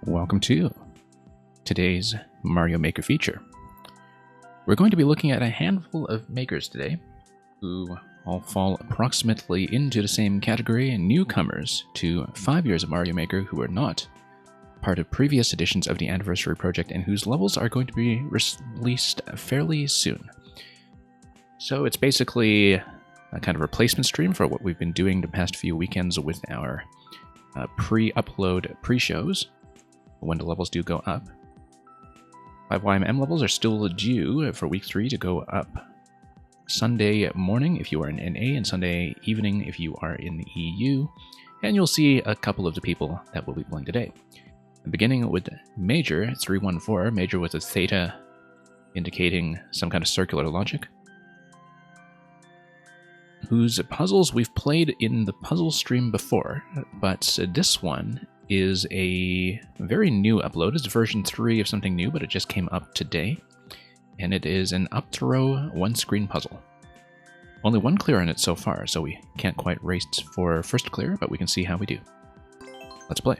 welcome to today's Mario Maker feature. We're going to be looking at a handful of makers today who all fall approximately into the same category, newcomers to 5 years of Mario Maker who are not part of previous editions of the Anniversary Project and whose levels are going to be released fairly soon. So it's basically a kind of replacement stream for what we've been doing the past few weekends with our pre-upload pre-shows when the levels do go up. 5YMM levels are still due for week 3 to go up Sunday morning if you are in NA and Sunday evening if you are in the EU, and you'll see a couple of the people that will be playing today. Beginning with Major 314, Major with a theta indicating some kind of circular logic, whose puzzles we've played in the puzzle stream before, but this one is a very new upload. It's version 3 of something new, but it just came up today, and it is an up-throw one-screen puzzle. Only one clear on it so far, so we can't quite race for first clear, but we can see how we do. Let's play.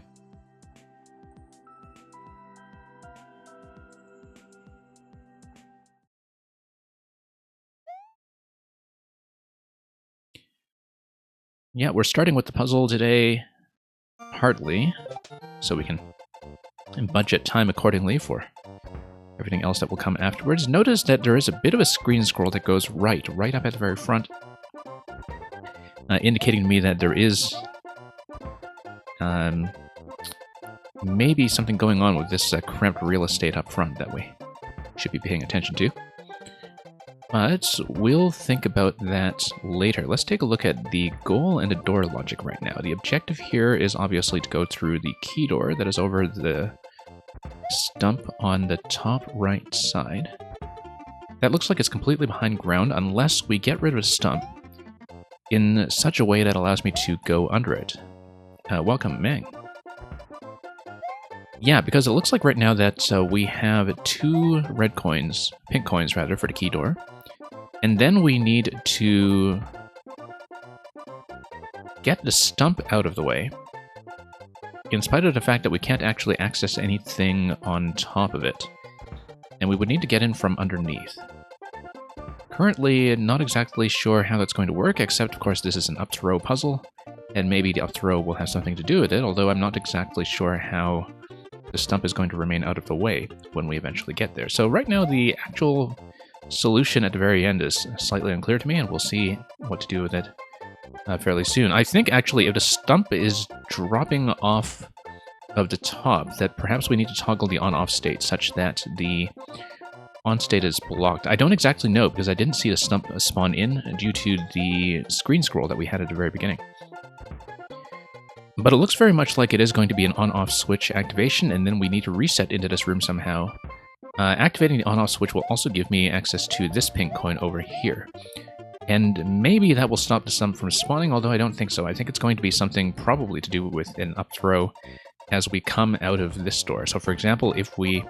Yeah, we're starting with the puzzle today, partly, so we can budget time accordingly for everything else that will come afterwards. Notice that there is a bit of a screen scroll that goes right up at the very front, indicating to me that there is maybe something going on with this cramped real estate up front that we should be paying attention to. But we'll think about that later. Let's take a look at the goal and the door logic right now. The objective here is obviously to go through the key door that is over the stump on the top right side. That looks like it's completely behind ground unless we get rid of the stump in such a way that allows me to go under it. Welcome, Meng. Yeah, because it looks like right now that we have 2 red coins, pink coins rather, for the key door. And then we need to get the stump out of the way, in spite of the fact that we can't actually access anything on top of it. And we would need to get in from underneath. Currently, not exactly sure how that's going to work, except, of course, this is an up-throw puzzle, and maybe the up-throw will have something to do with it, although I'm not exactly sure how the stump is going to remain out of the way when we eventually get there. So right now, the actual solution at the very end is slightly unclear to me, and we'll see what to do with it fairly soon. I think, actually, if the stump is dropping off of the top, that perhaps we need to toggle the on-off state such that the on state is blocked. I don't exactly know, because I didn't see the stump spawn in due to the screen scroll that we had at the very beginning. But it looks very much like it is going to be an on-off switch activation, and then we need to reset into this room somehow. Activating the on-off switch will also give me access to this pink coin over here. And maybe that will stop the stump from spawning, although I don't think so. I think it's going to be something probably to do with an up throw as we come out of this door. So for example, if we...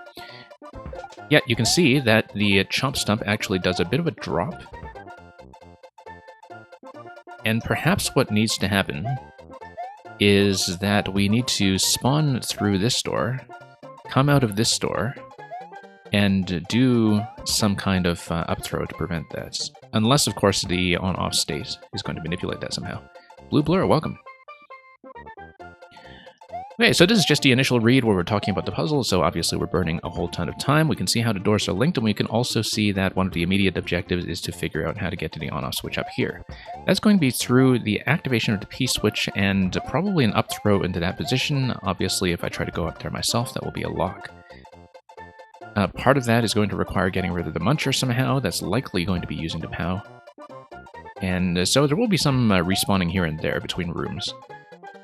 Yeah, you can see that the chomp stump actually does a bit of a drop. And perhaps what needs to happen is that we need to spawn through this door, come out of this door, and do some kind of up throw to prevent that. Unless, of course, the on-off state is going to manipulate that somehow. Blue Blur, welcome. Okay, so this is just the initial read where we're talking about the puzzle, so obviously we're burning a whole ton of time. We can see how the doors are linked, and we can also see that one of the immediate objectives is to figure out how to get to the on-off switch up here. That's going to be through the activation of the P-switch and probably an up throw into that position. Obviously, if I try to go up there myself, that will be a lock. Part of that is going to require getting rid of the muncher somehow. That's likely going to be using the POW. And so there will be some respawning here and there between rooms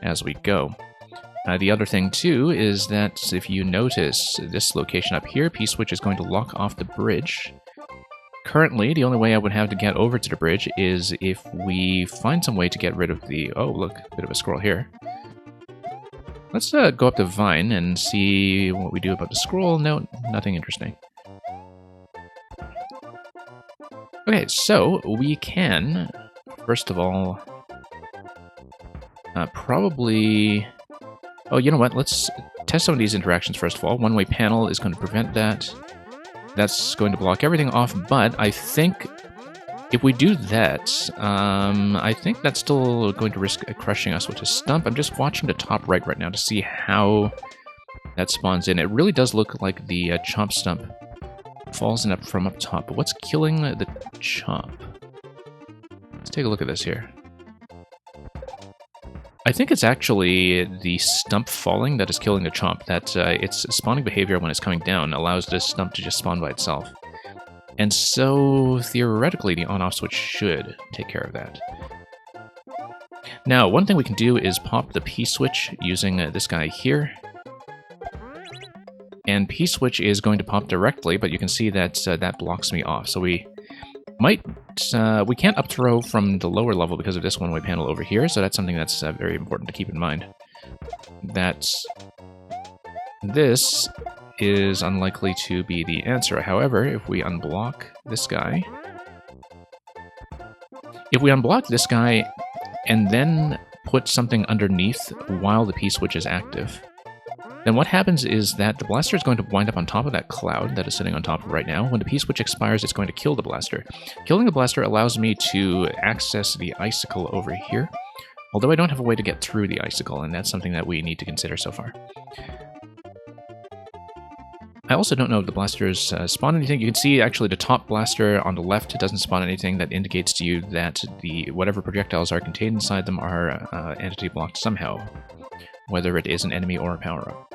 as we go. The other thing, too, is that if you notice this location up here, P-switch is going to lock off the bridge. Currently, the only way I would have to get over to the bridge is if we find some way to get rid of the... Oh, look, a bit of a scroll here. Let's go up to Vine and see what we do about the scroll. No, nothing interesting. Okay, so we can, first of all, probably... Oh, you know what? Let's test some of these interactions first of all. One-way panel is going to prevent that. That's going to block everything off, but I think if we do that, I think that's still going to risk crushing us with a stump. I'm just watching the top right now to see how that spawns in. It really does look like the chomp stump falls in up from up top, but what's killing the chomp? Let's take a look at this here. I think it's actually the stump falling that is killing the chomp, that its spawning behavior when it's coming down allows this stump to just spawn by itself. And so, theoretically, the on-off switch should take care of that. Now, one thing we can do is pop the P-switch using this guy here. And P-switch is going to pop directly, but you can see that that blocks me off. So we might... we can't up throw from the lower level because of this one-way panel over here, so that's something that's very important to keep in mind. That this is unlikely to be the answer. However, if we unblock this guy... If we unblock this guy and then put something underneath while the P-switch is active, then what happens is that the blaster is going to wind up on top of that cloud that is sitting on top of right now. When the P-switch expires, it's going to kill the blaster. Killing the blaster allows me to access the icicle over here, although I don't have a way to get through the icicle, and that's something that we need to consider so far. I also don't know if the blasters spawn anything. You can see actually the top blaster on the left doesn't spawn anything. That indicates to you that the whatever projectiles are contained inside them are entity blocked somehow, whether it is an enemy or a power-up.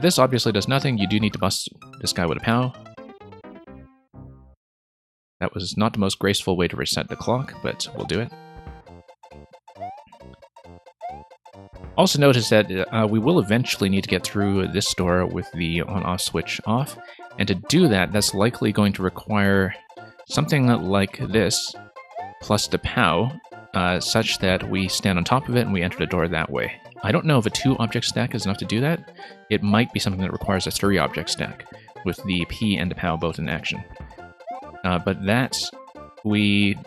This obviously does nothing. You do need to bust this guy with a POW. That was not the most graceful way to reset the clock, but we'll do it. Also notice that we will eventually need to get through this door with the on-off switch off, and to do that, that's likely going to require something like this, plus the POW, such that we stand on top of it and we enter the door that way. I don't know if a 2-object stack is enough to do that. It might be something that requires a 3-object stack, with the P and the POW both in action. But that, we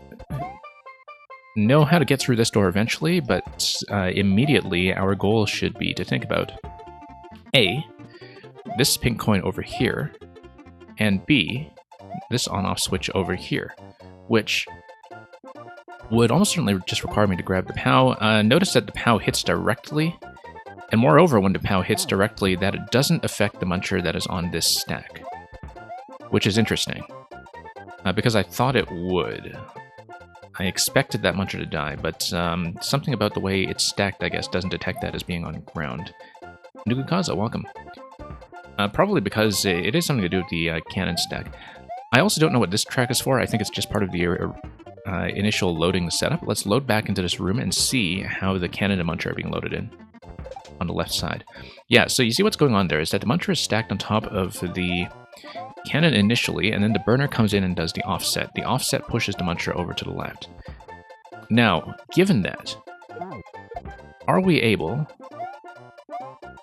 know how to get through this door eventually, but immediately our goal should be to think about A, this pink coin over here, and B, this on-off switch over here, which would almost certainly just require me to grab the POW. Notice that the POW hits directly, and moreover, when the POW hits directly, that it doesn't affect the muncher that is on this stack, which is interesting, because I thought it would. I expected that muncher to die, but something about the way it's stacked, I guess, doesn't detect that as being on ground. Nugukaza, welcome. Probably because it is something to do with the cannon stack. I also don't know what this track is for. I think it's just part of the initial loading setup. Let's load back into this room and see how the cannon and muncher are being loaded in on the left side. Yeah, so you see what's going on there is that the muncher is stacked on top of the cannon initially, and then the burner comes in and does the offset. The offset pushes the muncher over to the left. Now, given that, are we able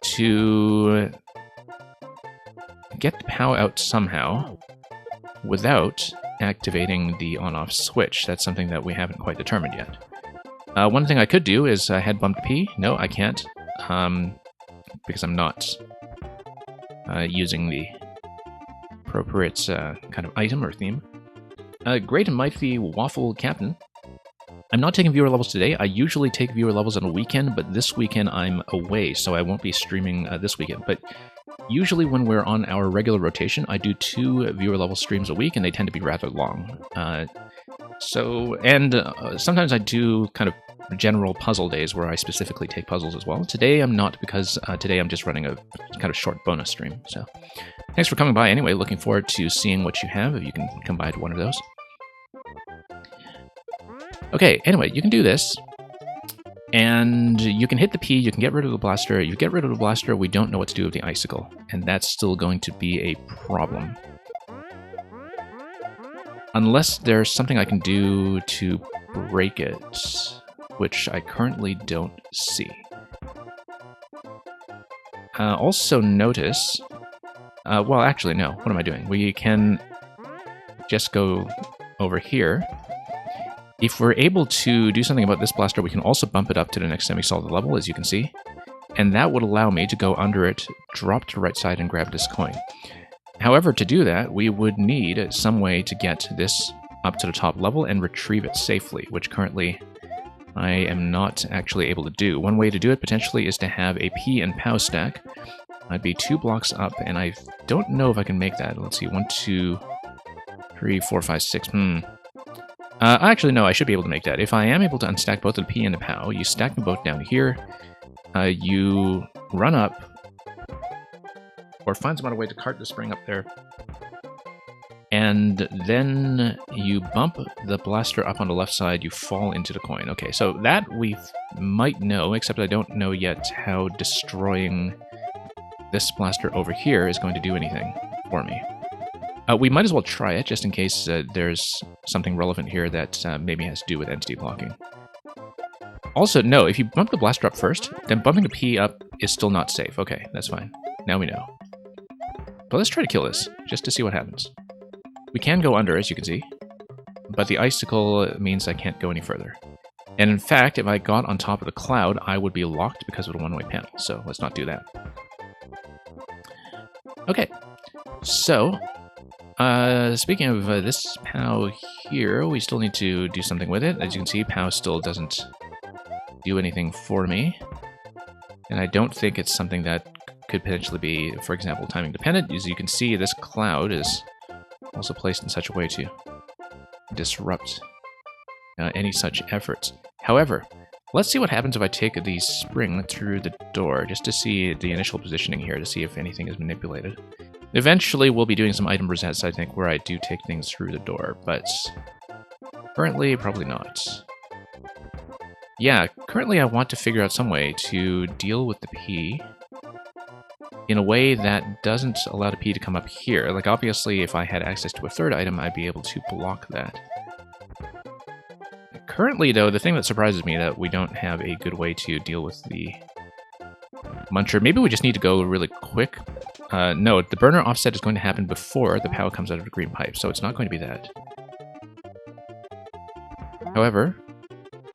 to get the POW out somehow without activating the on-off switch? That's something that we haven't quite determined yet. One thing I could do is head bump the P. No, I can't, because I'm not using the appropriate kind of item or theme. Great and mighty Waffle Captain. I'm not taking viewer levels today. I usually take viewer levels on a weekend, but this weekend I'm away, so I won't be streaming this weekend. But usually when we're on our regular rotation, I do 2 viewer level streams a week, and they tend to be rather long. Sometimes I do kind of general puzzle days where I specifically take puzzles as well. Today I'm not, because today I'm just running a kind of short bonus stream. So thanks for coming by anyway. Looking forward to seeing what you have, if you can come by to one of those. Okay, anyway, you can do this, and you can hit the P, you can get rid of the blaster. You get rid of the blaster, we don't know what to do with the icicle, and that's still going to be a problem. Unless there's something I can do to break it, which I currently don't see. Also notice... well, actually, no. What am I doing? We can just go over here. If we're able to do something about this blaster, we can also bump it up to the next semi-solid level, as you can see. and that would allow me to go under it, drop to the right side, and grab this coin. However, to do that, we would need some way to get this up to the top level and retrieve it safely, which currently I am not actually able to do. One way to do it potentially is to have a P and POW stack. I'd be 2 blocks up, and I don't know if I can make that. Let's see, 1, 2, 3, 4, 5, 6. Actually, no, I should be able to make that. If I am able to unstack both the P and the POW, you stack them both down here, you run up, or find some other way to cart the spring up there, and then you bump the blaster up on the left side, you fall into the coin. Okay, so that we might know, except I don't know yet how destroying this blaster over here is going to do anything for me. We might as well try it, just in case there's something relevant here that maybe has to do with entity blocking. Also, no, if you bump the blaster up first, then bumping the P up is still not safe. Okay, that's fine. Now we know. But let's try to kill this, just to see what happens. We can go under, as you can see, but the icicle means I can't go any further. And in fact, if I got on top of the cloud, I would be locked because of the one-way panel, so let's not do that. Okay, so, speaking of this POW here, we still need to do something with it. As you can see, POW still doesn't do anything for me, and I don't think it's something that could potentially be, for example, timing dependent. As you can see, this cloud is also placed in such a way to disrupt any such efforts. However, let's see what happens if I take the spring through the door, just to see the initial positioning here, to see if anything is manipulated. Eventually, we'll be doing some item resets, I think, where I do take things through the door, but currently, probably not. Yeah, currently I want to figure out some way to deal with the P in a way that doesn't allow the P to come up here. Like, obviously, if I had access to a third item, I'd be able to block that. Currently, though, the thing that surprises me that we don't have a good way to deal with the Muncher. Maybe we just need to go really quick. No, the burner offset is going to happen before the POW comes out of the green pipe, so it's not going to be that. However,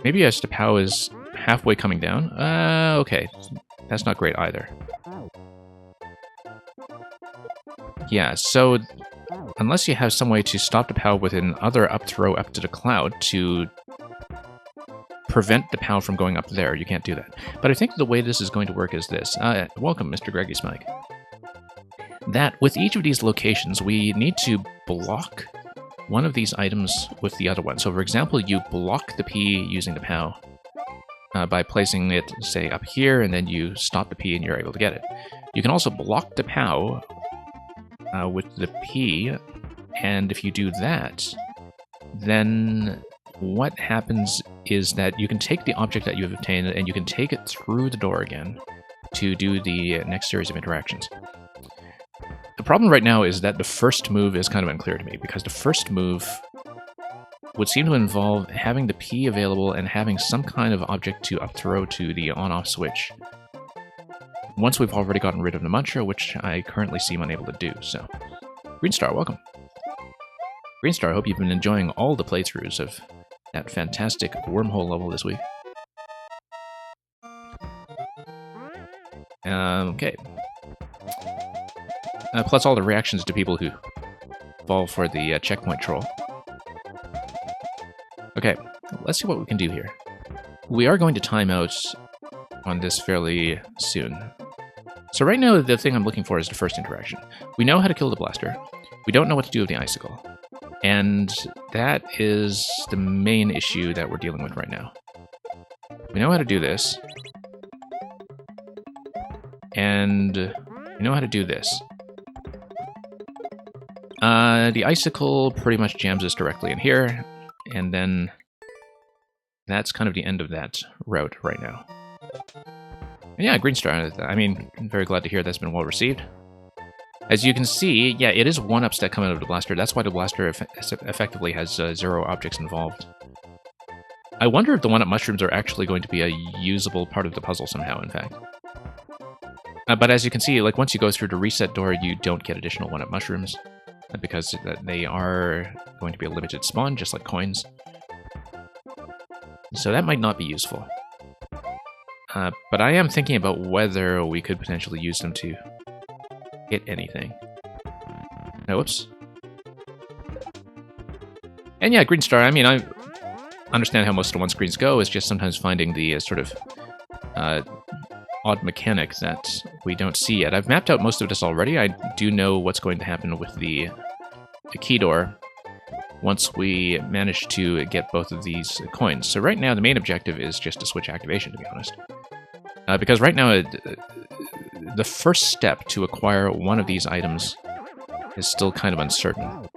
maybe as the POW is halfway coming down. Okay, that's not great either. Yeah, so unless you have some way to stop the POW with another up throw up to the cloud to prevent the POW from going up there, you can't do that. But I think the way this is going to work is this. Welcome, Mr. Greggy Smike. That with each of these locations, we need to block one of these items with the other one. So, for example, you block the P using the POW by placing it, say, up here, and then you stop the P and you're able to get it. You can also block the POW with the P, and if you do that, then what happens is that you can take the object that you have obtained and you can take it through the door again to do the next series of interactions. The problem right now is that the first move is kind of unclear to me, because the first move would seem to involve having the P available and having some kind of object to up throw to the on-off switch. Once we've already gotten rid of the Muncher, which I currently seem unable to do, so. Greenstar, welcome. Greenstar, I hope you've been enjoying all the playthroughs of that fantastic wormhole level this week. Okay. Plus all the reactions to people who fall for the checkpoint troll. Okay, let's see what we can do here. We are going to time out on this fairly soon. So right now, the thing I'm looking for is the first interaction. We know how to kill the blaster. We don't know what to do with the icicle. And that is the main issue that we're dealing with right now. We know how to do this. And we know how to do this. The icicle pretty much jams us directly in here, and then that's kind of the end of that route right now. And yeah, Greenstar, I mean, I'm very glad to hear that's been well received. As you can see, yeah, it is one-ups that come out of the blaster. That's why the blaster effectively has 0 objects involved. I wonder if the one-up mushrooms are actually going to be a usable part of the puzzle somehow, in fact. But as you can see, like once you go through the reset door, you don't get additional one-up mushrooms, because they are going to be a limited spawn, just like coins. So that might not be useful. But I am thinking about whether we could potentially use them to hit anything. No, whoops. And yeah, Green Star, I mean, I understand how most of one screens go, is just sometimes finding the sort of odd mechanic that we don't see yet. I've mapped out most of this already. I do know what's going to happen with the key door once we manage to get both of these coins. So right now, the main objective is just to switch activation, to be honest. Because right now, the first step to acquire one of these items is still kind of uncertain.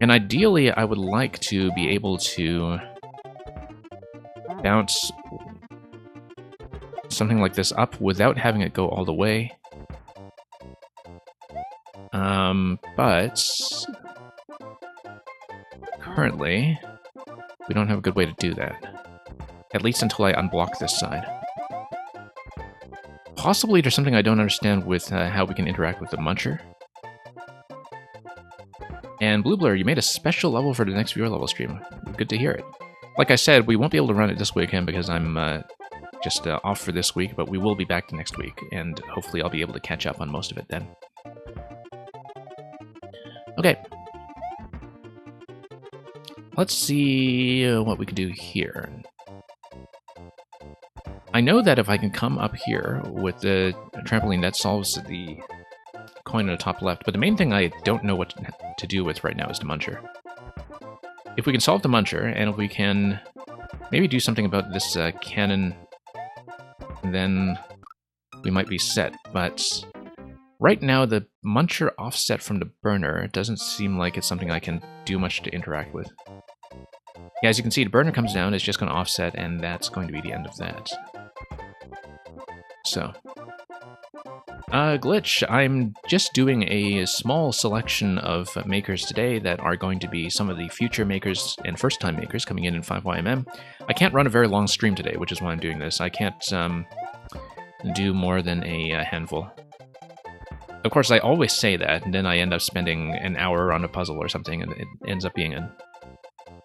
And ideally, I would like to be able to bounce something like this up without having it go all the way. But currently, we don't have a good way to do that. At least until I unblock this side. Possibly there's something I don't understand with how we can interact with the Muncher. And Blue Blur, you made a special level for the next viewer level stream. Good to hear it. Like I said, we won't be able to run it this weekend because I'm just off for this week, but we will be back the next week, and hopefully I'll be able to catch up on most of it then. Okay. Let's see what we can do here. I know that if I can come up here with the trampoline, that solves the coin on the top left, but the main thing I don't know what to do with right now is the Muncher. If we can solve the Muncher, and if we can maybe do something about this cannon, then we might be set. But right now, the Muncher offset from the burner doesn't seem like it's something I can do much to interact with. Yeah, as you can see, the burner comes down, it's just going to offset, and that's going to be the end of that. So, Glitch, I'm just doing a small selection of makers today that are going to be some of the future makers and first-time makers coming in 5YMM. I can't run a very long stream today, which is why I'm doing this. I can't do more than a handful. Of course, I always say that, and then I end up spending an hour on a puzzle or something, and it ends up being an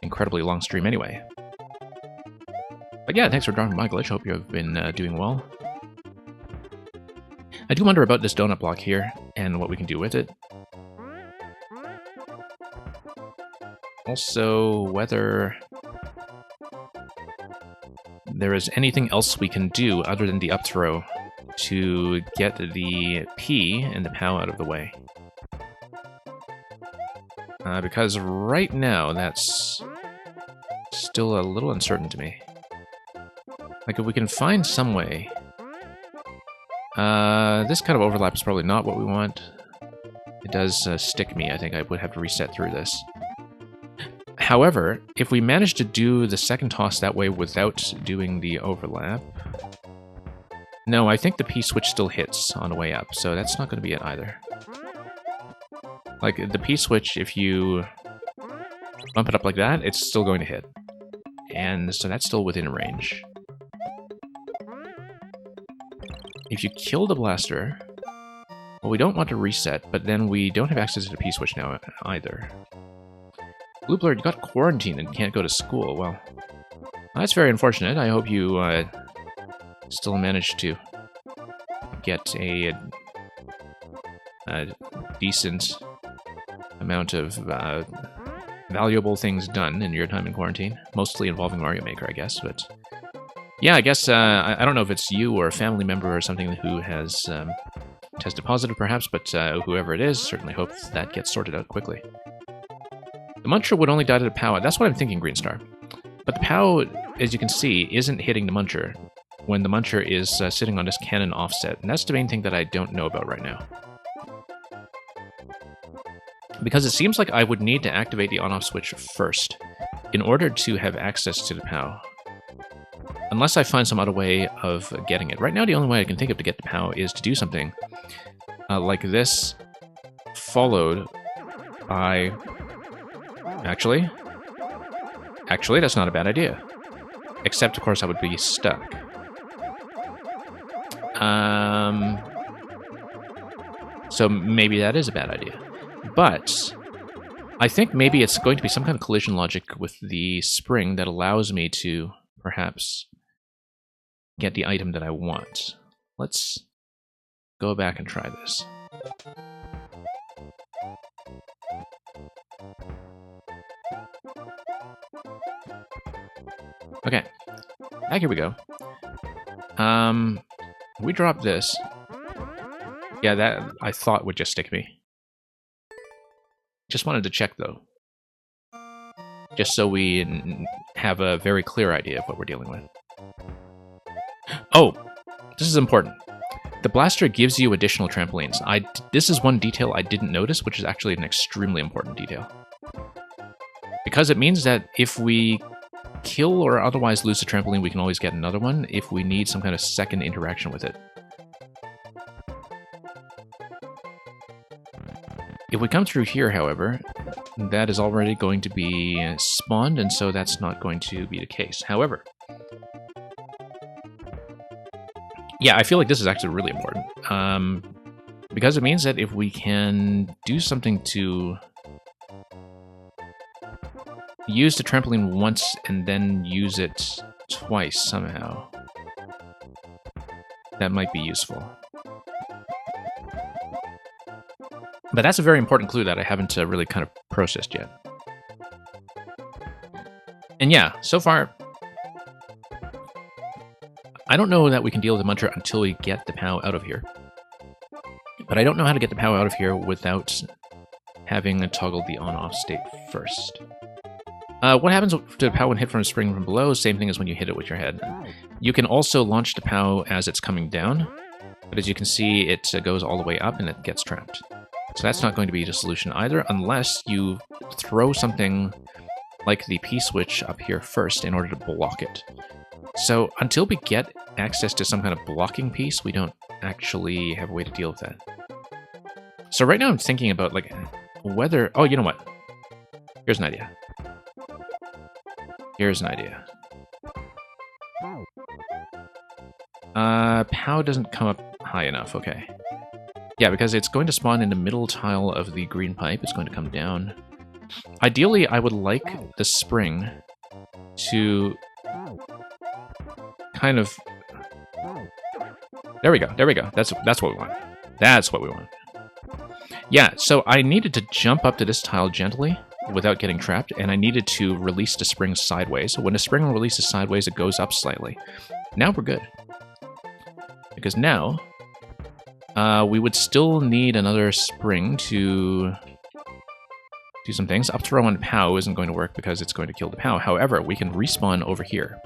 incredibly long stream anyway. But yeah, thanks for dropping by, Glitch. Hope you've been doing well. I do wonder about this donut block here, and what we can do with it. Also, whether there is anything else we can do other than the up throw to get the P and the POW out of the way. Because right now, that's still a little uncertain to me. Like, if we can find some way... this kind of overlap is probably not what we want. It does stick me. I think I would have to reset through this. However, if we manage to do the second toss that way without doing the overlap... No, I think the P-switch still hits on the way up, so that's not going to be it either. Like, the P-switch, if you bump it up like that, it's still going to hit. And so that's still within range. If you kill the blaster, well, we don't want to reset, but then we don't have access to the P-switch now either. Blue Blur, you got quarantined and can't go to school. Well, that's very unfortunate. I hope you still manage to get a decent amount of valuable things done in your time in quarantine, mostly involving Mario Maker, I guess, but... Yeah, I guess, I don't know if it's you or a family member or something who has tested positive, perhaps, but whoever it is, certainly hope that gets sorted out quickly. The Muncher would only die to the POW. That's what I'm thinking, Green Star. But the POW, as you can see, isn't hitting the Muncher when the Muncher is sitting on this cannon offset, and that's the main thing that I don't know about right now. Because it seems like I would need to activate the on-off switch first in order to have access to the POW. Unless I find some other way of getting it. Right now, the only way I can think of to get the POW is to do something like this, followed by... Actually, that's not a bad idea. Except, of course, I would be stuck. So maybe that is a bad idea. But I think maybe it's going to be some kind of collision logic with the spring that allows me to perhaps get the item that I want. Let's go back and try this. Okay, back here we go. We drop this. Yeah, that I thought would just stick me. Just wanted to check though. Just so we have a very clear idea of what we're dealing with. Oh, this is important. The blaster gives you additional trampolines. This is one detail I didn't notice, which is actually an extremely important detail. Because it means that if we kill or otherwise lose a trampoline, we can always get another one if we need some kind of second interaction with it. If we come through here, however, that is already going to be spawned, and so that's not going to be the case. However, yeah, I feel like this is actually really important. Because it means that if we can do something to use the trampoline once and then use it twice somehow, that might be useful. But that's a very important clue that I haven't really kind of processed yet. And yeah, so far, I don't know that we can deal with the Muncher until we get the POW out of here. But I don't know how to get the POW out of here without having toggled the on-off state first. What happens to the POW when hit from a spring from below? Same thing as when you hit it with your head. You can also launch the POW as it's coming down, but as you can see, it goes all the way up and it gets trapped. So that's not going to be the solution either, unless you throw something like the P-switch up here first in order to block it. So until we get access to some kind of blocking piece, we don't actually have a way to deal with that. So right now I'm thinking about like whether... Oh, you know what? Here's an idea. Here's an idea. POW doesn't come up high enough, okay. Yeah, because it's going to spawn in the middle tile of the green pipe. It's going to come down. Ideally, I would like the spring to kind of... There we go, there we go. That's what we want. That's what we want. Yeah, so I needed to jump up to this tile gently without getting trapped, and I needed to release the spring sideways. When the spring releases sideways, it goes up slightly. Now we're good. Because now... we would still need another spring to do some things. Up throw on POW isn't going to work because it's going to kill the POW. However, we can respawn over here.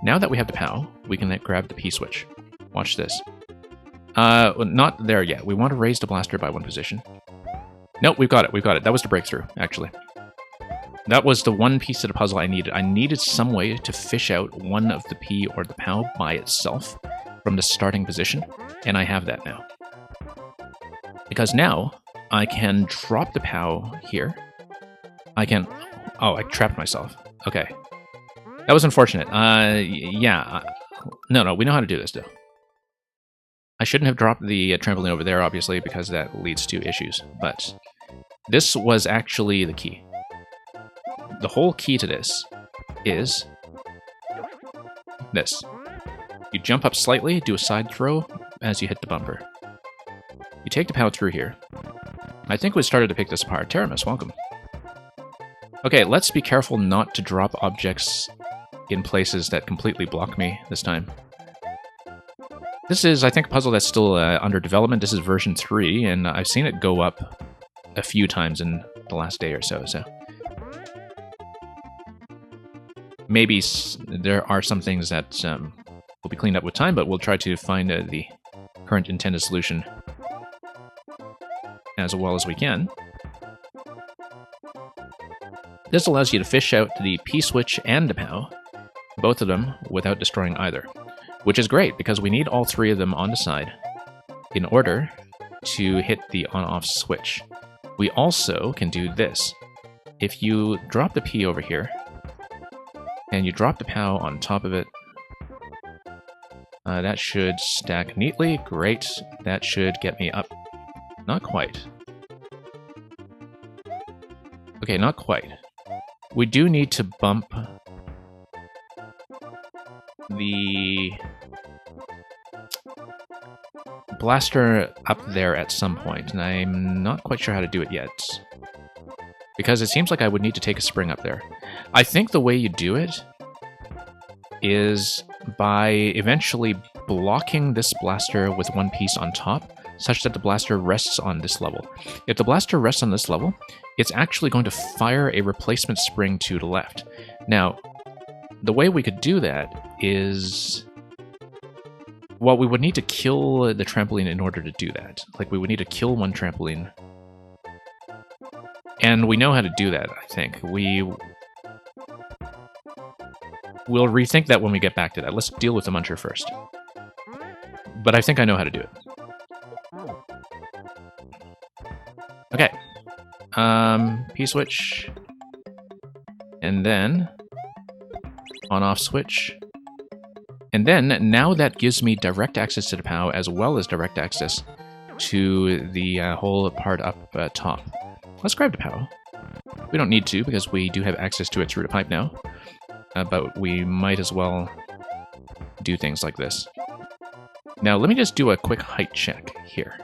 Now that we have the POW, we can grab the P-switch. Watch this. Not there yet. We want to raise the blaster by one position. Nope, we've got it. We've got it. That was the breakthrough, actually. That was the one piece of the puzzle I needed. I needed some way to fish out one of the P or the POW by itself from the starting position, and I have that now. Because now, I can drop the POW here. I can... Oh, I trapped myself. Okay. That was unfortunate. Yeah. No, we know how to do this, though. I shouldn't have dropped the trampoline over there, obviously, because that leads to issues. But this was actually the key. The whole key to this is this. You jump up slightly, do a side throw as you hit the bumper. You take the POW through here. I think we started to pick this apart. Teramis, welcome. Okay, let's be careful not to drop objects in places that completely block me this time. This is, I think, a puzzle that's still under development. This is version 3, and I've seen it go up a few times in the last day or so. Maybe there are some things that will be cleaned up with time, but we'll try to find the current intended solution as well as we can. This allows you to fish out the P-switch and the POW, both of them, without destroying either. Which is great, because we need all three of them on the side in order to hit the on-off switch. We also can do this. If you drop the P over here, and you drop the POW on top of it, that should stack neatly. Great. That should get me up. Not quite. Okay, not quite. We do need to bump the blaster up there at some point, and I'm not quite sure how to do it yet. Because it seems like I would need to take a spring up there. I think the way you do it is by eventually blocking this blaster with one piece on top, such that the blaster rests on this level. If the blaster rests on this level, it's actually going to fire a replacement spring to the left. Now, the way we could do that is... well, we would need to kill the trampoline in order to do that. Like, we would need to kill one trampoline. And we know how to do that, I think. We'll rethink that when we get back to that. Let's deal with the muncher first. But I think I know how to do it. Okay. P-switch. And then... on-off switch. And then, now that gives me direct access to the POW, as well as direct access to the whole part up top. Let's grab the POW. We don't need to, because we do have access to it through the pipe now. But we might as well do things like this. Now, let me just do a quick height check here.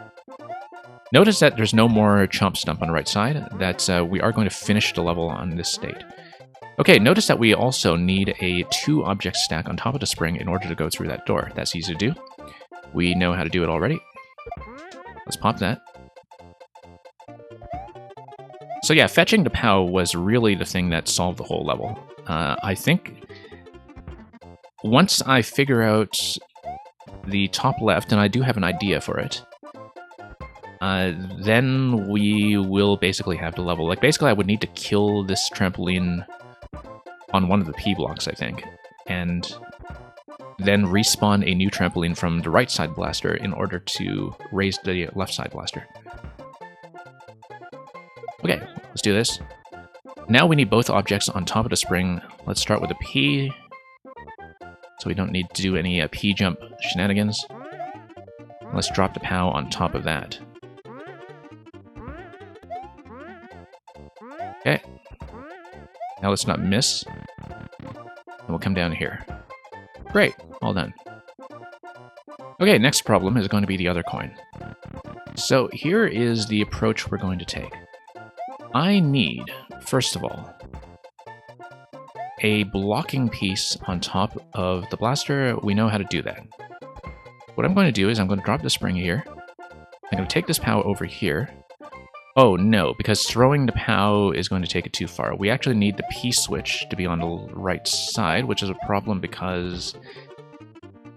Notice that there's no more chomp stump on the right side, that we are going to finish the level on this state. Okay, notice that we also need a 2-object stack on top of the spring in order to go through that door. That's easy to do. We know how to do it already. Let's pop that. So yeah, fetching the POW was really the thing that solved the whole level. I think once I figure out the top left, and I do have an idea for it, then we will basically have the level. Like, basically I would need to kill this trampoline on one of the P blocks, I think, and then respawn a new trampoline from the right side blaster in order to raise the left side blaster. Okay, let's do this. Now we need both objects on top of the spring. Let's start with a P, so we don't need to do any P jump shenanigans. Let's drop the POW on top of that. Okay. Now let's not miss. And we'll come down here. Great, all done. Okay, next problem is going to be the other coin. So here is the approach we're going to take. I need, first of all, a blocking piece on top of the blaster. We know how to do that. What I'm going to do is I'm going to drop the spring here. I'm going to take this POW over here. Oh no, because throwing the POW is going to take it too far. We actually need the P-switch to be on the right side, which is a problem because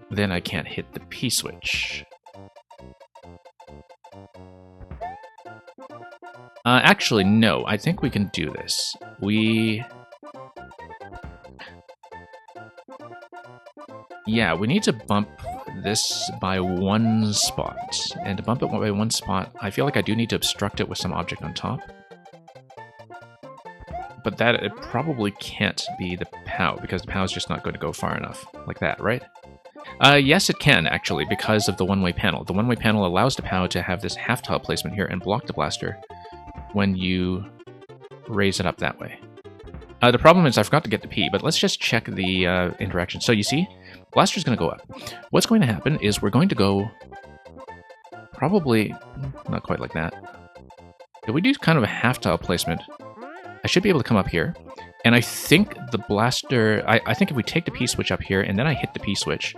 then I can't hit the P-switch. Actually, no. I think we can do this. Yeah, we need to bump this by one spot. And to bump it by one spot, I feel like I do need to obstruct it with some object on top. But that it probably can't be the POW, because the POW is just not going to go far enough. Like that, right? Yes, it can, actually, because of the one-way panel. The one-way panel allows the POW to have this half-tile placement here and block the blaster when you raise it up that way. The problem is I forgot to get the P, but let's just check the interaction. So you see, blaster's going to go up. What's going to happen is we're going to go probably not quite like that. If we do kind of a half-tile placement, I should be able to come up here. And I think the blaster... I think if we take the P-switch up here and then I hit the P-switch,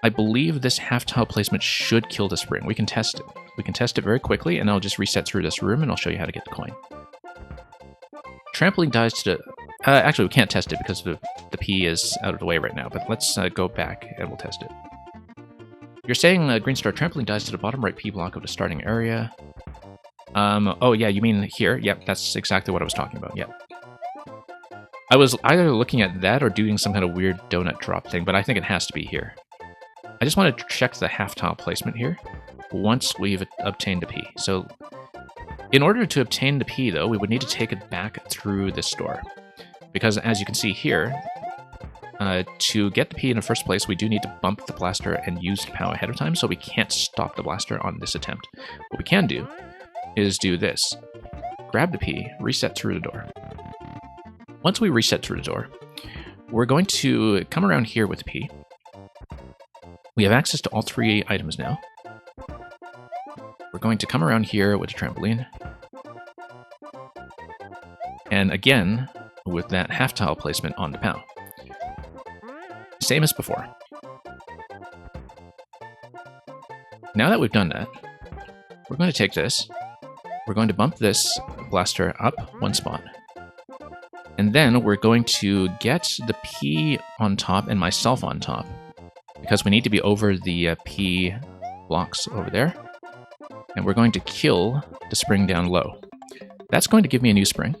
I believe this half-tile placement should kill the spring. We can test it. We can test it very quickly, and I'll just reset through this room, and I'll show you how to get the coin. Trampoline dies to the... actually, we can't test it because the P is out of the way right now, but let's go back, and we'll test it. You're saying Green Star Trampoline dies to the bottom right P block of the starting area. Oh, yeah, you mean here? Yep, that's exactly what I was talking about, yep. I was either looking at that or doing some kind of weird donut drop thing, but I think it has to be here. I just want to check the half-tile placement here once we've obtained the P. So, in order to obtain the P, though, we would need to take it back through this door. Because, as you can see here, to get the P in the first place, we do need to bump the blaster and use the POW ahead of time, so we can't stop the blaster on this attempt. What we can do is do this. Grab the P, reset through the door. Once we reset through the door, we're going to come around here with the P. We have access to all 3 items now. We're going to come around here with a trampoline. And again, with that half-tile placement on the POW. Same as before. Now that we've done that, we're going to take this. We're going to bump this blaster up 1 spot. And then we're going to get the P on top and myself on top. Because we need to be over the P blocks over there. And we're going to kill the spring down low. That's going to give me a new spring.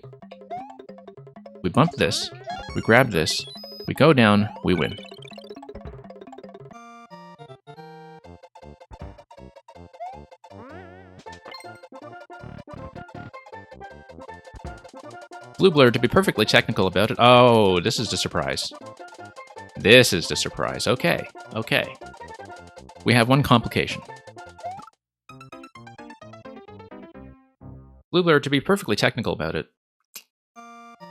We bump this, we grab this, we go down, we win. Blue Blur, to be perfectly technical about it. Oh, this is the surprise. This is the surprise. Okay, okay. We have one complication. Blue Blur, to be perfectly technical about it.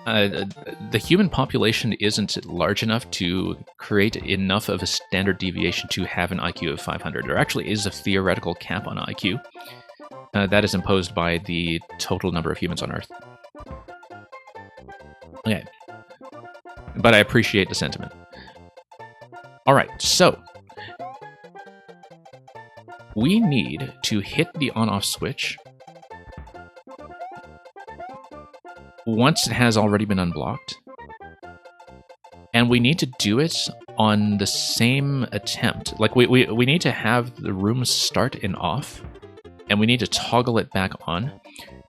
The human population isn't large enough to create enough of a standard deviation to have an IQ of 500. There actually is a theoretical cap on IQ that is imposed by the total number of humans on Earth. Okay. But I appreciate the sentiment. Alright, so we need to hit the on-off switch once it has already been unblocked. And we need to do it on the same attempt. Like, we need to have the room start in off, and we need to toggle it back on,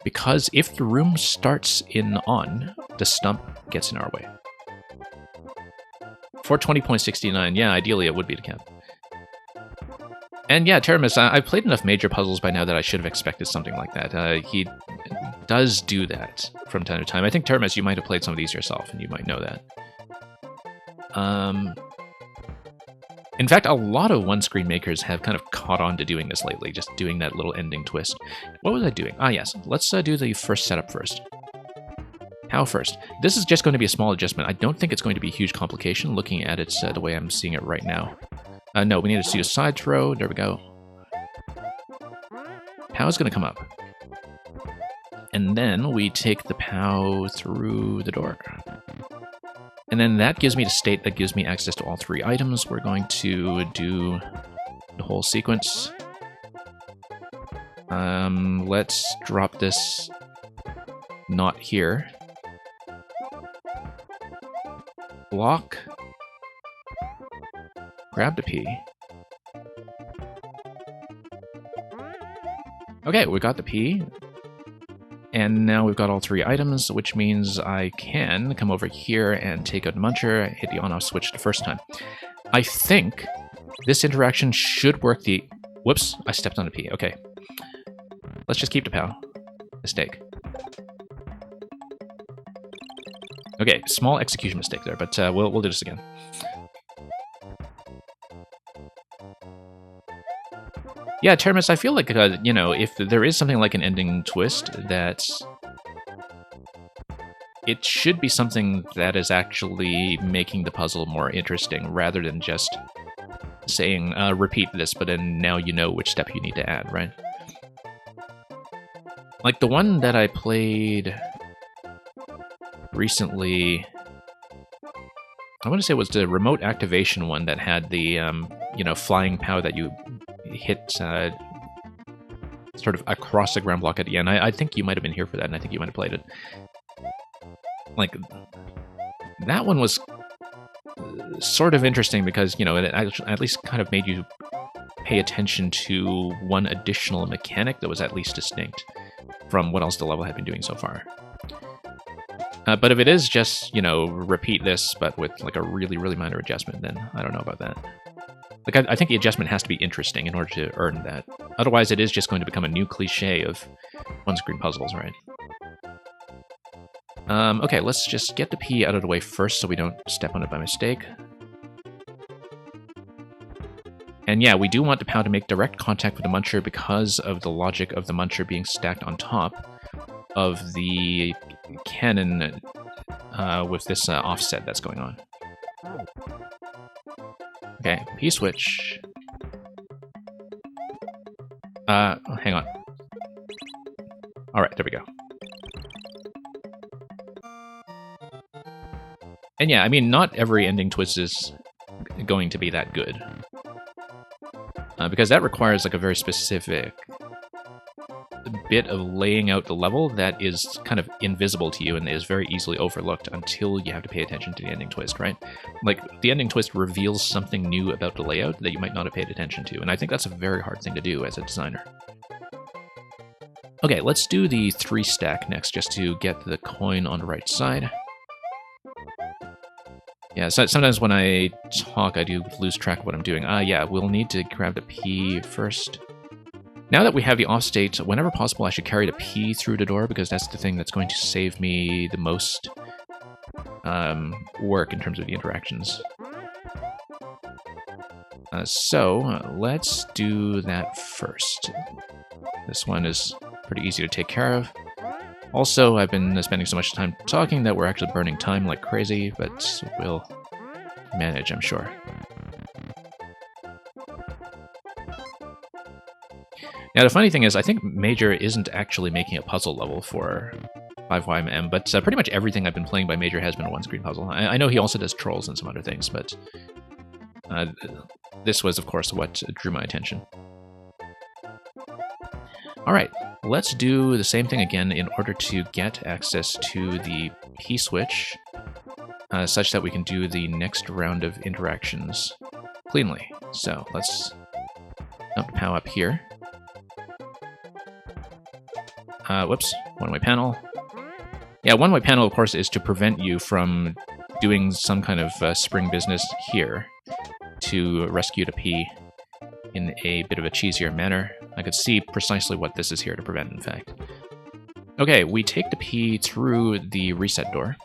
because if the room starts in on, the stump gets in our way. For 20.69, yeah, ideally it would be the cap. And yeah, Teramis, I've played enough major puzzles by now that I should have expected something like that. He does do that from time to time. I think, Teramis, you might have played some of these yourself, and you might know that. In fact, a lot of one-screen makers have kind of caught on to doing this lately, just doing that little ending twist. What was I doing? Ah, yes. Let's do the first setup first. How first? This is just going to be a small adjustment. I don't think it's going to be a huge complication looking at it the way I'm seeing it right now. No, we need to do a side throw. There we go. POW's going to come up. And then we take the POW through the door. And then that gives me the state that gives me access to all 3 items. We're going to do the whole sequence. Let's drop this not here. Block. Grab the P. Okay, we got the P. And now we've got all 3 items, which means I can come over here and take out the Muncher, hit the on-off switch the first time. I think this interaction should work the... Whoops, I stepped on a P. Okay. Let's just keep the POW. Mistake. Okay, small execution mistake there, but we'll do this again. Yeah, Teramis, I feel like, you know, if there is something like an ending twist, that it should be something that is actually making the puzzle more interesting, rather than just saying, repeat this, but then now you know which step you need to add, right? Like the one that I played recently, I want to say it was the remote activation one that had the, you know, flying POW that you hit sort of across the ground block at the end. I think you might have been here for that, and I think you might have played it. Like, that one was sort of interesting because, you know, it at least kind of made you pay attention to one additional mechanic that was at least distinct from what else the level had been doing so far. But if it is just, you know, repeat this, but with like a really, really minor adjustment, then I don't know about that. Like, I think the adjustment has to be interesting in order to earn that. Otherwise, it is just going to become a new cliche of one-screen puzzles, right? Okay, let's just get the P out of the way first so we don't step on it by mistake. And yeah, we do want the POW to make direct contact with the Muncher because of the logic of the Muncher being stacked on top of the cannon with this offset that's going on. Okay, P-switch. Hang on. All right, there we go. And yeah, I mean, not every ending twist is going to be that good. Because that requires like a very specific bit of laying out the level that is kind of invisible to you and is very easily overlooked until you have to pay attention to the ending twist, right? Like, the ending twist reveals something new about the layout that you might not have paid attention to, and I think that's a very hard thing to do as a designer. Okay, let's do the 3 stack next, just to get the coin on the right side. Yeah, so sometimes when I talk, I do lose track of what I'm doing. Yeah, we'll need to grab the P first. Now that we have the off state, whenever possible, I should carry the P through the door, because that's the thing that's going to save me the most work in terms of the interactions. So let's do that first. This one is pretty easy to take care of. Also, I've been spending so much time talking that we're actually burning time like crazy, but we'll manage, I'm sure. Now, the funny thing is, I think Major isn't actually making a puzzle level for 5YMM, but pretty much everything I've been playing by Major has been a one-screen puzzle. I know he also does trolls and some other things, but this was, of course, what drew my attention. All right, let's do the same thing again in order to get access to the P-switch, such that we can do the next round of interactions cleanly. So let's dump POW up here. Whoops, one-way panel. Yeah, one-way panel, of course, is to prevent you from doing some kind of spring business here to rescue the P in a bit of a cheesier manner. I could see precisely what this is here to prevent, in fact. Okay, we take the P through the reset door.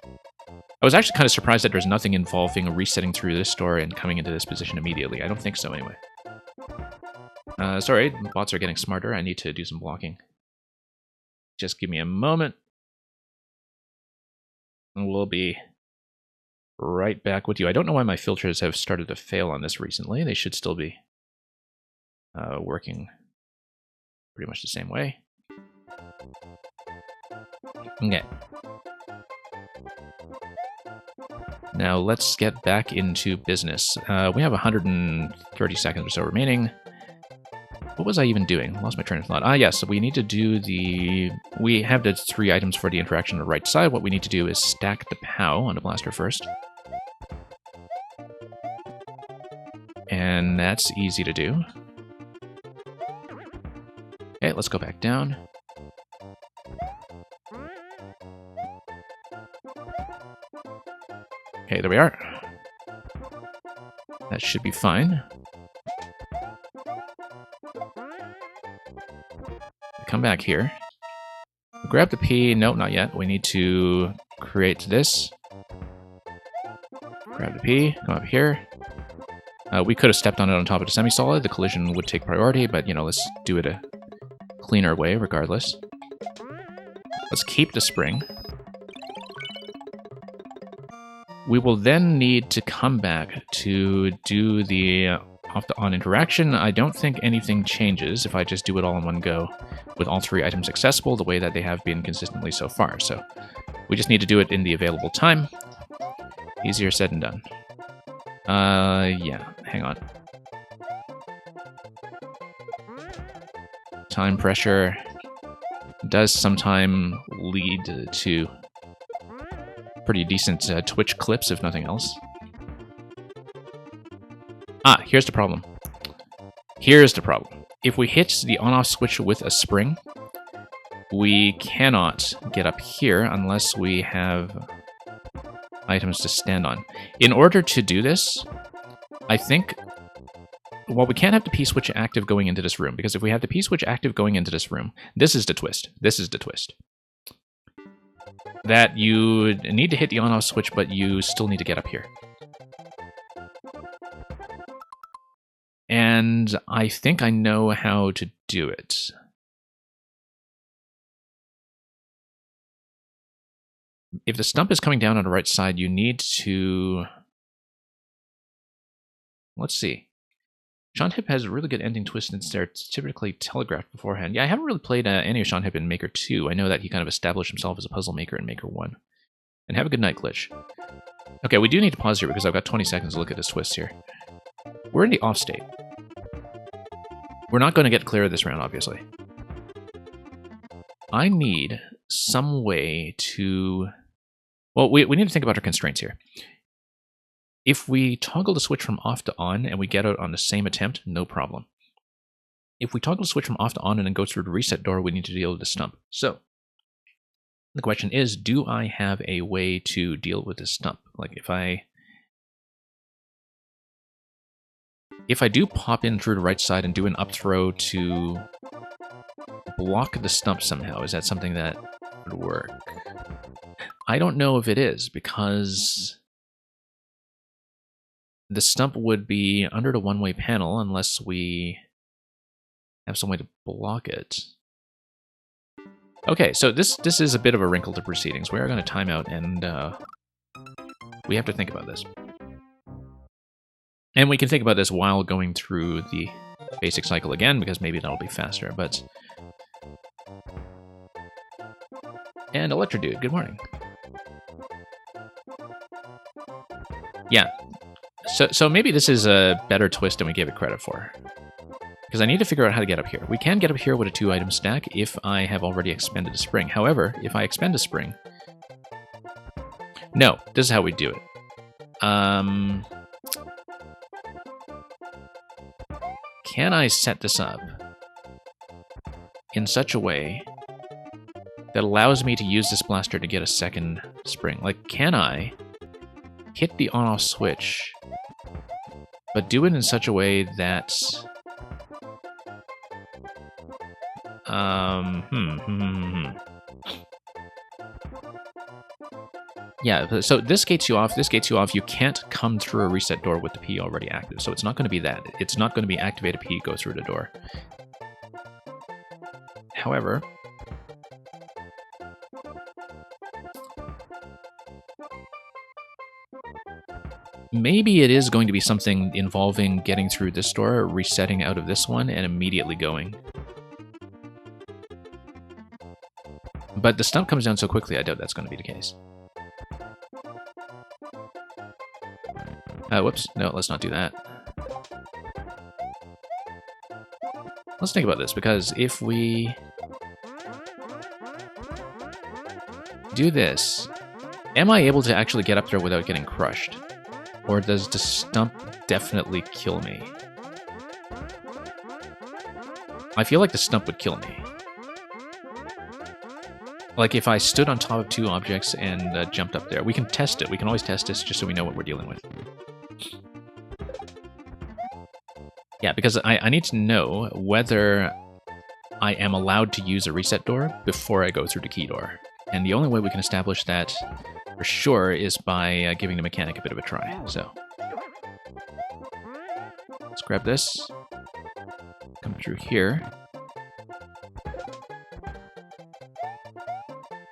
I was actually kind of surprised that there's nothing involving resetting through this door and coming into this position immediately. I don't think so, anyway. Sorry, bots are getting smarter. I need to do some blocking. Just give me a moment. And we'll be right back with you. I don't know why my filters have started to fail on this recently. They should still be working pretty much the same way. Okay. Now let's get back into business. We have 130 seconds or so remaining. What was I even doing? Lost my train of thought. Yes, so we need to do the... We have the 3 items for the interaction on the right side. What we need to do is stack the POW on the blaster first. And that's easy to do. Okay, let's go back down. Okay, there we are. That should be fine. Come back here. Grab the P. Nope, not yet. We need to create this. Grab the P. Come up here. We could have stepped on it on top of the semi-solid. The collision would take priority, but, you know, let's do it a cleaner way regardless. Let's keep the spring. We will then need to come back to do the off-to-on interaction. I don't think anything changes if I just do it all in one go with all 3 items accessible the way that they have been consistently so far. So we just need to do it in the available time. Easier said than done. Yeah, hang on. Time pressure does sometime lead to pretty decent Twitch clips, if nothing else. Here's the problem. Here's the problem. If we hit the on-off switch with a spring, we cannot get up here unless we have items to stand on. In order to do this, I think... Well, we can't have the P-switch active going into this room, because if we have the P-switch active going into this room, this is the twist. This is the twist. That you need to hit the on-off switch, but you still need to get up here. And I think I know how to do it. If the stump is coming down on the right side, you need to... Let's see. Sean Hip has a really good ending twist since they're typically telegraphed beforehand. Yeah, I haven't really played any of Sean Hip in Maker 2. I know that he kind of established himself as a puzzle maker in Maker 1. And have a good night, Glitch. Okay, we do need to pause here because I've got 20 seconds to look at his twists here. We're in the off state. We're not going to get clear this round, obviously. I need some way to... Well, we need to think about our constraints here. If we toggle the switch from off to on and we get out on the same attempt, no problem. If we toggle the switch from off to on and then go through the reset door, we need to deal with the stump. So, the question is, do I have a way to deal with this stump? Like if I do pop in through the right side and do an up throw to block the stump somehow, is that something that would work? I don't know if it is, because the stump would be under the one-way panel unless we have some way to block it. Okay, so this is a bit of a wrinkle to proceedings. We are going to time out, and we have to think about this. And we can think about this while going through the basic cycle again, because maybe that'll be faster, but... And Electrodude, good morning. Yeah, so maybe this is a better twist than we gave it credit for. Because I need to figure out how to get up here. We can get up here with a 2-item stack if I have already expended a spring. However, if I expend a spring... No, this is how we do it. Can I set this up in such a way that allows me to use this blaster to get a second spring? Like, can I hit the on-off switch, but do it in such a way that... Yeah, so this gates you off, you can't come through a reset door with the P already active, so it's not going to be that. It's not going to be activate a P, go through the door. However, maybe it is going to be something involving getting through this door, resetting out of this one, and immediately going. But the stump comes down so quickly, I doubt that's going to be the case. Whoops. No, let's not do that. Let's think about this, because if we do this, am I able to actually get up there without getting crushed? Or does the stump definitely kill me? I feel like the stump would kill me. Like if I stood on top of two objects and jumped up there. We can test it. We can always test this just so we know what we're dealing with. Yeah, because I need to know whether I am allowed to use a reset door before I go through the key door. And the only way we can establish that for sure is by giving the mechanic a bit of a try. So let's grab this, come through here.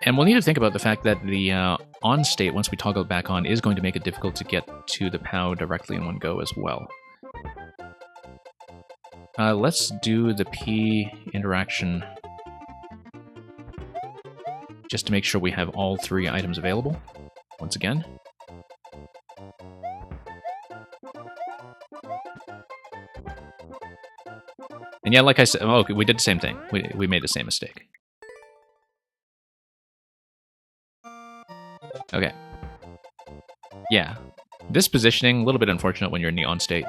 And we'll need to think about the fact that the on state, once we toggle it back on, is going to make it difficult to get to the POW directly in one go as well. Let's do the P interaction just to make sure we have all three items available once again. And yeah, like I said, oh, okay, we did the same thing. We made the same mistake. Okay. Yeah. This positioning, a little bit unfortunate when you're in the on state.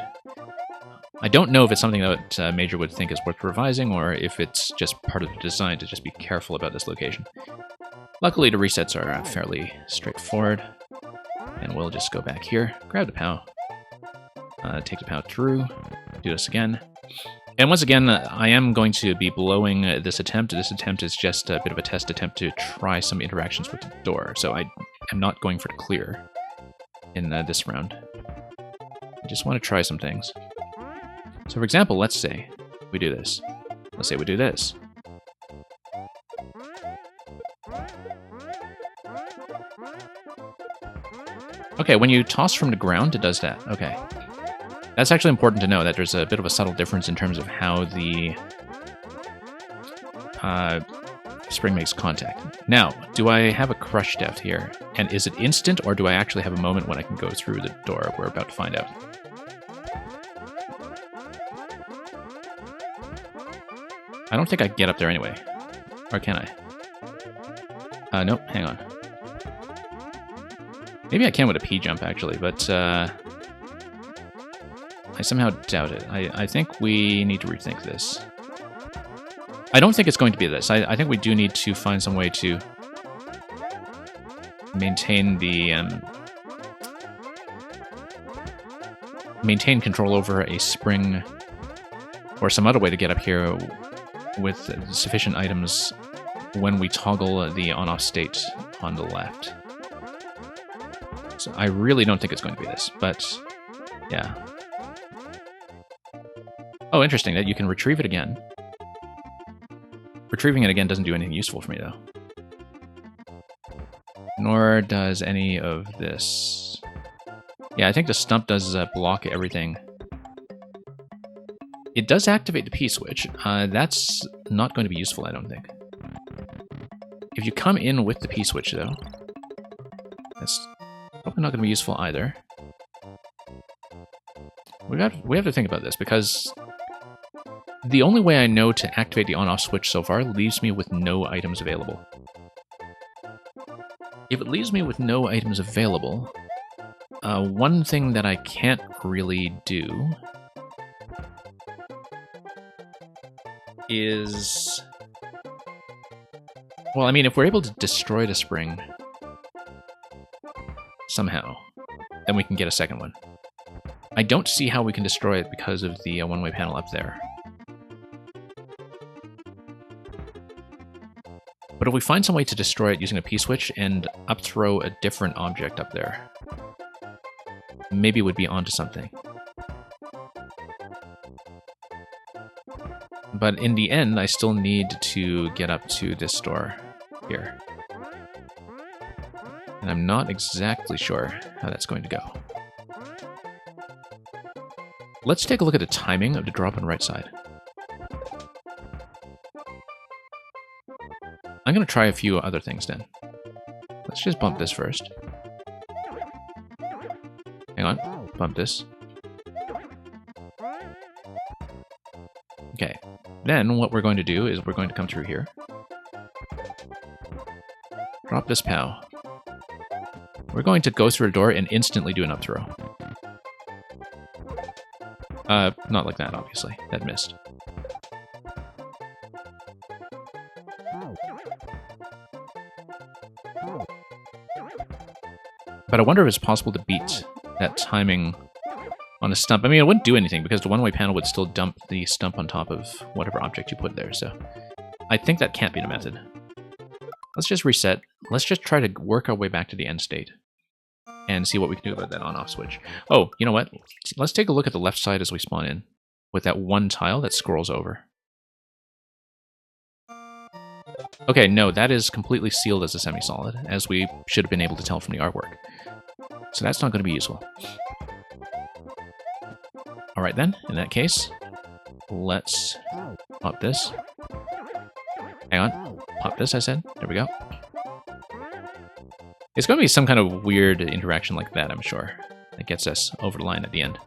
I don't know if it's something that Major would think is worth revising, or if it's just part of the design to just be careful about this location. Luckily, the resets are fairly straightforward. And we'll just go back here, grab the POW, take the POW through, do this again. And once again, I am going to be blowing this attempt. This attempt is just a bit of a test attempt to try some interactions with the door. So I am not going for the clear in this round. I just want to try some things. So for example, let's say we do this. Let's say we do this. Okay, when you toss from the ground, it does that. Okay. That's actually important to know, that there's a bit of a subtle difference in terms of how the spring makes contact. Now, do I have a crush depth here? And is it instant, or do I actually have a moment when I can go through the door? We're about to find out. I don't think I can get up there anyway. Or can I? Nope, hang on. Maybe I can with a P-jump, actually, but I somehow doubt it. I think we need to rethink this. I don't think it's going to be this. I think we do need to find some way to maintain the maintain control over a spring, or some other way to get up here with sufficient items when we toggle the on-off state on the left. So I really don't think it's going to be this, but yeah. Oh, interesting that you can retrieve it again. Retrieving it again doesn't do anything useful for me, though. Nor does any of this. Yeah, I think the stump does block everything. It does activate the P-switch. That's not going to be useful, I don't think. If you come in with the P-switch, though, that's probably not going to be useful either. We have to think about this, because the only way I know to activate the on-off switch so far leaves me with no items available. If it leaves me with no items available, one thing that I can't really do is... Well, I mean, if we're able to destroy the spring somehow, then we can get a second one. I don't see how we can destroy it because of the one-way panel up there. But if we find some way to destroy it using a P-switch and up-throw a different object up there, maybe we'd be onto something. But in the end, I still need to get up to this door here. And I'm not exactly sure how that's going to go. Let's take a look at the timing of the drop on the right side. I'm going to try a few other things then. Let's just bump this first. Hang on, bump this. Okay, then what we're going to do is we're going to come through here. Drop this POW. We're going to go through a door and instantly do an up throw. Not like that, obviously. That missed. But I wonder if it's possible to beat that timing on a stump. I mean, it wouldn't do anything because the one-way panel would still dump the stump on top of whatever object you put there, so I think that can't be the method. Let's just reset. Let's just try to work our way back to the end state and see what we can do about that on-off switch. Oh, you know what? Let's take a look at the left side as we spawn in with that one tile that scrolls over. Okay, no, that is completely sealed as a semi-solid, as we should have been able to tell from the artwork. So that's not going to be useful. Alright then, in that case, let's pop this. Hang on, pop this, I said. There we go. It's going to be some kind of weird interaction like that, I'm sure, that gets us over the line at the end.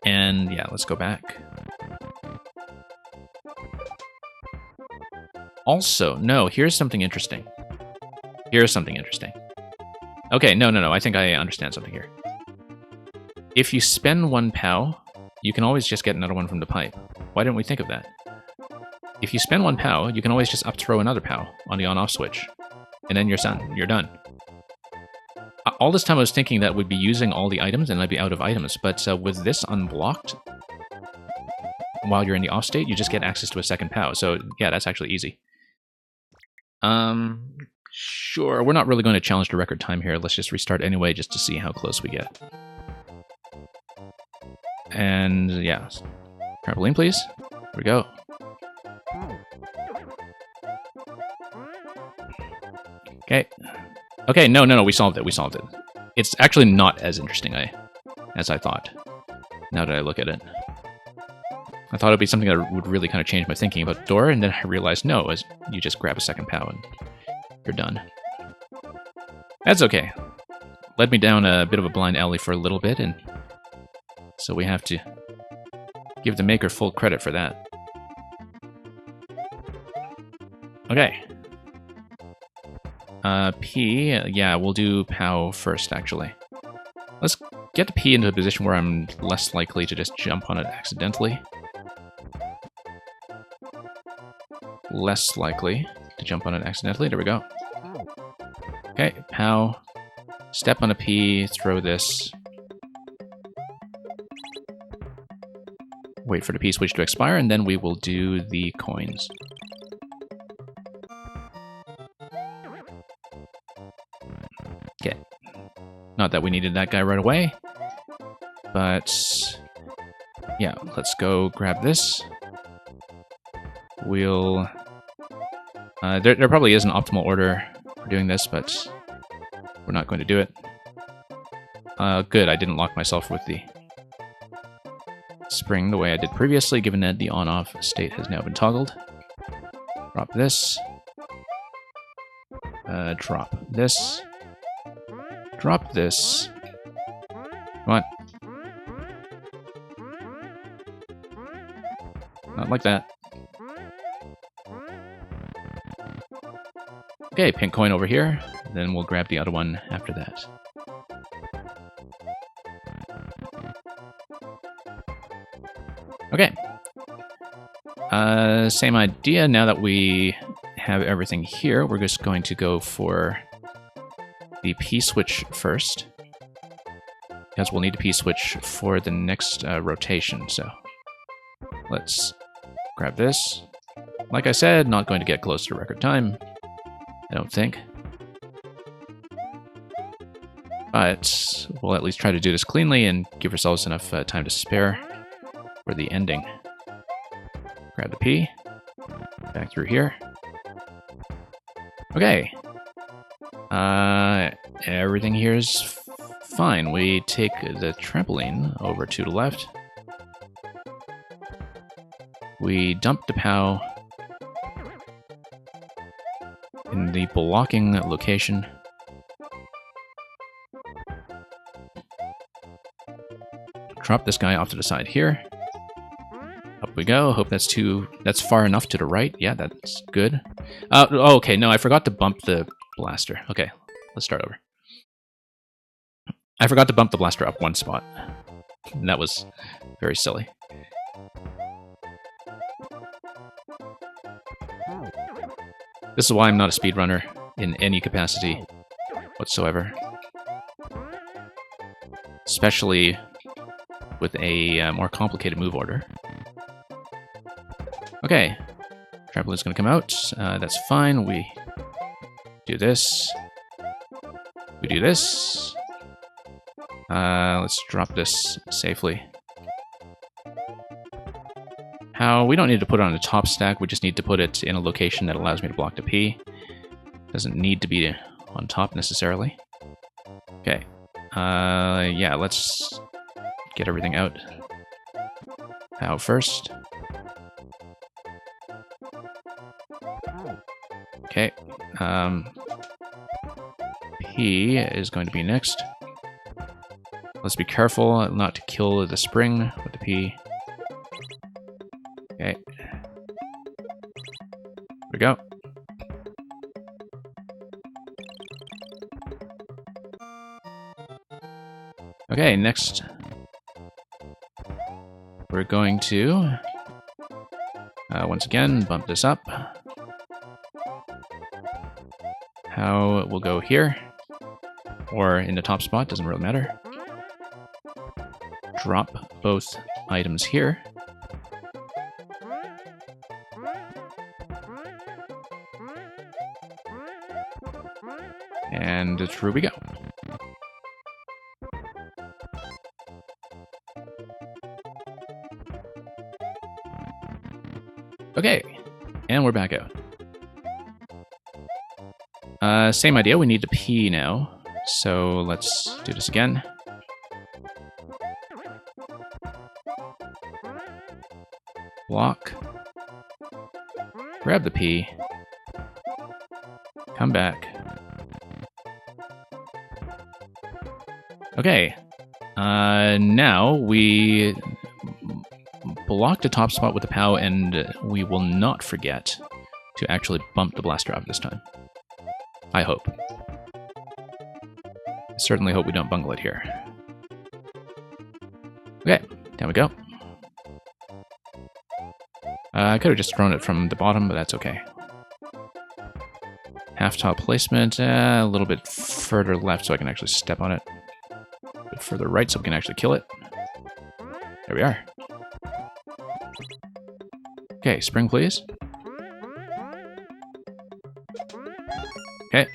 And yeah, let's go back. Also, no, here's something interesting. Here's something interesting. Okay, no, I think I understand something here. If you spend one POW, you can always just get another one from the pipe. Why didn't we think of that? If you spend one POW, you can always just up-throw another POW on the on-off switch. And then you're done. All this time I was thinking that we'd be using all the items and I'd be out of items, but with this unblocked, while you're in the off state, you just get access to a second POW. So yeah, that's actually easy. Sure, we're not really going to challenge the record time here. Let's just restart anyway, just to see how close we get. And yeah, trampoline, please. Here we go. Okay. Okay, no, we solved it. It's actually not as interesting. as I thought, now that I look at it. I thought it would be something that would really kind of change my thinking about the door, and then I realized, no, as you just grab a second POW and you're done. That's okay. Led me down a bit of a blind alley for a little bit, and so we have to give the maker full credit for that. Okay. P, yeah, we'll do POW first, actually. Let's get the P into a position where I'm less likely to just jump on it accidentally. Less likely to jump on it accidentally. There we go. Okay, POW. Step on a P, throw this. Wait for the P switch to expire, and then we will do the coins. Okay. Not that we needed that guy right away, but yeah, let's go grab this. We'll... there probably is an optimal order for doing this, but we're not going to do it. Good, I didn't lock myself with the spring the way I did previously, given that the on-off state has now been toggled. Drop this. Drop this. Drop this. Come on. Not like that. Okay, pink coin over here. Then we'll grab the other one after that. Okay. Same idea. Now that we have everything here, we're just going to go for the P-switch first, because we'll need a P-switch for the next rotation, so let's grab this. Like I said, not going to get close to record time, I don't think. But we'll at least try to do this cleanly and give ourselves enough time to spare for the ending. Grab the P, back through here. Okay. Everything here is fine. We take the trampoline over to the left. We dump the POW in the blocking location. Drop this guy off to the side here. Up we go. Hope that's far enough to the right. Yeah, that's good. Oh, okay, no, I forgot to bump the blaster. Okay, let's start over. I forgot to bump the blaster up one spot. And that was very silly. This is why I'm not a speedrunner in any capacity whatsoever. Especially with a more complicated move order. Okay, trampoline's gonna come out. That's fine. We do this. We do this. Let's drop this safely. How? We don't need to put it on the top stack. We just need to put it in a location that allows me to block the P. Doesn't need to be on top necessarily. Okay. Yeah, let's get everything out. How first? Okay. P is going to be next. Let's be careful not to kill the spring with the P. Okay. Here we go. Okay, next we're going to once again bump this up. How we'll go here or in the top spot, doesn't really matter. Drop both items here. And through we go. Okay, and we're back out. Same idea, we need the P now. So let's do this again. Block. Grab the P. Come back. Okay. Now we block the top spot with the POW, and we will not forget to actually bump the blaster up this time. I hope. I certainly hope we don't bungle it here. Okay, down we go. I could have just thrown it from the bottom, but that's okay. Half-top placement, a little bit further left so I can actually step on it. A bit further right so we can actually kill it. There we are. Okay, spring please. Okay.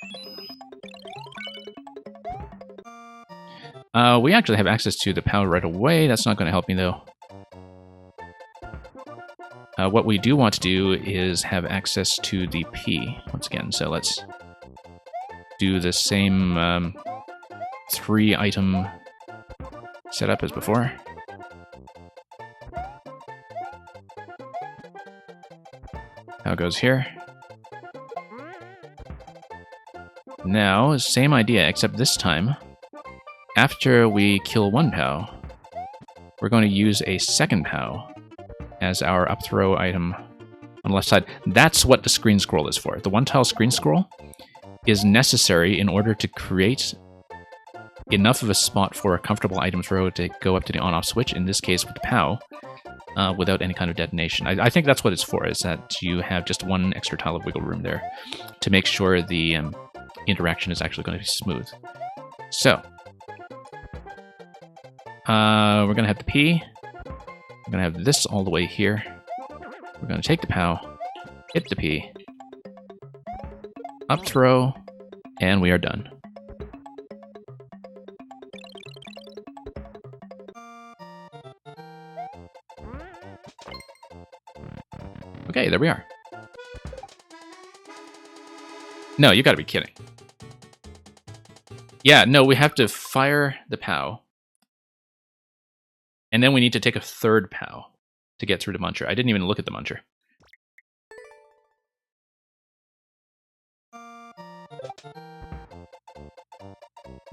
We actually have access to the POW right away. That's not going to help me though. What we do want to do is have access to the P once again. So let's do the same 3-item setup as before. How it goes here. Now, same idea, except this time, after we kill one POW, we're going to use a second POW as our up throw item on the left side. That's what the screen scroll is for. The one-tile screen scroll is necessary in order to create enough of a spot for a comfortable item throw to go up to the on-off switch, in this case with the POW, without any kind of detonation. I think that's what it's for, is that you have just one extra tile of wiggle room there to make sure the interaction is actually going to be smooth. So, we're going to have the P. We're going to have this all the way here. We're going to take the POW, hit the P, up throw, and we are done. Okay, there we are. No, you gotta be kidding. Yeah, no, we have to fire the POW. And then we need to take a third POW to get through the Muncher. I didn't even look at the Muncher.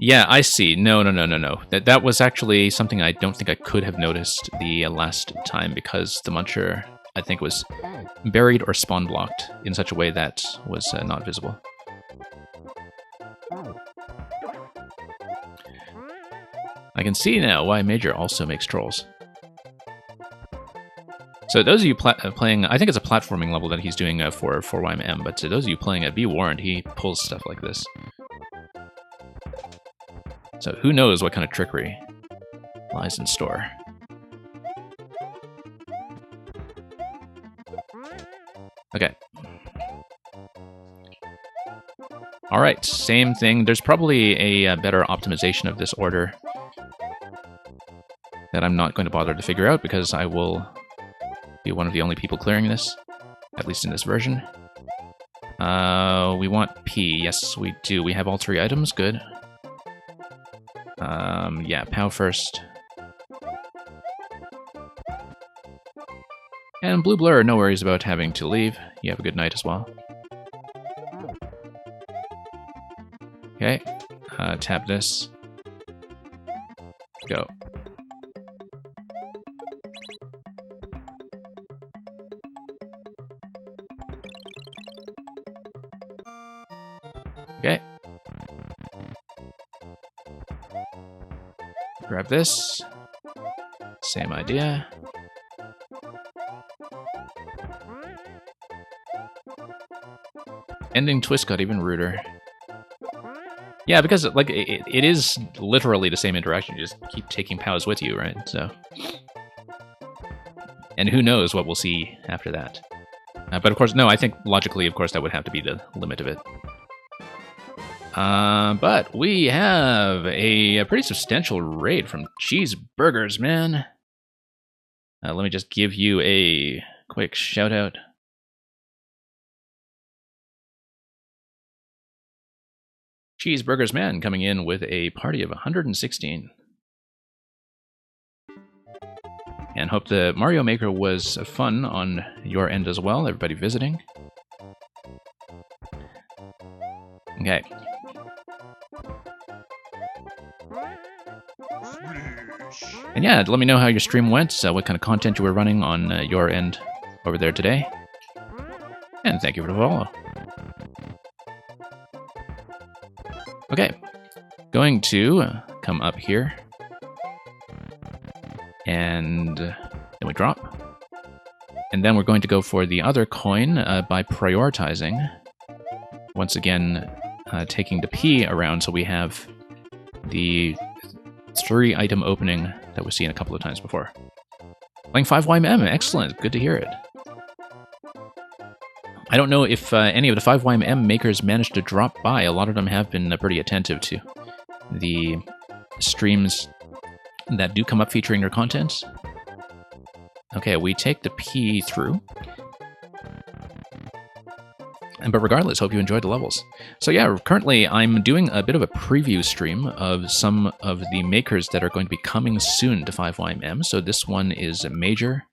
Yeah, I see. No. That was actually something I don't think I could have noticed the last time, because the Muncher, I think, was buried or spawn blocked in such a way that was not visible. I can see now why Major also makes trolls. So those of you playing, I think it's a platforming level that he's doing for 4YM, but to those of you playing it, be warned, he pulls stuff like this. So who knows what kind of trickery lies in store. Okay. Alright, same thing. There's probably a better optimization of this order that I'm not going to bother to figure out, because I will be one of the only people clearing this, at least in this version. We want P. Yes, we do. We have all 3 items. Good. Yeah, POW first. And Blue Blur, no worries about having to leave. You have a good night as well. Okay. Tap this. Go. Okay. Grab this. Same idea. Ending twist got even ruder. Yeah, because like it is literally the same interaction. You just keep taking POWs with you, right? So, and who knows what we'll see after that. But of course, no, I think logically, of course, that would have to be the limit of it. But we have a pretty substantial raid from Cheeseburgers, man. Let me just give you a quick shout out. Cheeseburgers, man, coming in with a party of 116. And hope the Mario Maker was fun on your end as well, everybody visiting. Okay. And yeah, let me know how your stream went, what kind of content you were running on your end over there today. And thank you for the follow. Okay, going to come up here. And then we drop. And then we're going to go for the other coin by prioritizing. Once again, taking the P around so we have the 3-item opening that we've seen a couple of times before. Playing 5YMM, excellent, good to hear it. I don't know if any of the 5YMM makers managed to drop by. A lot of them have been pretty attentive to the streams that do come up featuring their content. Okay, we take the P through. But regardless, hope you enjoyed the levels. So yeah, currently I'm doing a bit of a preview stream of some of the makers that are going to be coming soon to 5YMM. So this one is Major,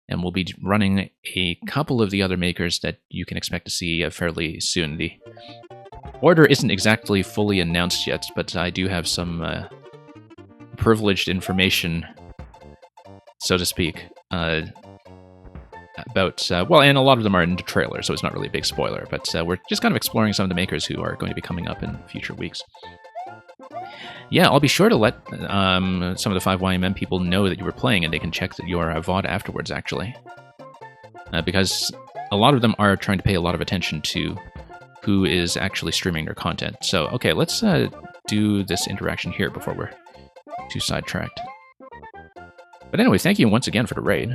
and we'll be running a couple of the other makers that you can expect to see fairly soon. The order isn't exactly fully announced yet, but I do have some privileged information, so to speak, about, well, and a lot of them are in the trailer, so it's not really a big spoiler, but we're just kind of exploring some of the makers who are going to be coming up in future weeks. Yeah, I'll be sure to let some of the 5YMM people know that you were playing, and they can check your VOD afterwards, actually. Because a lot of them are trying to pay a lot of attention to who is actually streaming their content. So, okay, let's do this interaction here before we're too sidetracked. But anyway, thank you once again for the raid.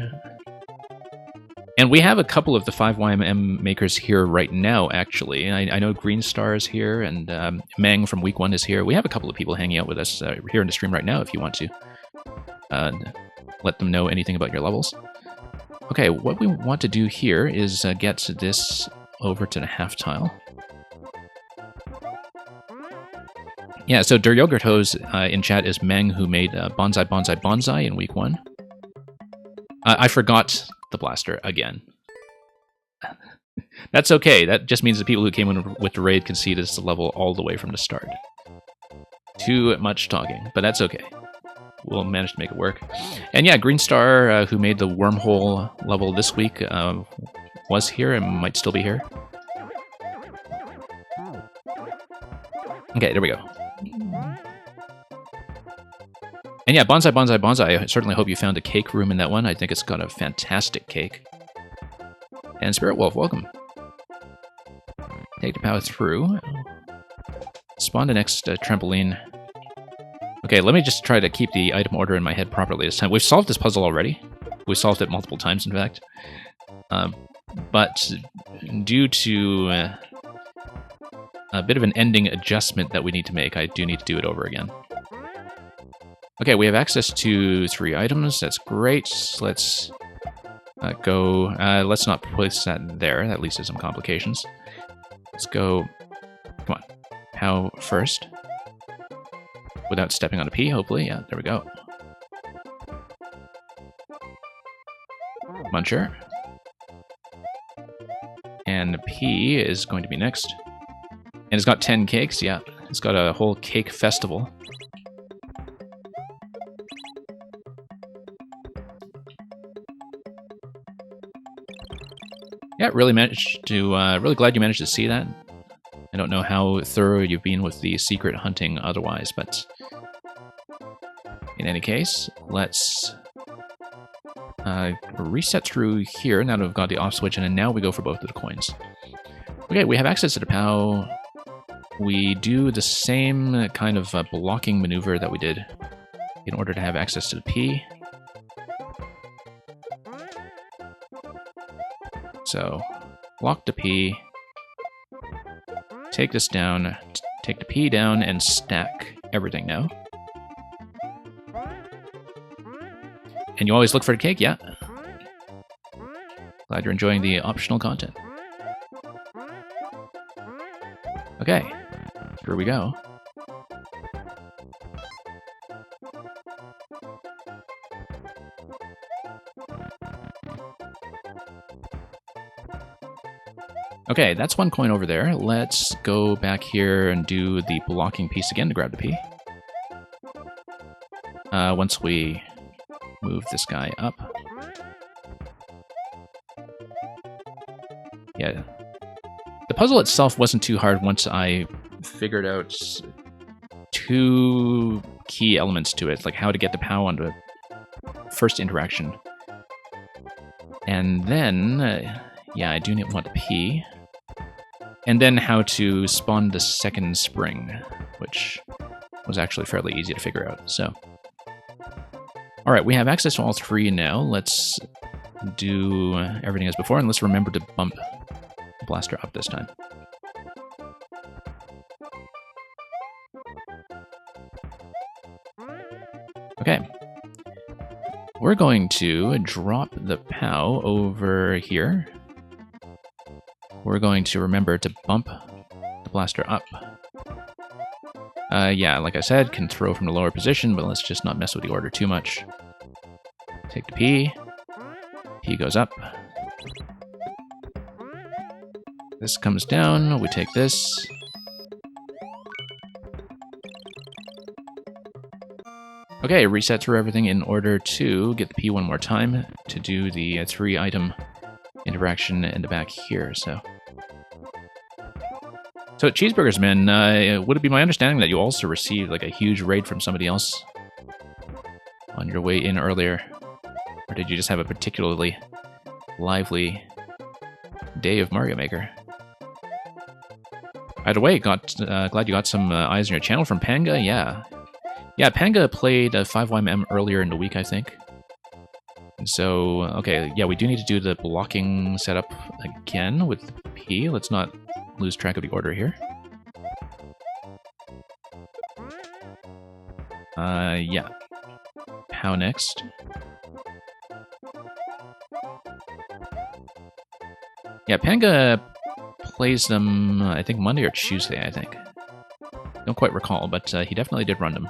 And we have a couple of the 5YMM makers here right now, actually. I know Green Star is here, and Mang from Week 1 is here. We have a couple of people hanging out with us here in the stream right now if you want to let them know anything about your levels. Okay, what we want to do here is get this over to the half tile. Yeah, so Der Yogurt Hose in chat is Mang, who made Bonsai Bonsai Bonsai in Week 1. I forgot the blaster again. That's okay. That just means the people who came in with the raid can see this level all the way from the start. Too much talking, but that's okay. We'll manage to make it work. And yeah, Green Star, who made the wormhole level this week, was here and might still be here. Okay, there we go. And yeah, Bonsai Bonsai Bonsai, I certainly hope you found a cake room in that one. I think it's got a fantastic cake. And Spirit Wolf, welcome. Take the power through. Spawn the next trampoline. Okay, let me just try to keep the item order in my head properly this time. We've solved this puzzle already. We've solved it multiple times, in fact. But due to a bit of an ending adjustment that we need to make, I do need to do it over again. Okay, we have access to 3 items. That's great. Let's go... let's not place that there. That leads to some complications. Let's go... Come on. How first? Without stepping on a P, hopefully. Yeah, there we go. Muncher. And P is going to be next. And it's got 10 cakes, yeah. It's got a whole cake festival. Yeah, really managed to, really glad you managed to see that. I don't know how thorough you've been with the secret hunting otherwise, but in any case, let's reset through here now that we've got the off switch, and then now we go for both of the coins. Okay, we have access to the POW. We do the same kind of blocking maneuver that we did in order to have access to the P. So, block the P, take this down, take the P down, and stack everything now. And you always look for the cake? Yeah. Glad you're enjoying the optional content. Okay, here we go. Okay, that's 1 coin over there. Let's go back here and do the blocking piece again to grab the P. Once we move this guy up. Yeah. The puzzle itself wasn't too hard once I figured out 2 key elements to it, like how to get the POW onto first interaction. And then, yeah, I do want the P. And then how to spawn the second spring, which was actually fairly easy to figure out. So, all right, we have access to all 3 now. Let's do everything as before, and let's remember to bump the blaster up this time. Okay. We're going to drop the POW over here. We're going to remember to bump the blaster up. Yeah, like I said, can throw from the lower position, but let's just not mess with the order too much. Take the P. P goes up. This comes down. We take this. Okay, reset through everything in order to get the P 1 more time to do the 3-item interaction in the back here, so Cheeseburgers Man, would it be my understanding that you also received like a huge raid from somebody else on your way in earlier? Or did you just have a particularly lively day of Mario Maker? Either way, glad you got some eyes on your channel from Panga, yeah. Yeah, Panga played 5YM earlier in the week, I think. And so, okay, yeah, we do need to do the blocking setup again with P. Let's not lose track of the order here. Yeah. POW next. Yeah, Panga plays them, I think, Monday or Tuesday, I think. Don't quite recall, but he definitely did run them.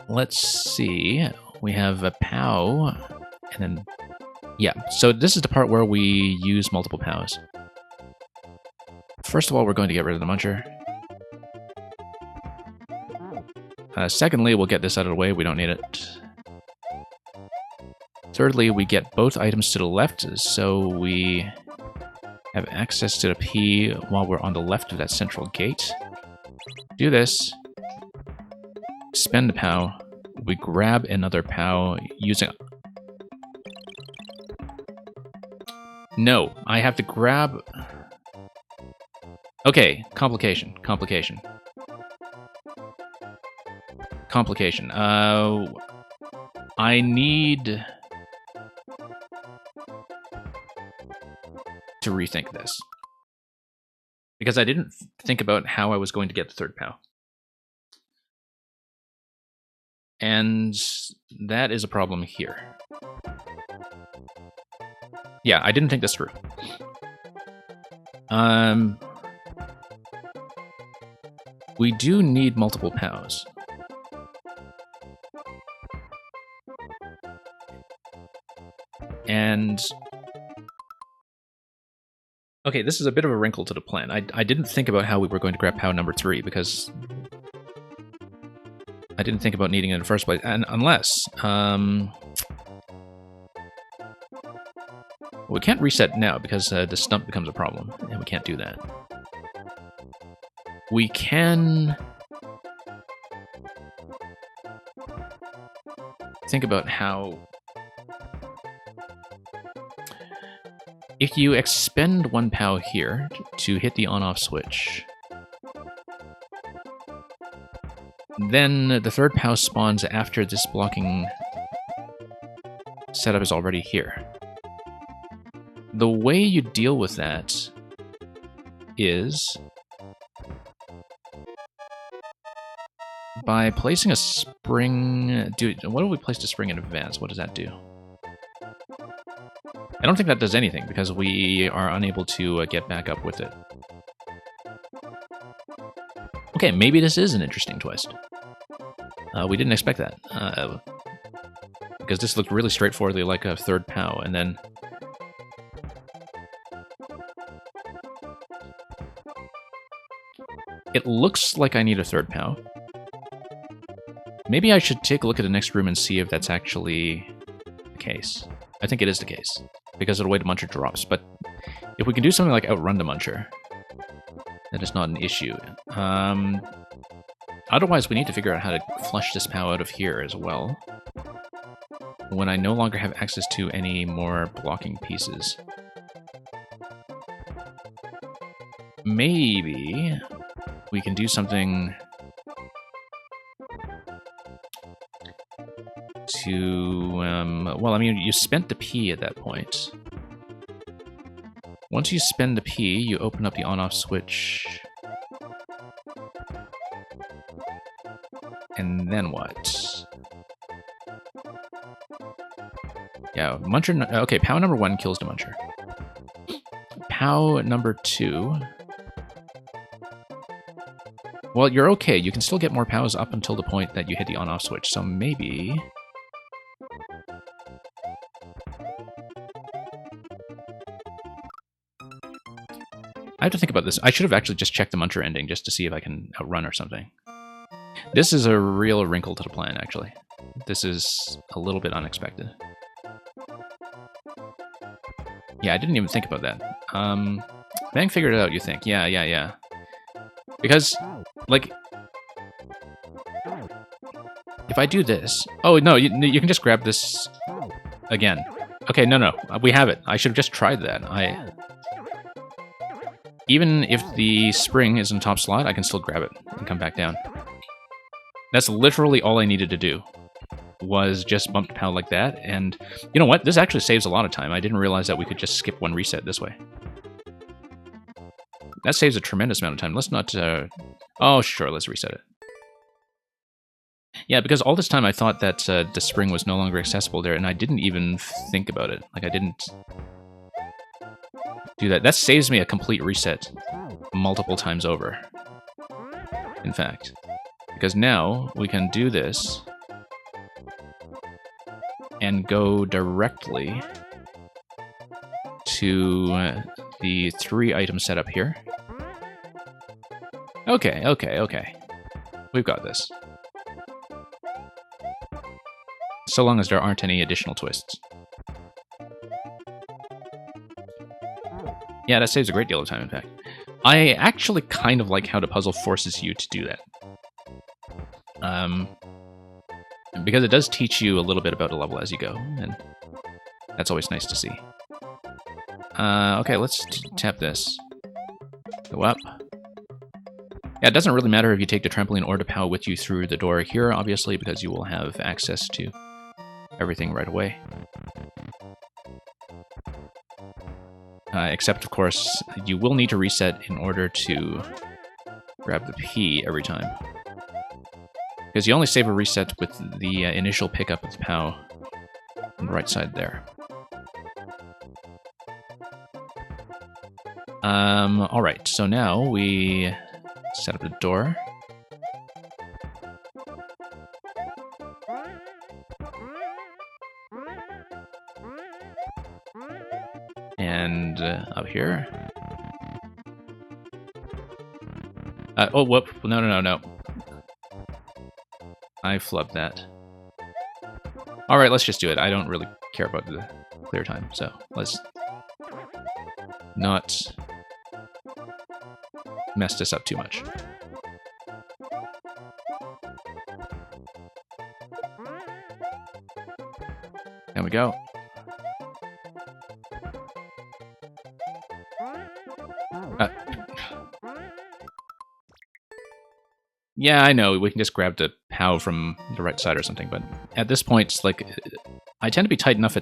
Let's see. We have a POW, and then... Yeah, so this is the part where we use multiple POWs. First of all, we're going to get rid of the Muncher. Secondly, we'll get this out of the way. We don't need it. Thirdly, we get both items to the left, so we have access to the P while we're on the left of that central gate. Do this. Spend the POW. We grab another POW using... No, I have to grab... Okay, complication. I need to rethink this. Because I didn't think about how I was going to get the third POW. And that is a problem here. Yeah, I didn't think this through. We do need multiple POWs. And... okay, this is a bit of a wrinkle to the plan. I didn't think about how we were going to grab POW number 3, because... I didn't think about needing it in the first place, and unless... we can't reset now, because the stump becomes a problem, and we can't do that. We can... think about how... if you expend one POW here to hit the on-off switch, then the third POW spawns after this blocking setup is already here. The way you deal with that is by placing a spring... what if we placed a spring in advance? What does that do? I don't think that does anything, because we are unable to get back up with it. Okay, maybe this is an interesting twist. We didn't expect that. Because this looked really straightforwardly like a third POW, and then It looks like I need a third POW. Maybe I should take a look at the next room and see if that's actually the case. I think it is the case, because of the way the Muncher drops. But if we can do something like outrun the Muncher, that is not an issue. Otherwise, we need to figure out how to flush this POW out of here as well, when I no longer have access to any more blocking pieces. Maybe we can do something to, well, I mean, you spent the P at that point. Once you spend the P, you open up the on-off switch. And then what? Yeah, Muncher, okay, POW number 1 kills the Muncher. POW number 2... Well, you're okay. You can still get more POWs up until the point that you hit the on-off switch, so maybe... I have to think about this. I should have actually just checked the Muncher ending just to see if I can outrun or something. This is a real wrinkle to the plan, actually. This is a little bit unexpected. Yeah, I didn't even think about that. Bang figured it out, you think. Yeah. Because, like... If I do this... Oh, no, you can just grab this again. Okay, no. We have it. I should have just tried that. Even if the spring is in the top slot, I can still grab it and come back down. That's literally all I needed to do, was just bump the POW like that, and you know what? This actually saves a lot of time. I didn't realize that we could just skip one reset this way. That saves a tremendous amount of time. Let's not... Oh, sure, let's reset it. Yeah, because all this time I thought that the spring was no longer accessible there, and I didn't even think about it. Like, I didn't do that. That saves me a complete reset multiple times over, in fact. Because now we can do this and go directly to the 3-item setup here. Okay. We've got this. So long as there aren't any additional twists. Yeah, that saves a great deal of time, in fact. I actually kind of like how the puzzle forces you to do that. Because it does teach you a little bit about the level as you go, and that's always nice to see. Okay, let's tap this. Go up. Yeah, it doesn't really matter if you take the trampoline or the POW with you through the door here, obviously, because you will have access to everything right away. Except, of course, you will need to reset in order to grab the P every time. Because you only save a reset with the initial pickup of the POW on the right side there. Alright, so now we set up the door. And up here. Oh, whoop. No. I flubbed that. Alright, let's just do it. I don't really care about the clear time, so let's not mess this up too much. There we go. Yeah, I know, we can just grab the POW from the right side or something, but at this point, it's like, I tend to be tight enough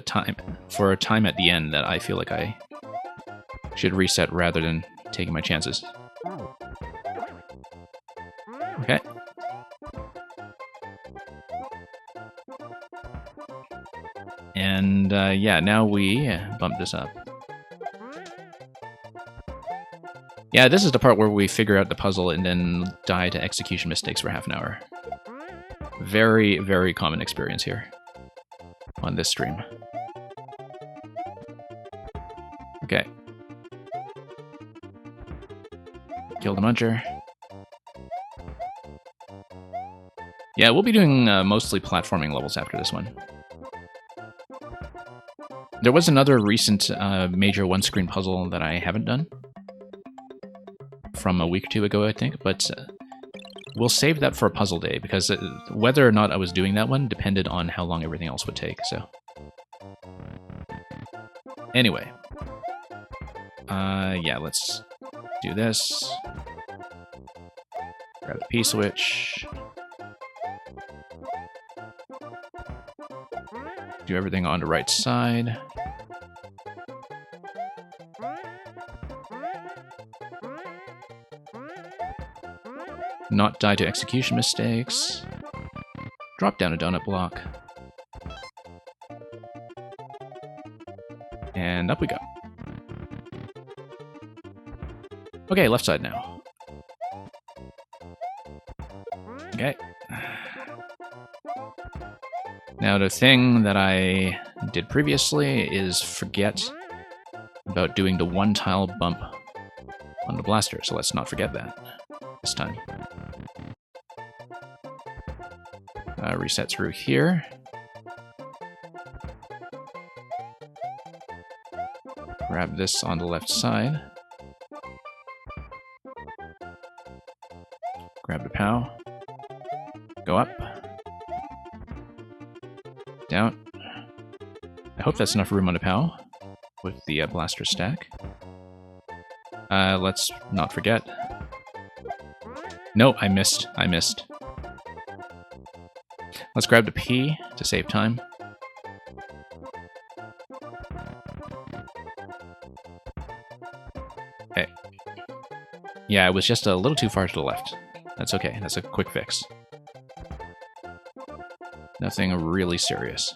for a time at the end that I feel like I should reset rather than taking my chances. Okay. And yeah, now we bump this up. Yeah, this is the part where we figure out the puzzle and then die to execution mistakes for half an hour. Very, very common experience here on this stream. Okay. Kill the Muncher. Yeah, we'll be doing mostly platforming levels after this one. There was another recent major one-screen puzzle that I haven't done from a week or two ago, I think, but we'll save that for a puzzle day, because whether or not I was doing that one depended on how long everything else would take, so... Anyway. Yeah, let's do this. Grab the P-switch. Do everything on the right side. Not die to execution mistakes. Drop down a donut block. And up we go. Okay, left side now. Okay. Now the thing that I did previously is forget about doing the one tile bump on the blaster, so let's not forget that this time. Reset through here. Grab this on the left side. Grab the POW. Go up. Down. I hope that's enough room on the POW with the blaster stack. Let's not forget. No, I missed. I missed. Let's grab the P to save time. Okay. Yeah, it was just a little too far to the left. That's okay. That's a quick fix. Nothing really serious.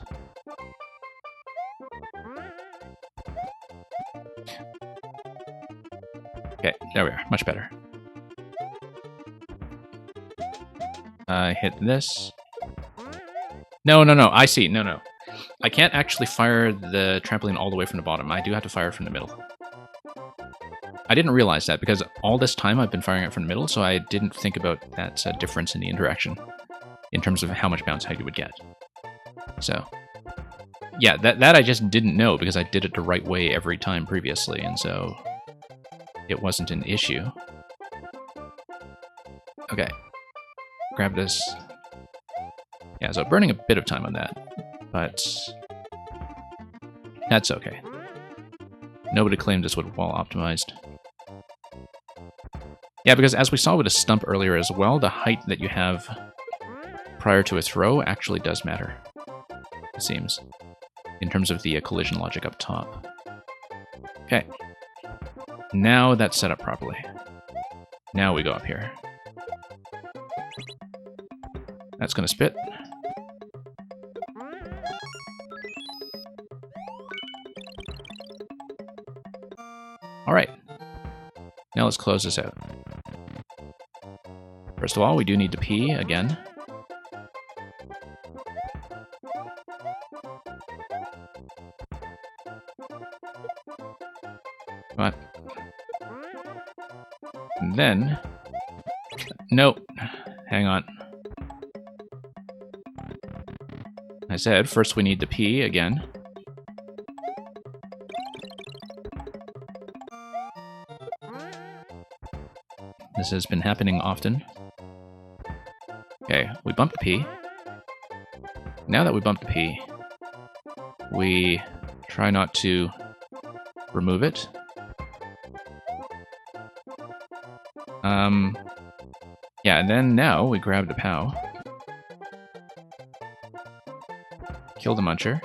Okay, there we are. Much better. Hit this. No, I see. No. I can't actually fire the trampoline all the way from the bottom. I do have to fire it from the middle. I didn't realize that, because all this time I've been firing it from the middle, so I didn't think about that difference in the interaction in terms of how much bounce height you would get. So, yeah, that I just didn't know, because I did it the right way every time previously, and so it wasn't an issue. Okay. Grab this. Yeah, so burning a bit of time on that, but that's okay. Nobody claimed this was well optimized. Yeah, because as we saw with a stump earlier as well, the height that you have prior to a throw actually does matter, it seems, in terms of the collision logic up top. Okay. Now that's set up properly. Now we go up here. That's going to spit. Alright. Now let's close this out. First of all, we do need to pee again. Come on. And then... Nope. Hang on. I said, first we need to pee again. This has been happening often. Okay, we bumped the P. Now that we bumped the P, we try not to remove it. Yeah, and then now we grab the POW. Kill the Muncher.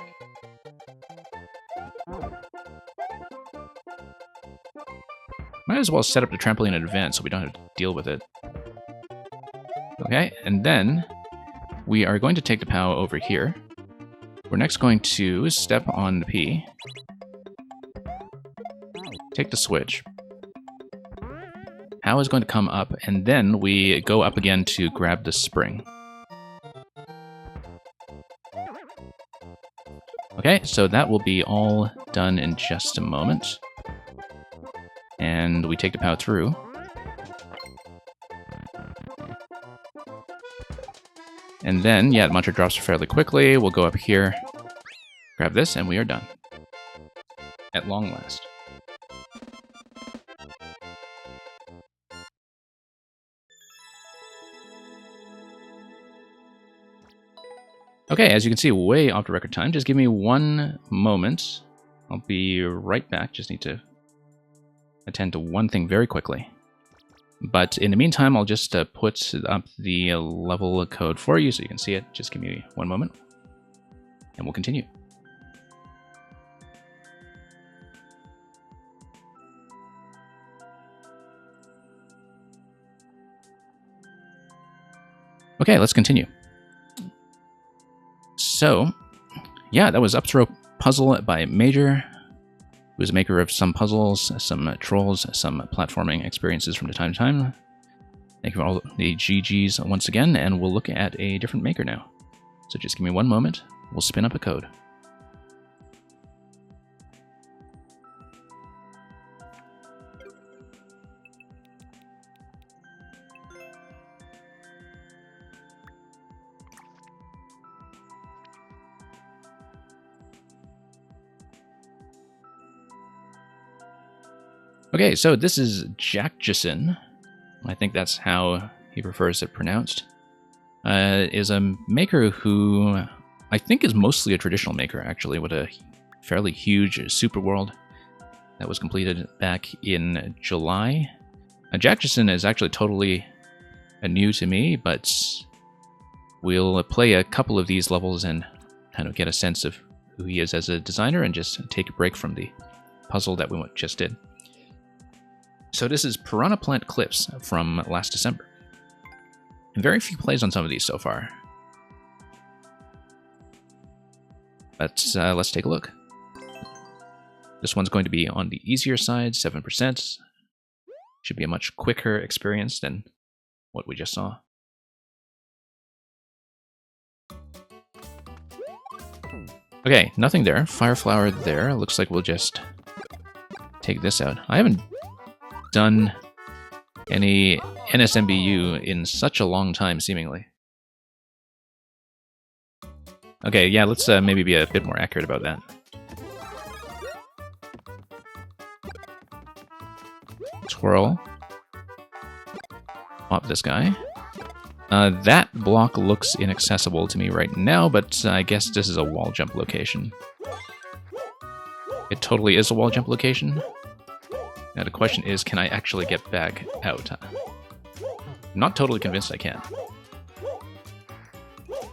Might as well set up the trampoline in advance so we don't have to deal with it. Okay, and then we are going to take the POW over here. We're next going to step on the P. Take the switch. POW is going to come up, and then we go up again to grab the spring. Okay, so that will be all done in just a moment. And we take the POW through. And And then, yeah, mantra drops fairly quickly. We'll go up here, grab this, and we are done. At long last. Okay, as you can see, way off the record time. Just give me one moment. I'll be right back. Just need to attend to one thing very quickly. But in the meantime, I'll just put up the level code for you so you can see it. Just give me one moment, and we'll continue. Okay, let's continue. So, yeah, that was Upthrow Puzzle by Major, who is a maker of some puzzles, some trolls, some platforming experiences from time to time. Thank you for all the GGs once again, and we'll look at a different maker now. So just give me one moment, we'll spin up a code. Okay, so this is Jackjason. I think that's how he prefers it pronounced. Is a maker who I think is mostly a traditional maker, actually, with a fairly huge super world that was completed back in July. Jackjason is actually totally new to me, but we'll play a couple of these levels and kind of get a sense of who he is as a designer and just take a break from the puzzle that we just did. So this is Piranha Plant Clips from last December. Very few plays on some of these so far. But let's take a look. This one's going to be on the easier side, 7%. Should be a much quicker experience than what we just saw. Okay, nothing there. Fireflower there. Looks like we'll just take this out. I haven't done any NSMBU in such a long time, seemingly. Okay, yeah, let's maybe be a bit more accurate about that. Twirl. Pop this guy. That block looks inaccessible to me right now, but I guess this is a wall jump location. It totally is a wall jump location. Now the question is, can I actually get back out? I'm not totally convinced I can.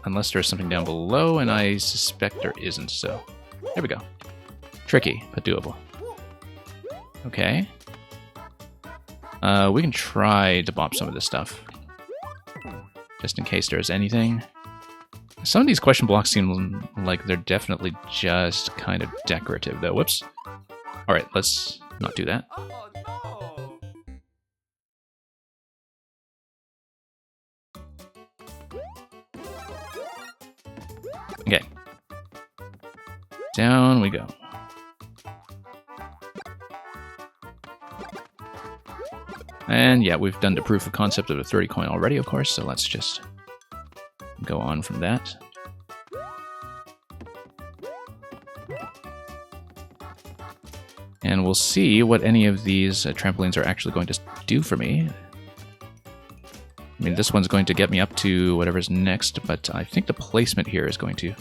Unless there's something down below, and I suspect there isn't, so... There we go. Tricky, but doable. Okay. We can try to bop some of this stuff. Just in case there's anything. Some of these question blocks seem like they're definitely just kind of decorative, though. Whoops. Alright, let's not do that. Okay. Down we go. And yeah, we've done the proof of concept of a 30 coin already, of course, so let's just go on from that. And we'll see what any of these trampolines are actually going to do for me. I mean, this one's going to get me up to whatever's next, but I think the placement here is going to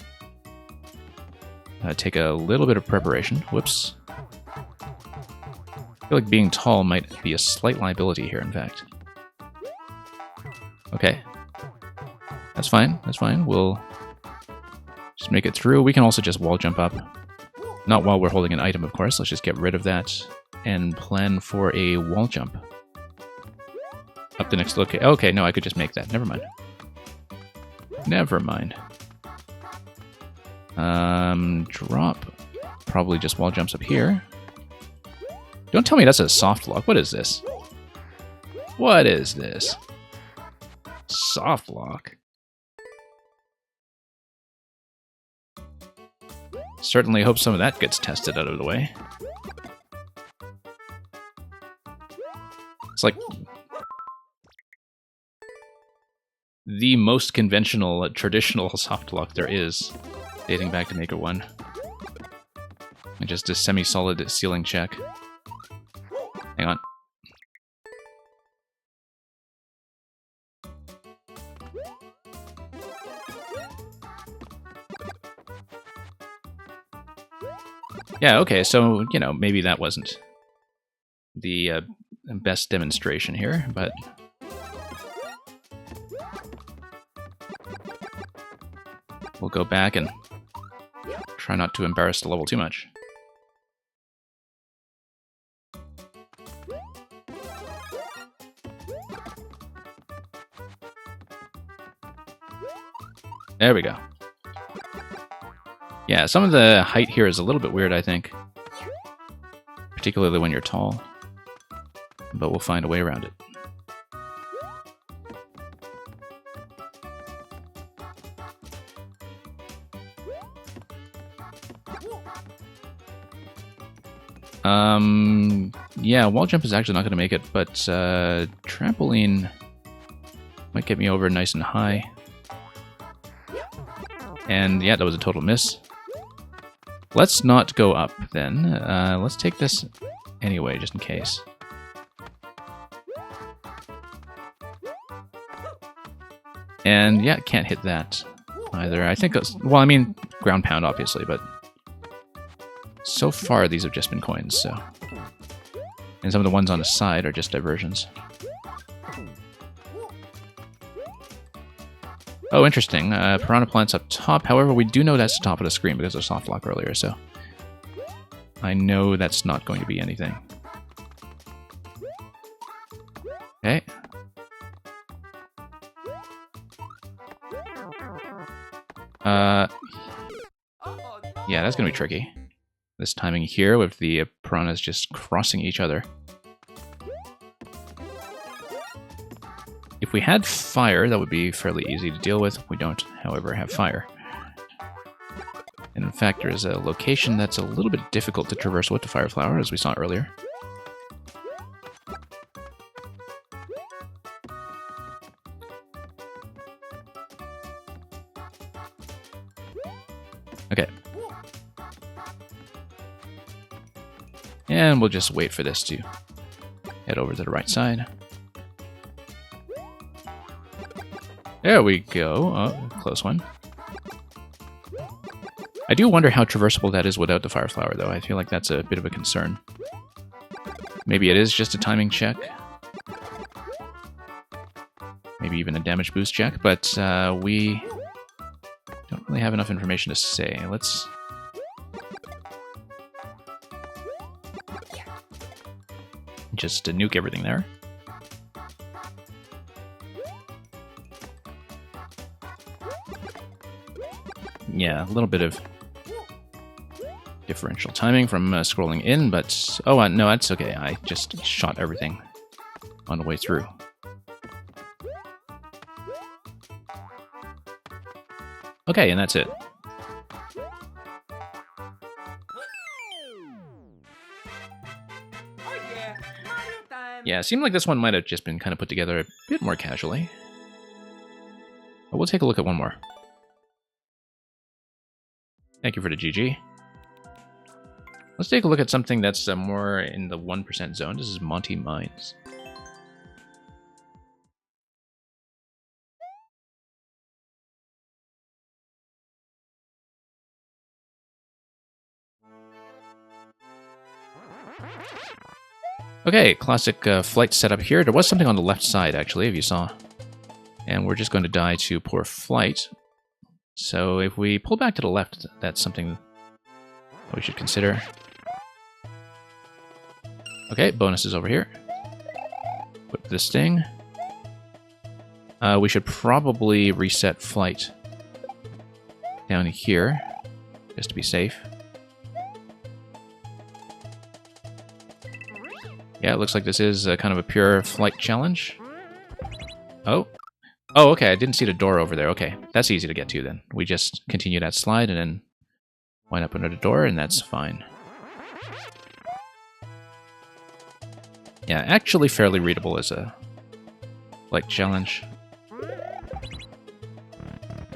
take a little bit of preparation. Whoops. I feel like being tall might be a slight liability here, in fact. Okay. That's fine, that's fine. We'll just make it through. We can also just wall jump up. Not while we're holding an item, of course. Let's just get rid of that and plan for a wall jump. Up the next location. Okay, no, I could just make that. Never mind. Never mind. Drop. Probably just wall jumps up here. Don't tell me that's a soft lock. What is this? What is this? Soft lock. Certainly hope some of that gets tested out of the way. It's like... the most conventional, traditional soft lock there is, dating back to Maker 1. And just a semi-solid ceiling check. Hang on. Yeah, okay, so, you know, maybe that wasn't the best demonstration here, but... we'll go back and try not to embarrass the level too much. There we go. Yeah, some of the height here is a little bit weird, I think. Particularly when you're tall. But we'll find a way around it. Yeah, wall jump is actually not going to make it, but trampoline might get me over nice and high. And yeah, that was a total miss. Let's not go up then. Let's take this anyway, just in case. And yeah, can't hit that either. I think that's, well, I mean, ground pound obviously, but so far these have just been coins, so. And some of the ones on the side are just diversions. Oh, interesting. Piranha Plant's up top. However, we do know that's the top of the screen because of soft lock earlier, so I know that's not going to be anything. Okay. Yeah, that's going to be tricky. This timing here with the piranhas just crossing each other. If we had fire, that would be fairly easy to deal with. We don't, however, have fire. And in fact, there is a location that's a little bit difficult to traverse with the fire flower, as we saw earlier. Okay. And we'll just wait for this to head over to the right side. There we go. Oh, close one. I do wonder how traversable that is without the fire flower, though. I feel like that's a bit of a concern. Maybe it is just a timing check. Maybe even a damage boost check, but we don't really have enough information to say. Let's... just nuke everything there. Yeah, a little bit of differential timing from scrolling in, but... oh, no, that's okay. I just shot everything on the way through. Okay, and that's it. Yeah, it seemed like this one might have just been kind of put together a bit more casually. But we'll take a look at one more. Thank you for the GG. Let's take a look at something that's more in the 1% zone. This is Monty Mines. Okay, classic flight setup here. There was something on the left side, actually, if you saw. And we're just going to die to poor flight. So if we pull back to the left, that's something that we should consider. Okay, bonuses over here. Put this thing. We should probably reset flight down here, just to be safe. Yeah, it looks like this is kind of a pure flight challenge. Oh. Oh, okay, I didn't see the door over there. Okay, that's easy to get to then. We just continue that slide and then wind up under the door, and that's fine. Yeah, actually fairly readable as a flight challenge.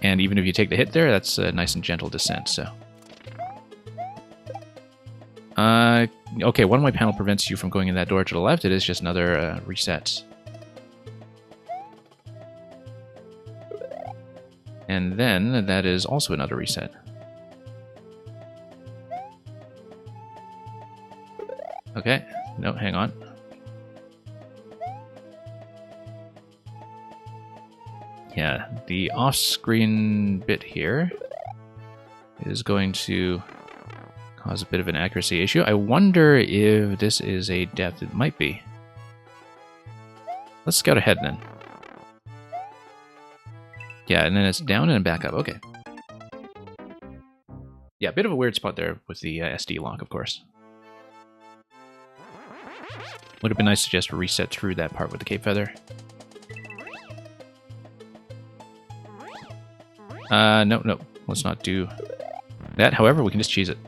And even if you take the hit there, that's a nice and gentle descent, so... okay, one way panel prevents you from going in that door to the left. It is just another reset. And then that is also another reset. Okay, no, hang on. Yeah, the off-screen bit here is going to cause a bit of an accuracy issue. I wonder if this is a depth. It might be. Let's scout ahead then. Yeah, and then it's down and back up. Okay. Yeah, a bit of a weird spot there with the SD lock, of course. Would have been nice to just reset through that part with the Cape Feather. No. Let's not do that. However, we can just cheese it.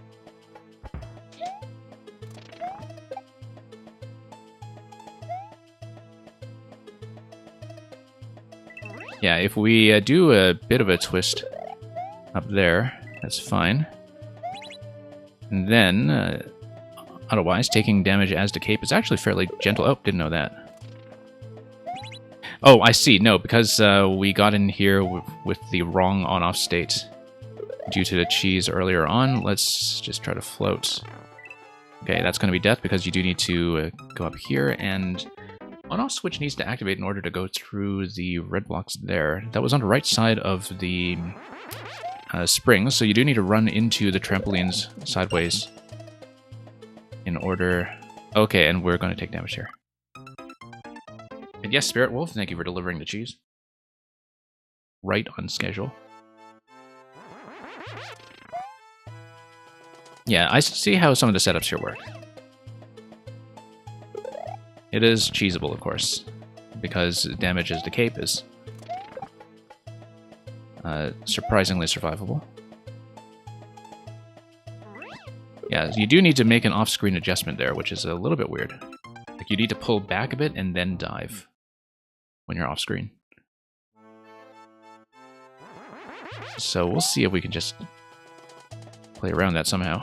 Yeah, if we do a bit of a twist up there, that's fine. And then, otherwise, taking damage as the Cape is actually fairly gentle. Oh, didn't know that. Oh, I see. No, because we got in here with the wrong on-off state due to the cheese earlier on. Let's just try to float. Okay, that's going to be death because you do need to go up here, and on-off switch needs to activate in order to go through the red blocks there. That was on the right side of the springs, so you do need to run into the trampolines sideways in order... Okay, and we're going to take damage here. And yes, Spirit Wolf, thank you for delivering the cheese. Right on schedule. Yeah, I see how some of the setups here work. It is cheesable, of course, because damage as the Cape is surprisingly survivable. Yeah, you do need to make an off-screen adjustment there, which is a little bit weird. Like, you need to pull back a bit and then dive when you're off-screen. So we'll see if we can just play around that somehow.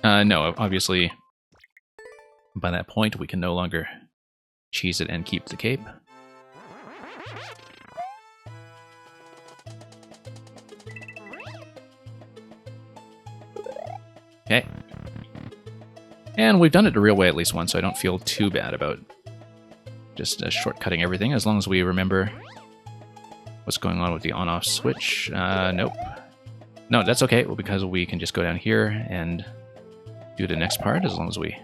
No, obviously, by that point, we can no longer cheese it and keep the Cape. Okay. And we've done it the real way at least once, so I don't feel too bad about just shortcutting everything, as long as we remember what's going on with the on-off switch. Nope. No, that's okay, well, because we can just go down here and do the next part, as long as we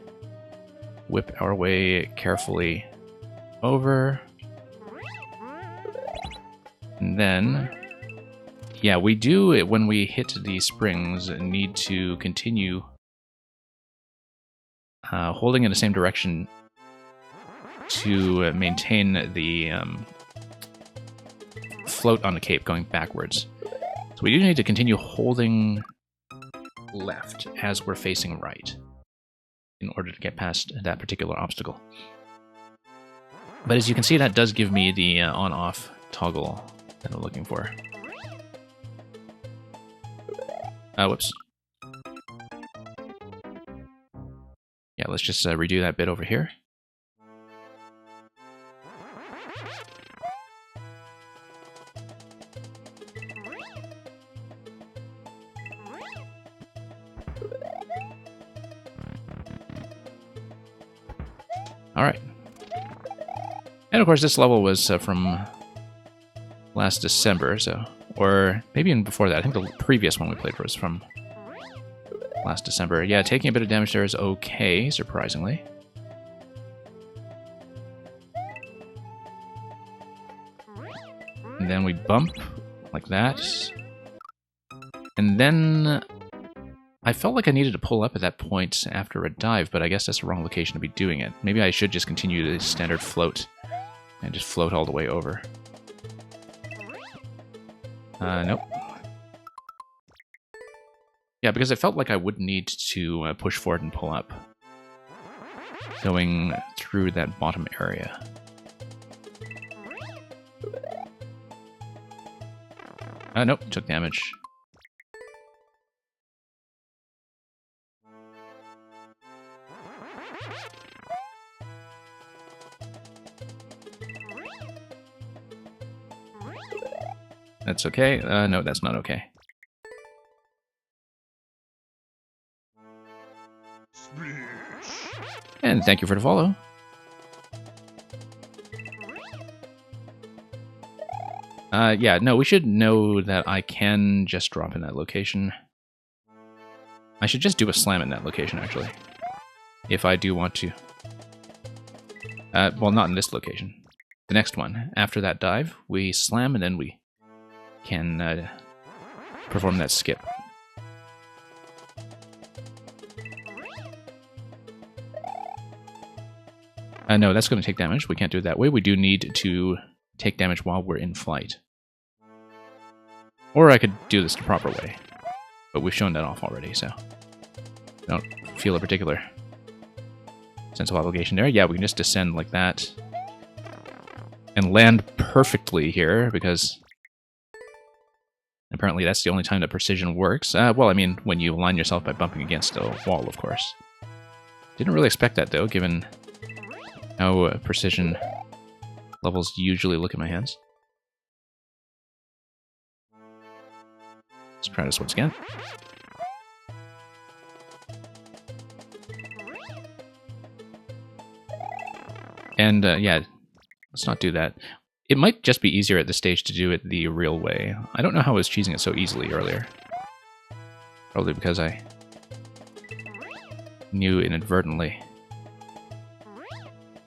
whip our way carefully over. And then, yeah, we do, when we hit the springs, need to continue holding in the same direction to maintain the float on the Cape going backwards. So we do need to continue holding left as we're facing right in order to get past that particular obstacle. But as you can see, that does give me the on-off toggle that I'm looking for. Whoops. Yeah, let's just redo that bit over here. Alright. And of course this level was from last December, so... Or maybe even before that. I think the previous one we played was from last December. Yeah, taking a bit of damage there is okay, surprisingly. And then we bump like that. And then I felt like I needed to pull up at that point after a dive, but I guess that's the wrong location to be doing it. Maybe I should just continue the standard float and just float all the way over. Nope. Yeah, because I felt like I would need to push forward and pull up, going through that bottom area. Nope, took damage. That's okay. No, that's not okay. And thank you for the follow. Yeah, no, we should know that I can just drop in that location. I should just do a slam in that location, actually. If I do want to. Well, not in this location. The next one. After that dive, we slam and then we can perform that skip. No, that's going to take damage. We can't do it that way. We do need to take damage while we're in flight. Or I could do this the proper way. But we've shown that off already, so I don't feel a particular sense of obligation there. Yeah, we can just descend like that. And land perfectly here, because apparently that's the only time that precision works. Well, I mean, when you align yourself by bumping against a wall, of course. Didn't really expect that, though, given how precision levels usually look in my hands. Let's try this once again. And, yeah, let's not do that. It might just be easier at this stage to do it the real way. I don't know how I was cheesing it so easily earlier. Probably because I knew inadvertently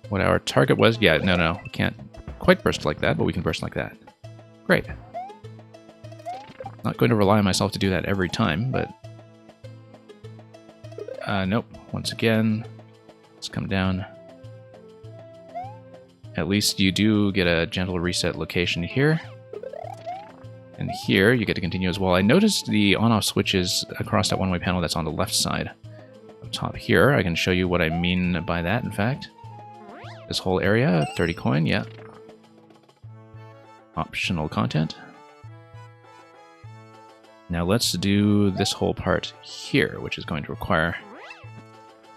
what our target was. Yeah, no, we can't quite burst like that, but we can burst like that. Great. Not going to rely on myself to do that every time, but... nope. Once again, let's come down. At least you do get a gentle reset location here. And here, you get to continue as well. I noticed the on-off switches across that one-way panel that's on the left side. Up top here, I can show you what I mean by that, in fact. This whole area, 30 coin, yeah. Optional content. Now let's do this whole part here, which is going to require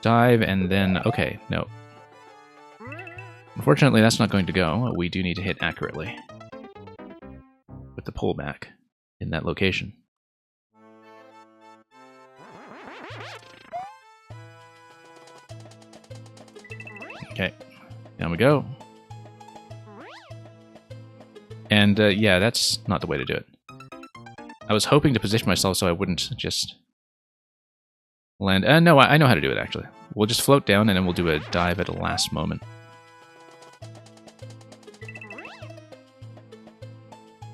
dive and then... Okay, no. Unfortunately, that's not going to go. We do need to hit accurately with the pullback in that location. Okay, down we go. And yeah, that's not the way to do it. I was hoping to position myself so I wouldn't just land... no, I know how to do it, actually. We'll just float down and then we'll do a dive at the last moment.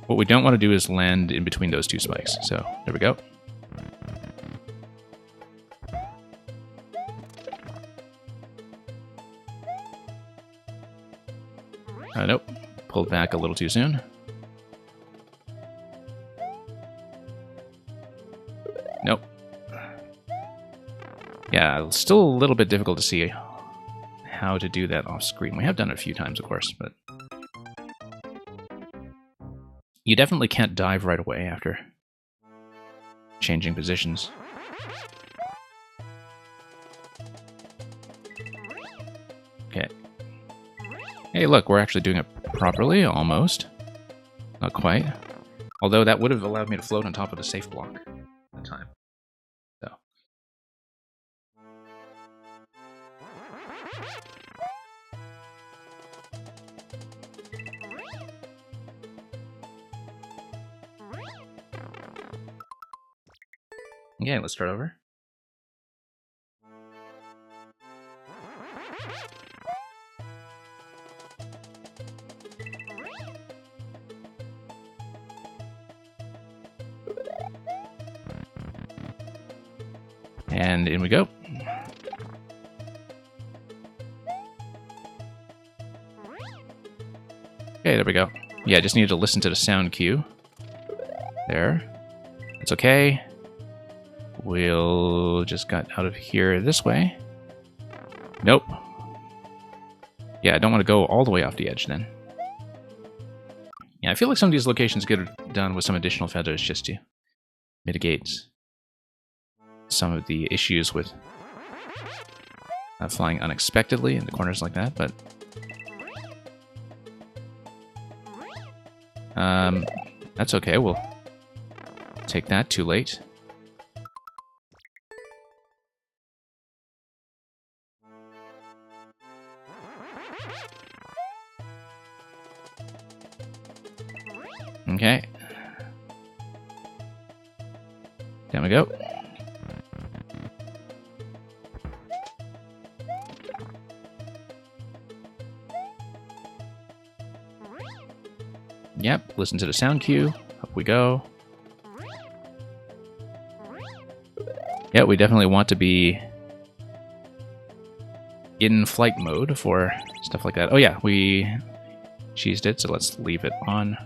What we don't want to do is land in between those two spikes. So, there we go. Nope. Pulled back a little too soon. Nope. Yeah, still a little bit difficult to see how to do that off screen. We have done it a few times, of course, but... You definitely can't dive right away after changing positions. Okay. Hey, look, we're actually doing it properly, almost. Not quite. Although that would have allowed me to float on top of the safe block at the time. So. Okay, let's start over. And in we go. Okay, there we go. Yeah, just needed to listen to the sound cue. There. It's okay. We'll just got out of here this way. Nope. Yeah, I don't want to go all the way off the edge then. Yeah, I feel like some of these locations get done with some additional feathers just to mitigate some of the issues with flying unexpectedly in the corners like that, but that's okay. We'll take that. Too late. Okay. Down we go. Yep, listen to the sound cue. Up we go. Yeah, we definitely want to be in flight mode for stuff like that. Oh yeah, we cheesed it, so let's leave it on.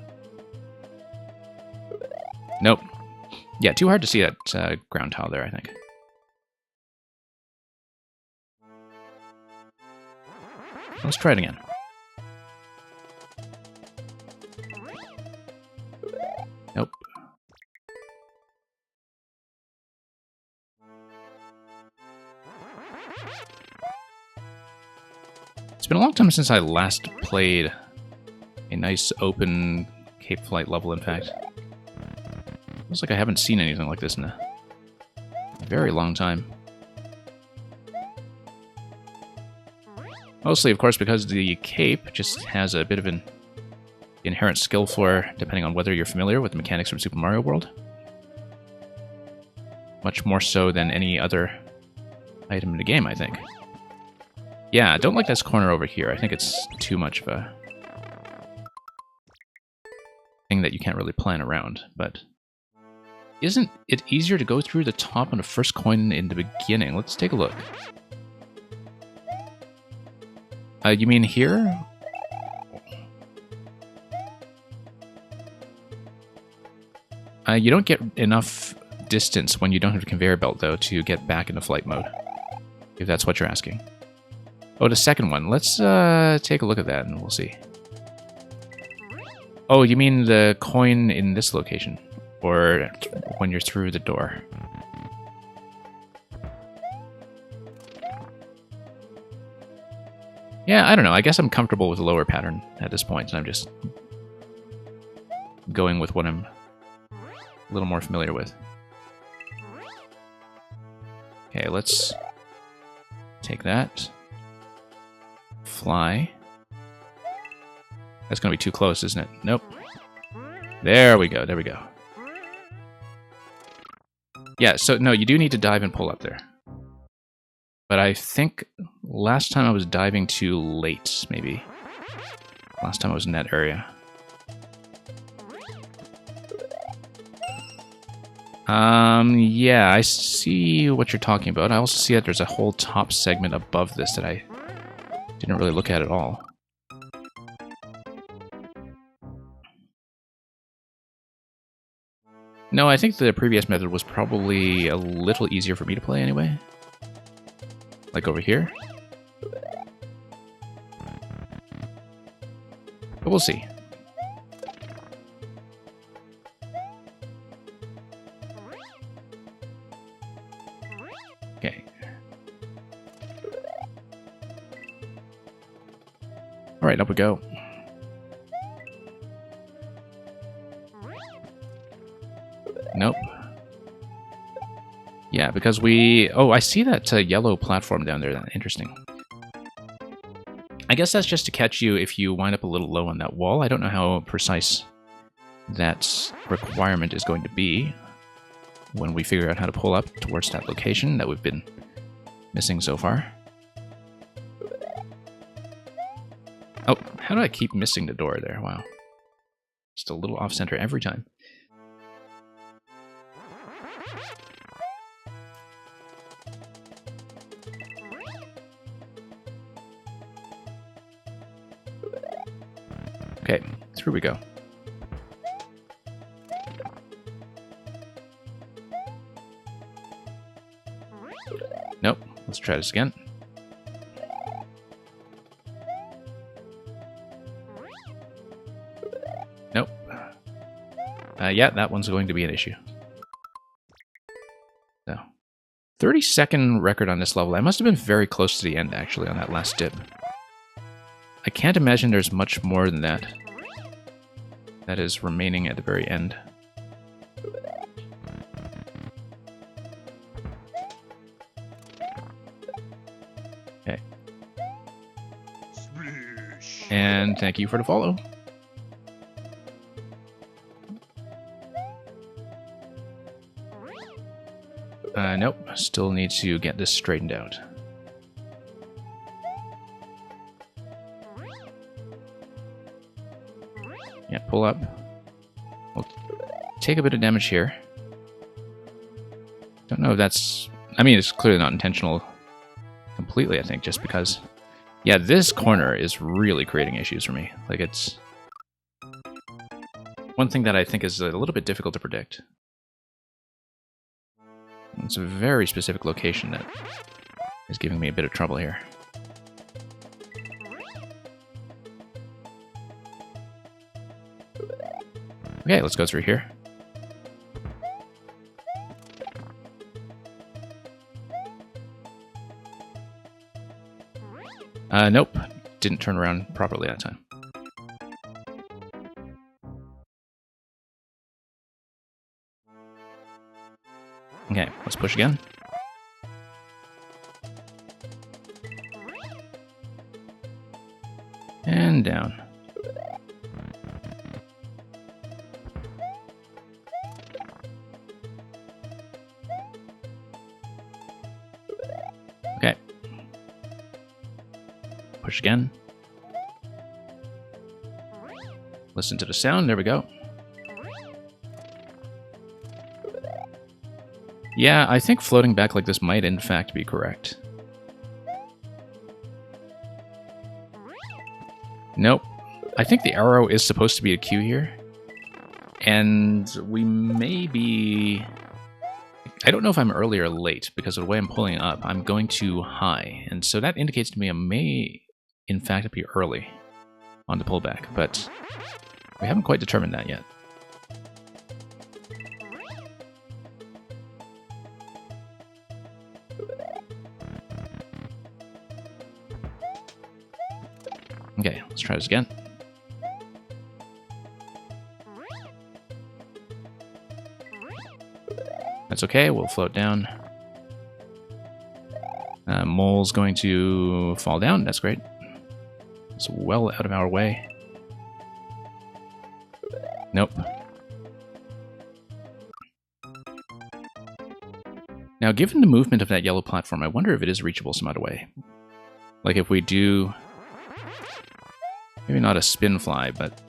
Nope. Yeah, too hard to see that ground tile there, I think. Let's try it again. Nope. It's been a long time since I last played a nice open Cape Flight level, in fact. Feels like I haven't seen anything like this in a very long time. Mostly, of course, because the Cape just has a bit of an inherent skill floor, depending on whether you're familiar with the mechanics from Super Mario World. Much more so than any other item in the game, I think. Yeah, I don't like this corner over here. I think it's too much of a thing that you can't really plan around, but isn't it easier to go through the top on the first coin in the beginning? Let's take a look. You mean here? You don't get enough distance when you don't have a conveyor belt, though, to get back into flight mode. If that's what you're asking. Oh, the second one. Let's take a look at that and we'll see. Oh, you mean the coin in this location? Or when you're through the door? Yeah, I don't know. I guess I'm comfortable with the lower pattern at this point, and I'm just going with what I'm a little more familiar with. Okay, let's take that. Fly. That's going to be too close, isn't it? Nope. There we go, there we go. Yeah, so no, you do need to dive and pull up there. But I think last time I was diving too late, maybe. Last time I was in that area. Yeah, I see what you're talking about. I also see that there's a whole top segment above this that I didn't really look at all. No, I think the previous method was probably a little easier for me to play anyway. Like over here. But we'll see. Okay. Alright, up we go. Nope. Yeah, because we... Oh, I see that yellow platform down there. Interesting. I guess that's just to catch you if you wind up a little low on that wall. I don't know how precise that requirement is going to be when we figure out how to pull up towards that location that we've been missing so far. Oh, how do I keep missing the door there? Wow. Just a little off-center every time. Okay, through we go. Nope, let's try this again. Nope. Yeah, that one's going to be an issue. So, 30-second record on this level. I must have been very close to the end, actually, on that last dip. I can't imagine there's much more than that that is remaining at the very end. Okay. And thank you for the follow. Nope, still need to get this straightened out. Yeah, pull up. We'll take a bit of damage here. Don't know if that's... I mean, it's clearly not intentional completely, I think, just because... Yeah, this corner is really creating issues for me. Like, it's... one thing that I think is a little bit difficult to predict. It's a very specific location that is giving me a bit of trouble here. Okay, let's go through here. Nope. Didn't turn around properly that time. Okay, let's push again. And down. Okay. Push again. Listen to the sound, there we go. Yeah, I think floating back like this might in fact be correct. Nope. I think the arrow is supposed to be a Q here. And we may be... I don't know if I'm early or late, because of the way I'm pulling up, I'm going too high. And so that indicates to me I may, in fact, be early on the pullback, but we haven't quite determined that yet. Okay, let's try this again. That's okay, we'll float down. Mole's going to fall down, that's great. It's well out of our way. Nope. Now, given the movement of that yellow platform, I wonder if it is reachable some other way. Like if we do... maybe not a spin fly, but...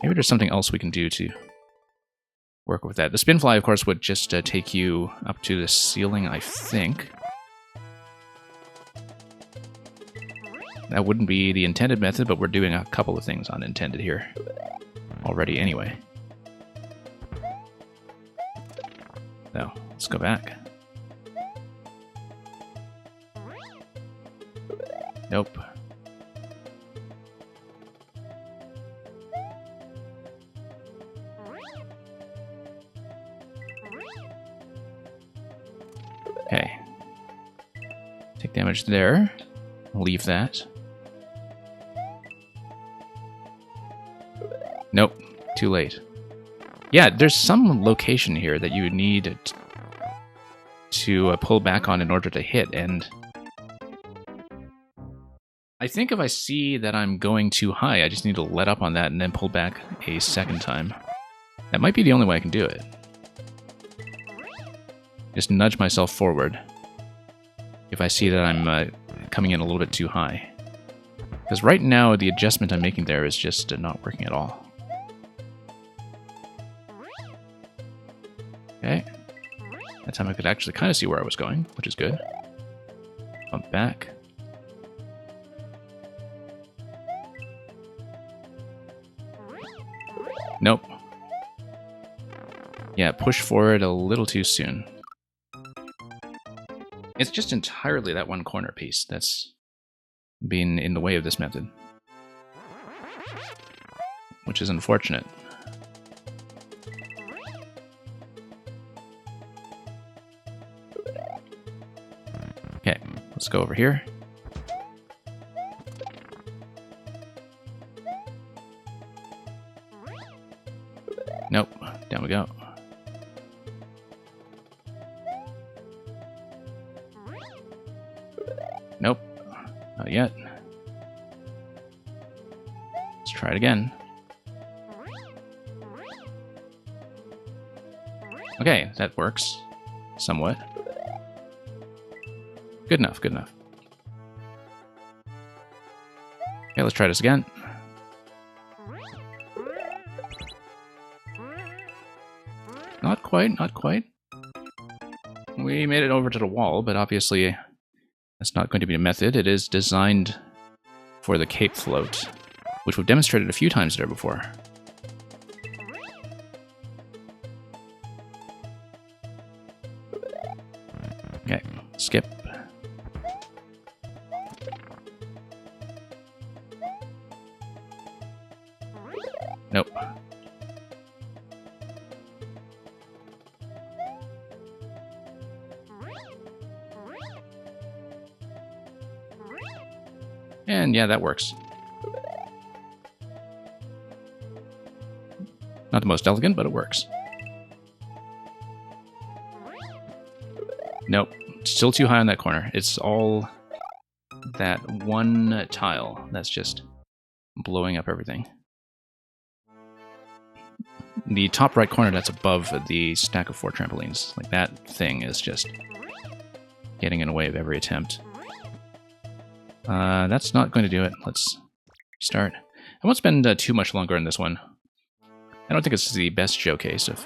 maybe there's something else we can do to work with that. The spin fly, of course, would just take you up to the ceiling, I think. That wouldn't be the intended method, but we're doing a couple of things unintended here already anyway. So, let's go back. Nope. Okay. Take damage there. Leave that. Nope. Too late. Yeah, there's some location here that you would need to pull back on in order to hit, and I think if I see that I'm going too high, I just need to let up on that and then pull back a second time. That might be the only way I can do it. Just nudge myself forward if I see that I'm coming in a little bit too high. Because right now, the adjustment I'm making there is just not working at all. Okay. That time I could actually kind of see where I was going, which is good. Bump back. Nope. Yeah, push forward a little too soon. It's just entirely that one corner piece that's been in the way of this method. which is unfortunate. Okay, let's go over here. Nope, down we go. Nope, not yet. Let's try it again. Okay, that works. Somewhat. Good enough, good enough. Okay, let's try this again. Not quite, not quite. We made it over to the wall, but obviously that's not going to be a method. It is designed for the cape float, which we've demonstrated a few times there before. Okay, skip. Nope. And yeah, that works. Not the most elegant, but it works. Nope. Still too high on that corner. It's all that one tile that's just blowing up everything. The top right corner that's above the stack of 4 trampolines. Like, that thing is just getting in the way of every attempt. That's not going to do it. Let's start. I won't spend too much longer on this one. I don't think it's the best showcase of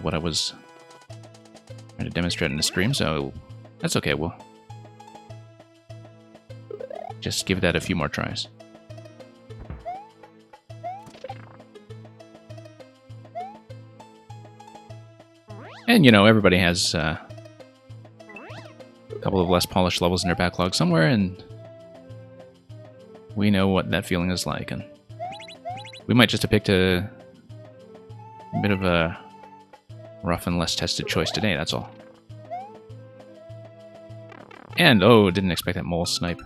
what I was trying to demonstrate in the stream, so that's okay. We'll just give that a few more tries. And, you know, everybody has a couple of less polished levels in their backlog somewhere, and we know what that feeling is like. And we might just have picked a bit of a rough and less tested choice today, that's all. And, oh, didn't expect that mole snipe.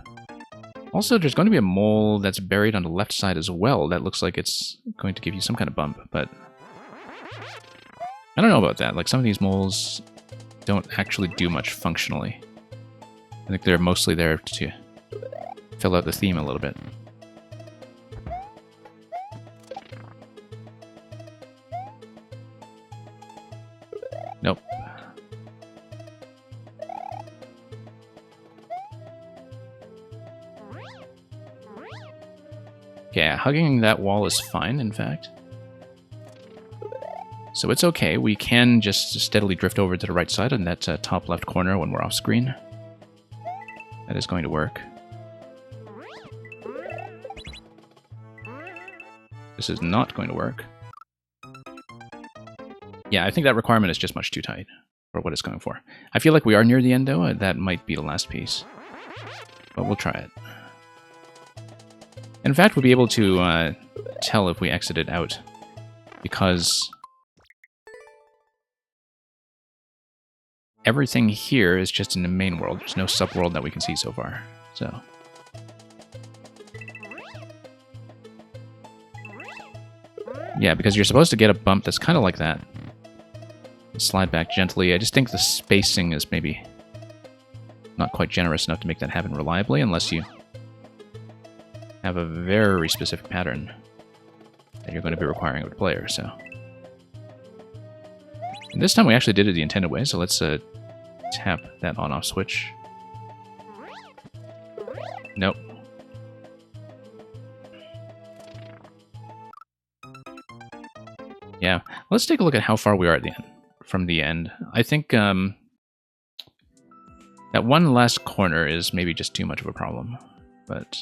Also, there's going to be a mole that's buried on the left side as well. That looks like it's going to give you some kind of bump, but I don't know about that. Like, some of these moles don't actually do much functionally. I think they're mostly there to fill out the theme a little bit. Nope. Yeah, hugging that wall is fine, in fact. So it's okay. We can just steadily drift over to the right side on that top left corner when we're off screen. That is going to work. This is not going to work. Yeah, I think that requirement is just much too tight for what it's going for. I feel like we are near the end, though. That might be the last piece. But we'll try it. In fact, we'll be able to tell if we exited out, because everything here is just in the main world. There's no subworld that we can see so far. So yeah, because you're supposed to get a bump that's kind of like that. Slide back gently. I just think the spacing is maybe not quite generous enough to make that happen reliably, unless you have a very specific pattern that you're going to be requiring of the player. So, and this time we actually did it the intended way, so let's tap that on-off switch. Nope. Yeah, let's take a look at how far we are at the end. From the end. I think that one last corner is maybe just too much of a problem, but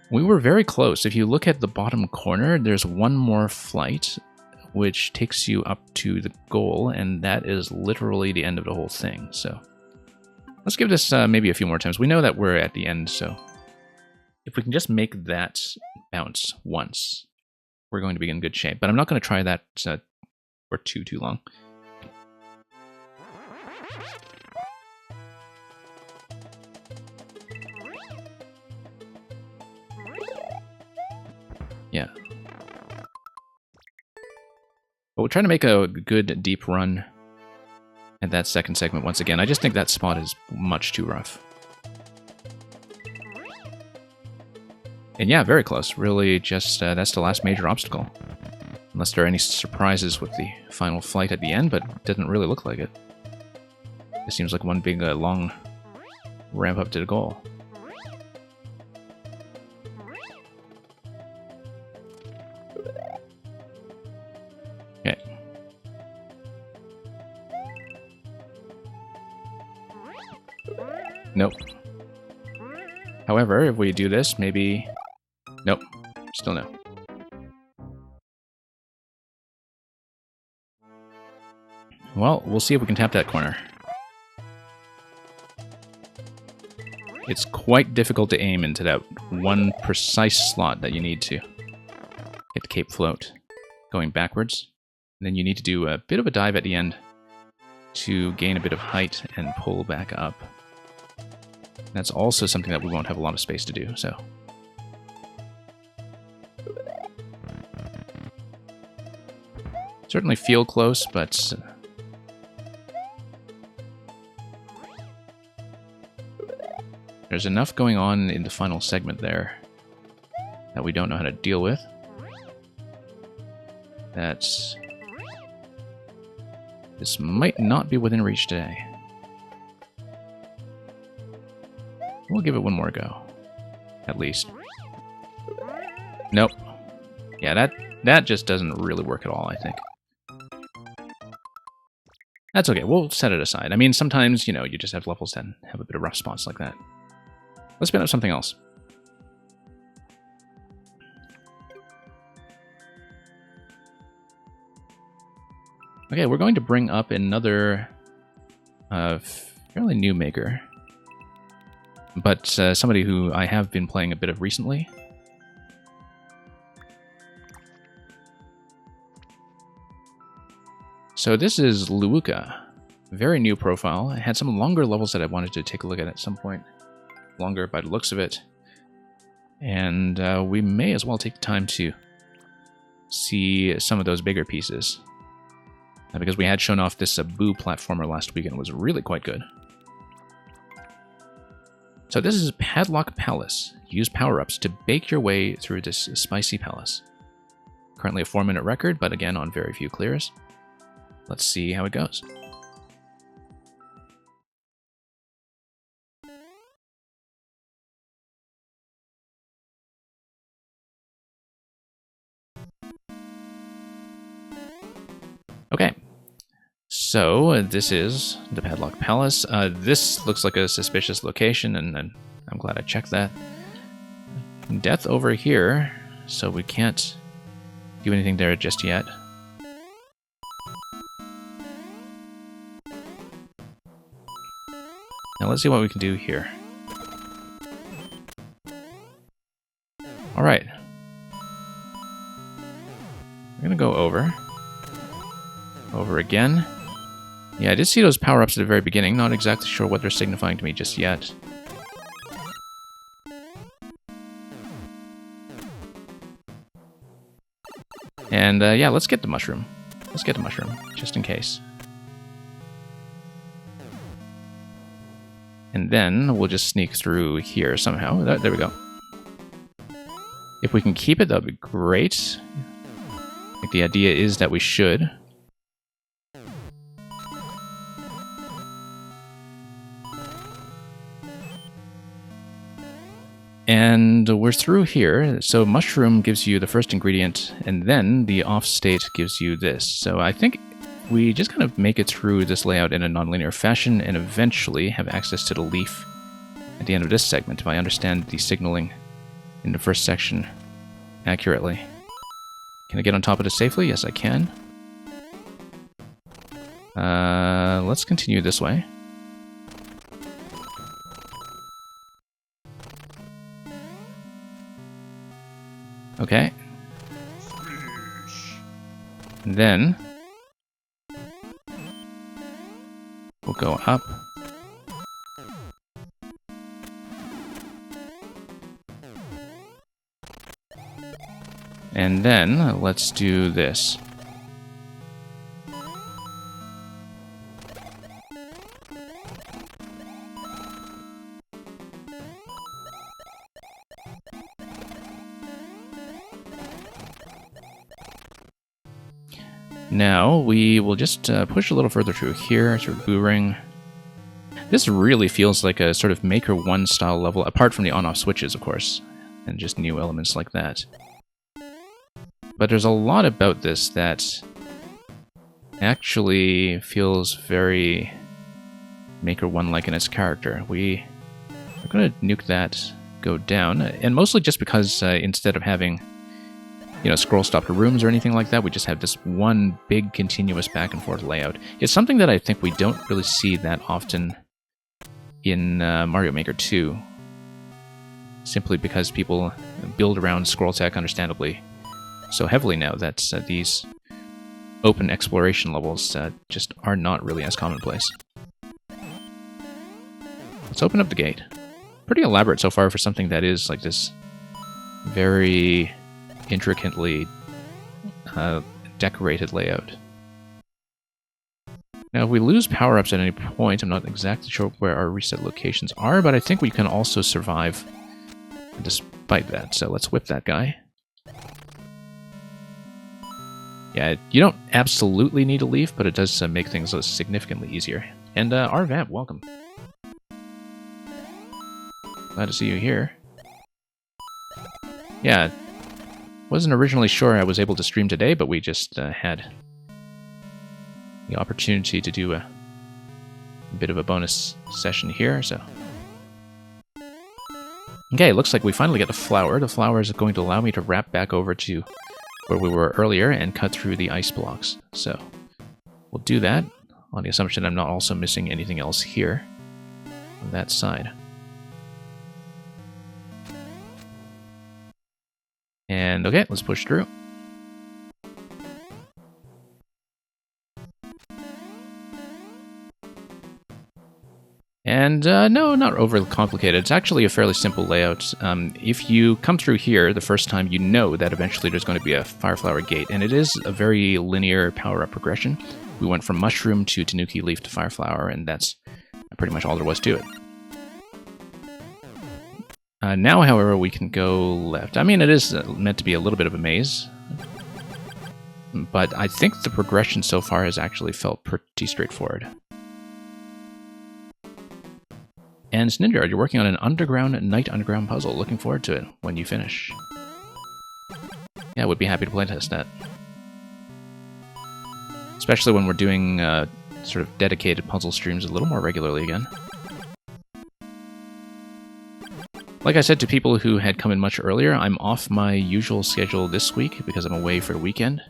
we were very close. If you look at the bottom corner, there's one more flight, which takes you up to the goal, and that is literally the end of the whole thing. So let's give this maybe a few more times. We know that we're at the end, so If we can just make that bounce once, we're going to be in good shape. But I'm not going to try that for too long. Yeah. But we're trying to make a good deep run at that second segment once again. I just think that spot is much too rough. And yeah, very close. Really just, that's the last major obstacle. Unless there are any surprises with the final flight at the end, but it doesn't really look like it. It seems like one big, long ramp up to the goal. Okay. Nope. However, if we do this, maybe... Nope. Still no. Well, we'll see if we can tap that corner. It's quite difficult to aim into that one precise slot that you need to hit the cape float going backwards. And then you need to do a bit of a dive at the end to gain a bit of height and pull back up. That's also something that we won't have a lot of space to do, so... Certainly feel close, but... There's enough going on in the final segment there that we don't know how to deal with. That's... This might not be within reach today. We'll give it one more go. At least. Nope. Yeah, that just doesn't really work at all, I think. That's okay, we'll set it aside. I mean, sometimes, you know, you just have levels that have a bit of rough spots like that. Let's spin up something else. Okay, we're going to bring up another fairly new maker. But somebody who I have been playing a bit of recently. So this is Luuka. Very new profile. I had some longer levels that I wanted to take a look at some point. Longer by the looks of it. And we may as well take the time to see some of those bigger pieces. Because we had shown off this Boo platformer last week and it was really quite good. So this is Padlock Palace. Use power-ups to bake your way through this spicy palace. Currently a 4-minute record, but again on very few clears. Let's see how it goes. Okay, so this is the Padlock Palace. This looks like a suspicious location, and I'm glad I checked that. Death over here, so we can't do anything there just yet. Now let's see what we can do here. Alright. We're gonna go over. Over again. Yeah, I did see those power-ups at the very beginning. Not exactly sure what they're signifying to me just yet. And yeah, let's get the mushroom. Let's get the mushroom, just in case. And then we'll just sneak through here somehow. There we go. If we can keep it, that would be great. I think the idea is that we should. And we're through here. So mushroom gives you the first ingredient, and then the off state gives you this. So I think we just kind of make it through this layout in a nonlinear fashion and eventually have access to the leaf at the end of this segment if I understand the signaling in the first section accurately. Can I get on top of this safely? Yes, I can. Let's continue this way. Okay. And then we'll go up. And then let's do this. Now we will just push a little further through here, sort of boo-ring. This really feels like a sort of Maker 1 style level, apart from the on-off switches, of course, and just new elements like that. But there's a lot about this that actually feels very Maker 1-like in its character. We're going to nuke that, go down, and mostly just because instead of having, you know, scroll-stopped rooms or anything like that, we just have this one big continuous back-and-forth layout. It's something that I think we don't really see that often in Mario Maker 2, simply because people build around scroll tech, understandably, so heavily now that these open exploration levels just are not really as commonplace. Let's open up the gate. Pretty elaborate so far for something that is like this very intricately decorated layout. Now, if we lose power-ups at any point, I'm not exactly sure where our reset locations are, but I think we can also survive despite that. So let's whip that guy. Yeah, you don't absolutely need to leave, but it does make things significantly easier. And Arvamp, welcome. Glad to see you here. Yeah, wasn't originally sure I was able to stream today, but we just had the opportunity to do a bit of a bonus session here, so... Okay, looks like we finally get the flower. The flower is going to allow me to wrap back over to where we were earlier and cut through the ice blocks. So we'll do that on the assumption I'm not also missing anything else here on that side. And okay, let's push through. And no, not overly complicated. It's actually a fairly simple layout. If you come through here the first time, you know that eventually there's going to be a Fire Flower gate, and it is a very linear power-up progression. We went from Mushroom to Tanuki Leaf to Fire Flower, and that's pretty much all there was to it. Now, however, we can go left. I mean, it is meant to be a little bit of a maze, but I think the progression so far has actually felt pretty straightforward. And Ninja, you're working on an Night Underground puzzle. Looking forward to it when you finish. Yeah, I would be happy to playtest that. Especially when we're doing sort of dedicated puzzle streams a little more regularly again. Like I said to people who had come in much earlier, I'm off my usual schedule this week because I'm away for the weekend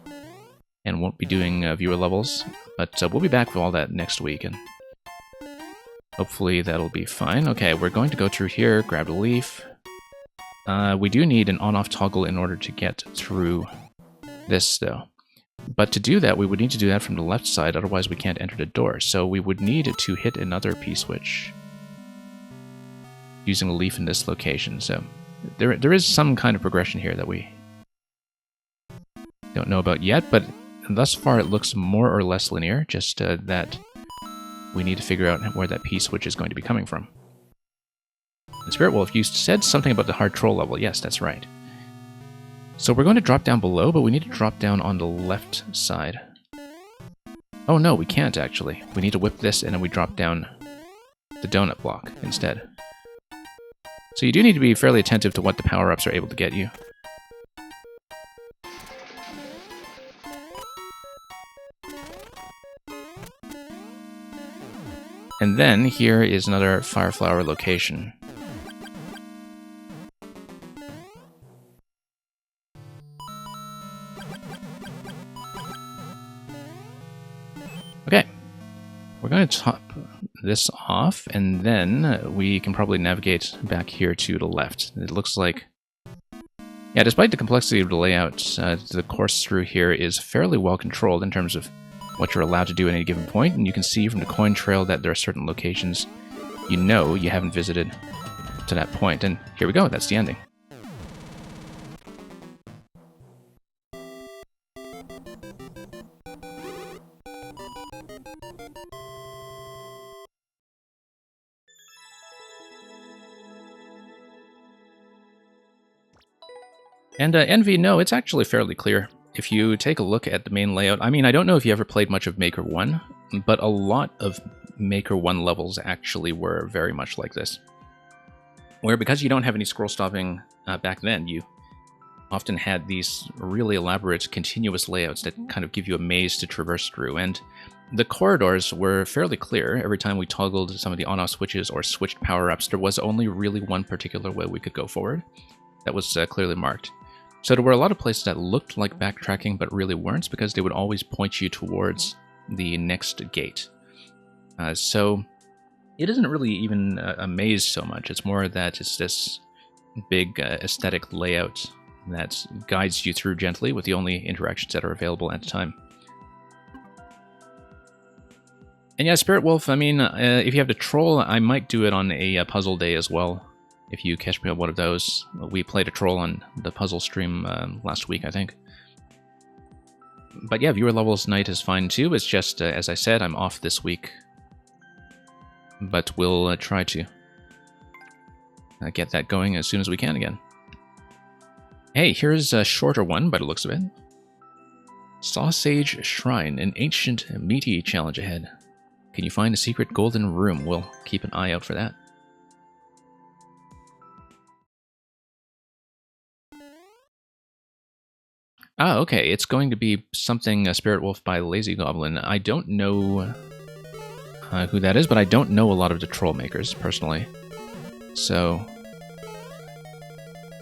and won't be doing viewer levels, but we'll be back with all that next week, and hopefully that'll be fine. Okay, we're going to go through here, grab a leaf. We do need an on-off toggle in order to get through this, though. But to do that, we would need to do that from the left side, otherwise we can't enter the door. So we would need to hit another P-switch using a leaf in this location. So there is some kind of progression here that we don't know about yet, but thus far it looks more or less linear, just that we need to figure out where that P-switch is going to be coming from. And Spirit Wolf, you said something about the hard troll level. Yes, that's right. So we're going to drop down below, but we need to drop down on the left side. Oh no, we can't actually. We need to whip this and then we drop down the donut block instead. So you do need to be fairly attentive to what the power-ups are able to get you. And then here is another Fire Flower location. Okay, we're going to top this off, and then we can probably navigate back here to the left. It looks like Yeah, despite the complexity of the layout, the course through here is fairly well controlled in terms of what you're allowed to do at any given point, and you can see from the coin trail that there are certain locations you know you haven't visited to that point. And here we go, that's the ending. And Envy, no, it's actually fairly clear. If you take a look at the main layout, I mean, I don't know if you ever played much of Maker 1, but a lot of Maker 1 levels actually were very much like this. Where because you don't have any scroll stopping back then, you often had these really elaborate continuous layouts that kind of give you a maze to traverse through. And the corridors were fairly clear. Every time we toggled some of the on-off switches or switched power-ups, there was only really one particular way we could go forward. That was clearly marked. So there were a lot of places that looked like backtracking, but really weren't, because they would always point you towards the next gate. So it isn't really even a maze so much. It's more that it's this big aesthetic layout that guides you through gently with the only interactions that are available at the time. And yeah, Spirit Wolf, I mean, if you have the troll, I might do it on a puzzle day as well. If you catch me on one of those. We played a troll on the puzzle stream last week, I think. But yeah, viewer levels night is fine too. It's just, as I said, I'm off this week. But we'll try to get that going as soon as we can again. Hey, here's a shorter one by the looks of it. Sausage Shrine, an ancient meaty challenge ahead. Can you find a secret golden room? We'll keep an eye out for that. Ah, okay, it's going to be something Spirit Wolf by Lazy Goblin. I don't know who that is, but I don't know a lot of the troll makers, personally. So,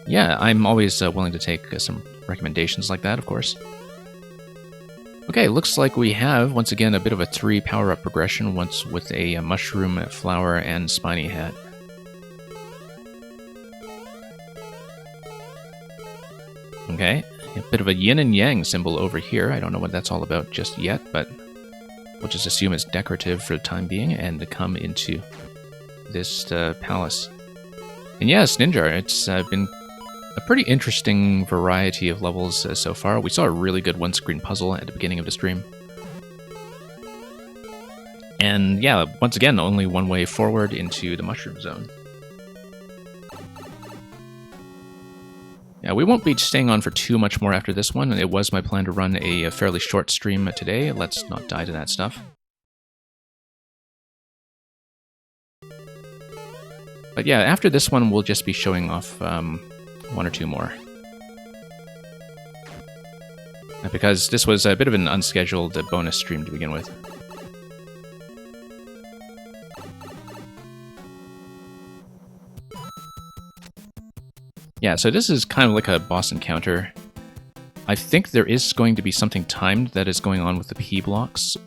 yeah, I'm always willing to take some recommendations like that, of course. Okay, looks like we have, once again, a bit of a 3 power-up progression, once with a mushroom, flower, and spiny hat. Okay. A bit of a yin and yang symbol over here. I don't know what that's all about just yet, but we'll just assume it's decorative for the time being and to come into this palace. And yes, Ninja, it's been a pretty interesting variety of levels so far. We saw a really good one-screen puzzle at the beginning of the stream. And yeah, once again, only one way forward into the mushroom zone. Yeah, we won't be staying on for too much more after this one. It was my plan to run a fairly short stream today. Let's not die to that stuff. But yeah, after this one, we'll just be showing off 1 or 2 more. Because this was a bit of an unscheduled bonus stream to begin with. Yeah, so this is kind of like a boss encounter. I think there is going to be something timed that is going on with the P blocks.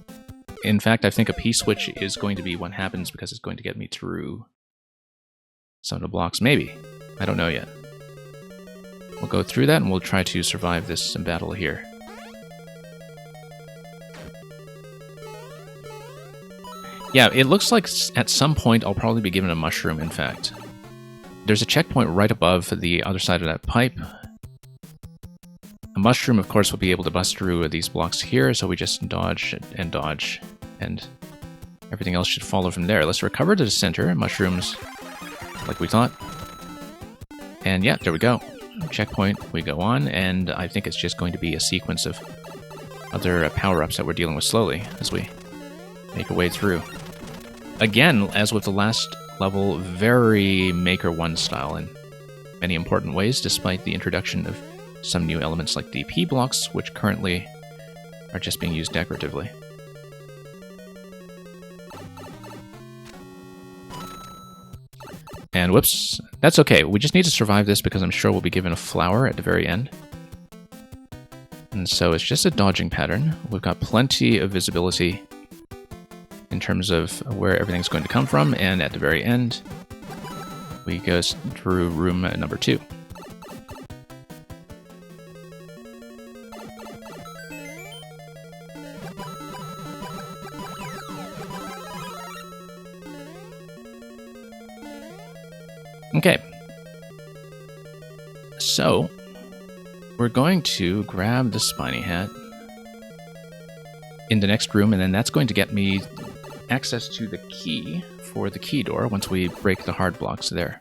In fact, I think a P switch is going to be what happens because it's going to get me through some of the blocks. Maybe. I don't know yet. We'll go through that and we'll try to survive this battle here. Yeah, it looks like at some point I'll probably be given a mushroom, in fact. There's a checkpoint right above the other side of that pipe. A mushroom, of course, will be able to bust through these blocks here, so we just dodge, and everything else should follow from there. Let's recover to the center. Mushrooms, like we thought. And yeah, there we go. Checkpoint, we go on, and I think it's just going to be a sequence of other power-ups that we're dealing with slowly as we make our way through. Again, as with the last level, very Maker 1 style in many important ways, despite the introduction of some new elements like the P blocks, which currently are just being used decoratively. And whoops, that's okay. We just need to survive this because I'm sure we'll be given a flower at the very end. And so it's just a dodging pattern. We've got plenty of visibility in terms of where everything's going to come from, and at the very end, we go through room number 2. So, we're going to grab the spiny hat in the next room, and then that's going to get me access to the key for the key door once we break the hard blocks there.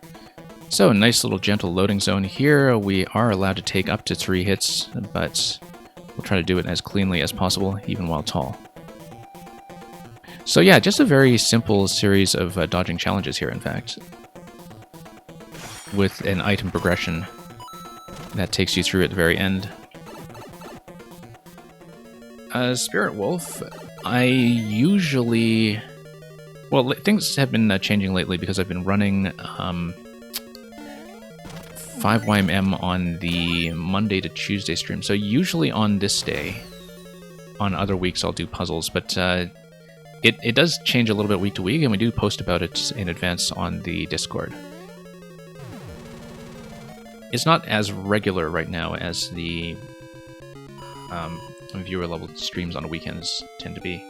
So, nice little gentle loading zone here. We are allowed to take up to 3 hits, but we'll try to do it as cleanly as possible, even while tall. So yeah, just a very simple series of dodging challenges here, in fact, with an item progression that takes you through at the very end. Spirit Wolf, I usually... Well, things have been changing lately because I've been running 5YMM on the Monday to Tuesday stream. So usually on this day, on other weeks I'll do puzzles, but it does change a little bit week to week, and we do post about it in advance on the Discord. It's not as regular right now as the viewer level streams on the weekends tend to be.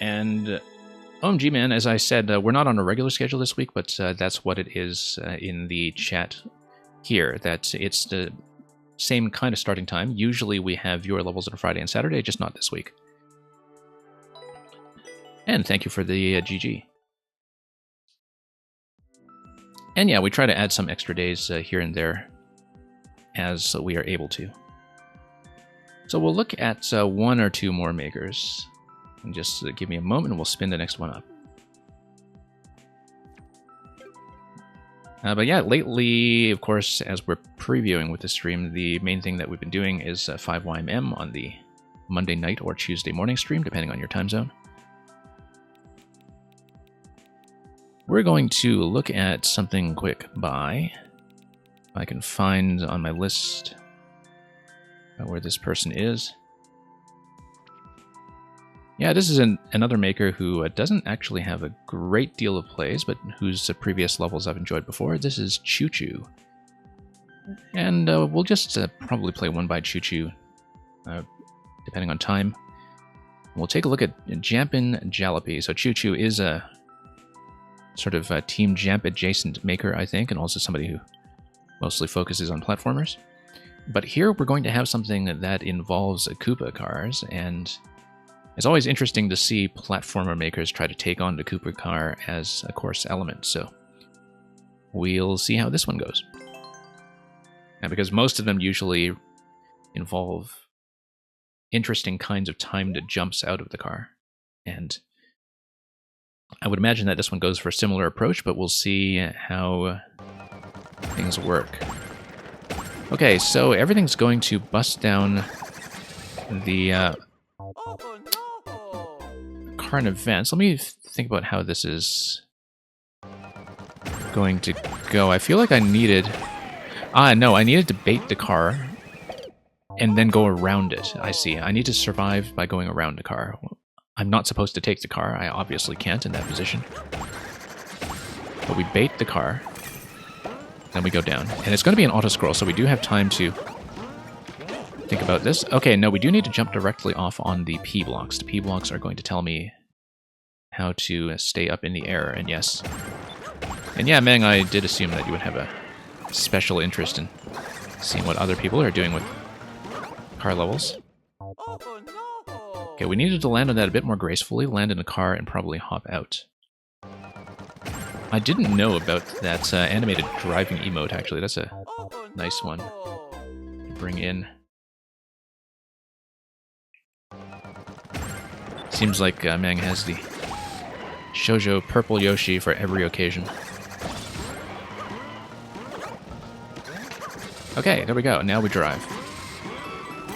And OMG man, as I said, we're not on a regular schedule this week, but that's what it is in the chat here, that it's the same kind of starting time. Usually we have viewer levels on Friday and Saturday, just not this week. And thank you for the GG. And yeah, we try to add some extra days here and there as we are able to. So we'll look at 1 or 2 more makers. And just give me a moment and we'll spin the next one up. But yeah, lately, of course, as we're previewing with the stream, the main thing that we've been doing is 5YMM on the Monday night or Tuesday morning stream, depending on your time zone. We're going to look at something quick by, if I can find on my list where this person is. Yeah, this is another maker who doesn't actually have a great deal of plays, but whose previous levels I've enjoyed before. This is Choo Choo. And we'll just probably play one by Choo Choo, depending on time. We'll take a look at Jampin Jalopy. So Choo Choo is a sort of Team Jamp adjacent maker, I think, and also somebody who mostly focuses on platformers. But here we're going to have something that involves Koopa cars, and it's always interesting to see platformer makers try to take on the Koopa car as a course element, so we'll see how this one goes. Now, because most of them usually involve interesting kinds of timed jumps out of the car, and I would imagine that this one goes for a similar approach, but we'll see how things work. Okay, so everything's going to bust down the car in events. Let me think about how this is going to go. I feel like I needed... no, I needed to bait the car and then go around it. I see. I need to survive by going around the car. I'm not supposed to take the car. I obviously can't in that position. But we bait the car, then we go down. And it's going to be an auto-scroll, so we do have time to think about this. Okay, no, we do need to jump directly off on the P blocks. The P blocks are going to tell me how to stay up in the air, and yes. And yeah, Meng, I did assume that you would have a special interest in seeing what other people are doing with car levels. Okay, we needed to land on that a bit more gracefully, land in a car, and probably hop out. I didn't know about that animated driving emote, actually. That's a nice one to bring in. Seems like Meng has the Shoujo Purple Yoshi for every occasion. Okay, there we go. Now we drive.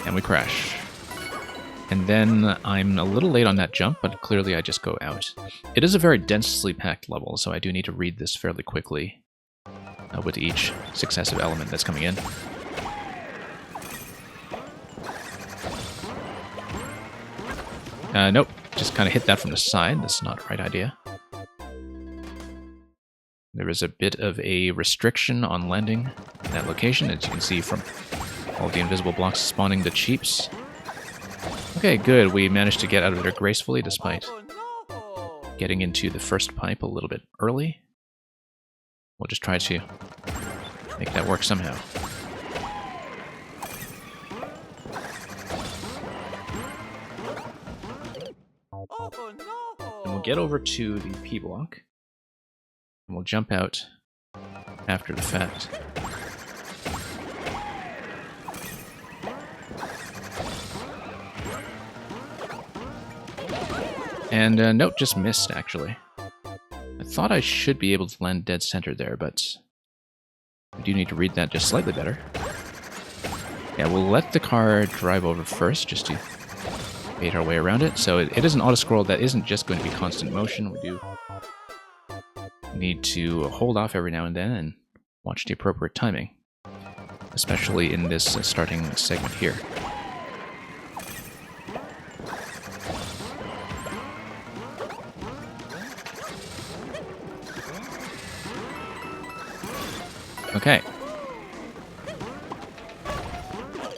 And we crash. And then I'm a little late on that jump, but clearly I just go out. It is a very densely packed level, so I do need to read this fairly quickly with each successive element that's coming in. Nope, just kind of hit that from the side. That's not the right idea. There is a bit of a restriction on landing in that location, as you can see from all the invisible blocks spawning the cheeps. Okay, good. We managed to get out of there gracefully despite getting into the first pipe a little bit early. We'll just try to make that work somehow. And we'll get over to the P block, and we'll jump out after the fact. And note, just missed, actually. I thought I should be able to land dead center there, but I do need to read that just slightly better. Yeah, we'll let the car drive over first, just to bait our way around it. So it is an auto-scroll that isn't just going to be constant motion. We do need to hold off every now and then and watch the appropriate timing, especially in this starting segment here. Okay.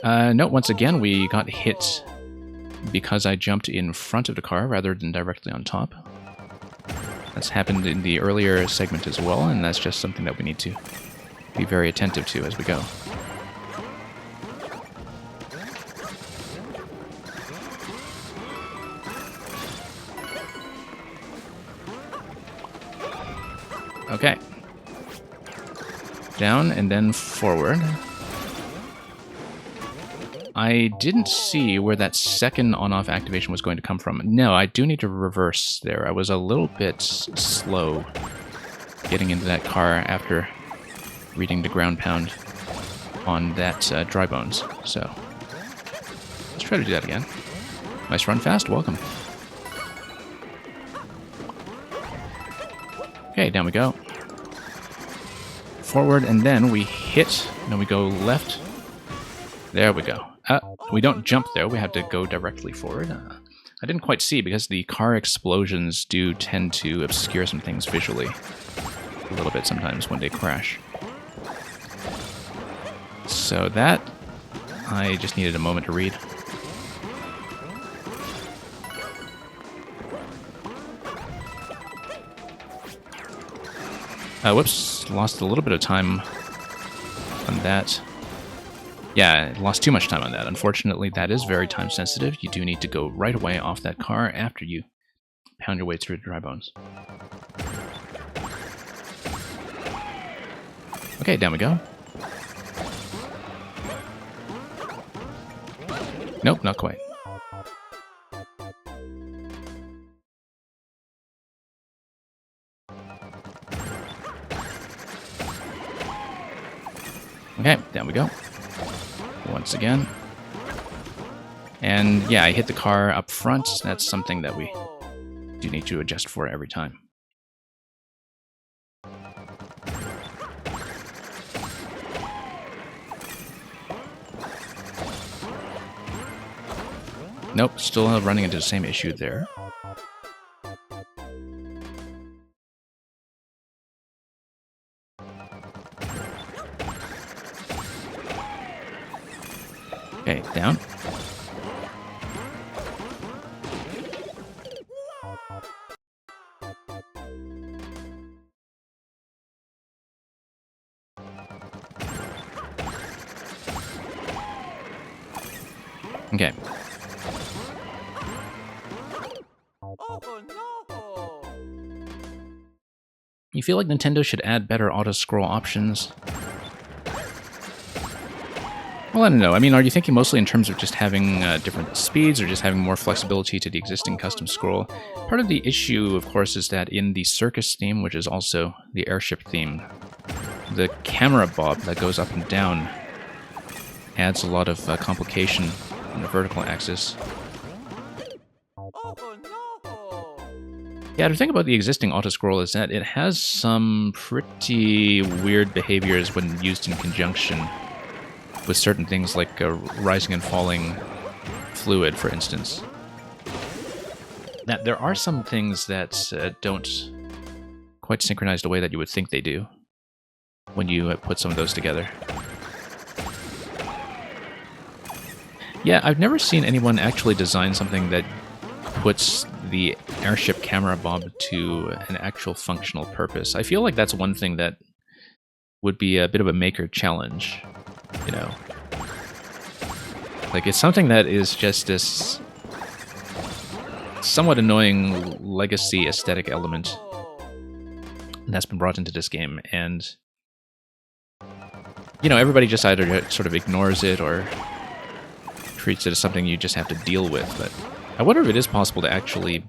Note, once again, we got hit because I jumped in front of the car rather than directly on top. That's happened in the earlier segment as well, and that's just something that we need to be very attentive to as we go. Okay. Down and then forward. I didn't see where that second on-off activation was going to come from. No, I do need to reverse there. I was a little bit slow getting into that car after reading the ground pound on that dry bones. So let's try to do that again. Nice run fast, welcome. Okay, down we go. Forward, and then we hit, and then we go left. There we go. We don't jump there, we have to go directly forward. I didn't quite see, because the car explosions do tend to obscure some things visually a little bit sometimes when they crash. So that, I just needed a moment to read. Whoops, lost a little bit of time on that. Yeah, lost too much time on that. Unfortunately, that is very time sensitive. You do need to go right away off that car after you pound your way through the dry bones. Okay, down we go. Nope, not quite. Okay, down we go. Once again. And yeah, I hit the car up front. That's something that we do need to adjust for every time. Nope, still running into the same issue there. Okay, down. Okay. You feel like Nintendo should add better auto-scroll options? Well, I don't know. I mean, are you thinking mostly in terms of just having different speeds or just having more flexibility to the existing custom scroll? Part of the issue, of course, is that in the circus theme, which is also the airship theme, the camera bob that goes up and down adds a lot of complication on the vertical axis. Yeah, the thing about the existing auto-scroll is that it has some pretty weird behaviors when used in conjunction with certain things like rising and falling fluid, for instance. Now, there are some things that don't quite synchronize the way that you would think they do when you put some of those together. Yeah, I've never seen anyone actually design something that puts the airship camera bob to an actual functional purpose. I feel like that's one thing that would be a bit of a maker challenge, you know. Like, it's something that is just this somewhat annoying legacy aesthetic element that's been brought into this game, and you know, everybody just either sort of ignores it or treats it as something you just have to deal with. But I wonder if it is possible to actually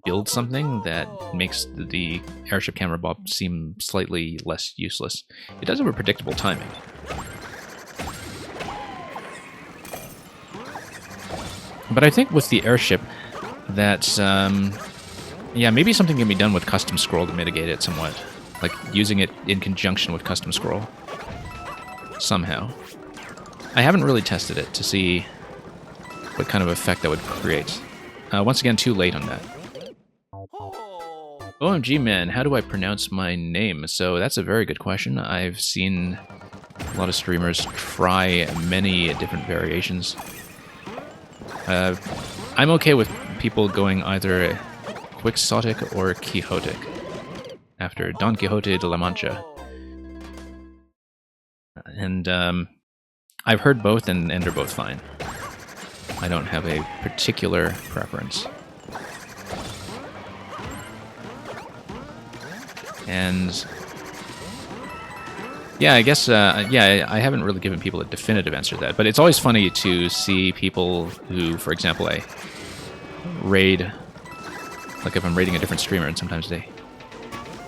build something that makes the airship camera bob seem slightly less useless. It does have a predictable timing. But I think with the airship, that, yeah, maybe something can be done with custom scroll to mitigate it somewhat. Like, using it in conjunction with custom scroll. Somehow. I haven't really tested it to see what kind of effect that would create. Once again, too late on that. OMG, man, how do I pronounce my name? So that's a very good question. I've seen a lot of streamers try many different variations. I'm okay with people going either Quixotic or Quixotic, after Don Quixote de la Mancha. And I've heard both, and they're both fine. I don't have a particular preference. And yeah, I guess, yeah, I haven't really given people a definitive answer to that, but it's always funny to see people who, for example, I raid, like if I'm raiding a different streamer, and sometimes they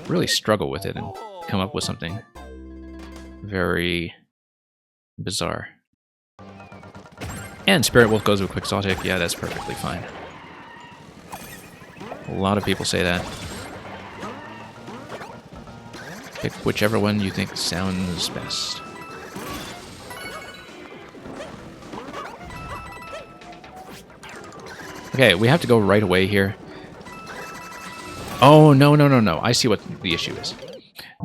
really struggle with it and come up with something very bizarre. And Spirit Wolf goes with Quixotic, yeah, that's perfectly fine. A lot of people say that. Pick whichever one you think sounds best. Okay, we have to go right away here. Oh, no, no, no, no. I see what the issue is.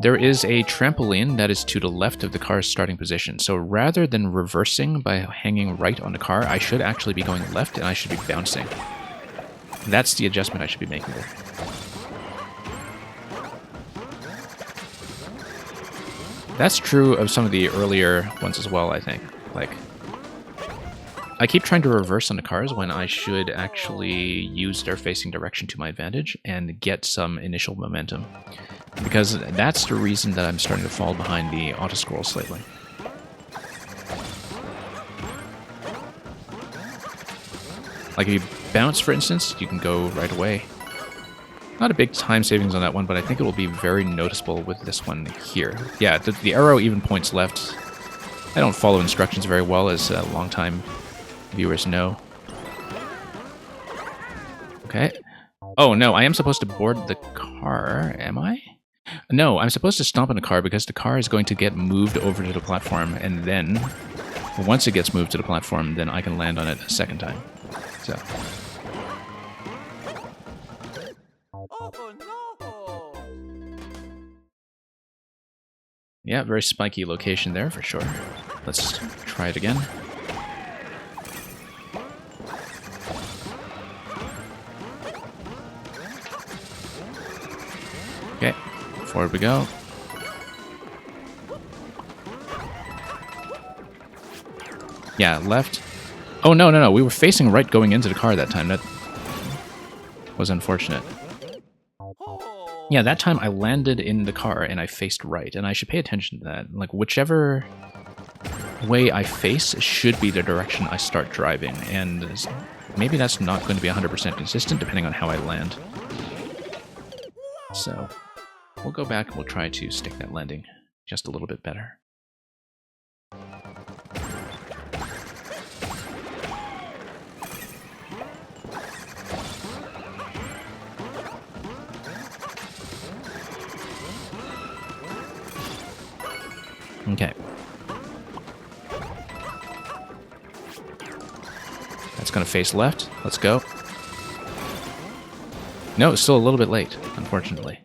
There is a trampoline that is to the left of the car's starting position. So rather than reversing by hanging right on the car, I should actually be going left, and I should be bouncing. That's the adjustment I should be making there. That's true of some of the earlier ones as well, I think. Like, I keep trying to reverse on the cars when I should actually use their facing direction to my advantage and get some initial momentum. Because that's the reason that I'm starting to fall behind the auto-scroll slightly. Like if you bounce, for instance, you can go right away. Not a big time savings on that one, but I think it will be very noticeable with this one here. Yeah, the arrow even points left. I don't follow instructions very well, as long-time viewers know. Okay. Oh, no, I am supposed to board the car, am I? No, I'm supposed to stomp on the car because the car is going to get moved over to the platform, and then, once it gets moved to the platform, then I can land on it a second time. So... yeah, very spiky location there for sure. Let's try it again. Okay, forward we go. Yeah, left. Oh, no, no, no. We were facing right going into the car that time. That was unfortunate. Yeah, that time I landed in the car and I faced right, and I should pay attention to that. Like, whichever way I face should be the direction I start driving, and maybe that's not going to be 100% consistent depending on how I land. So, we'll go back and we'll try to stick that landing just a little bit better. Okay. That's going to face left. Let's go. No, it's still a little bit late, unfortunately.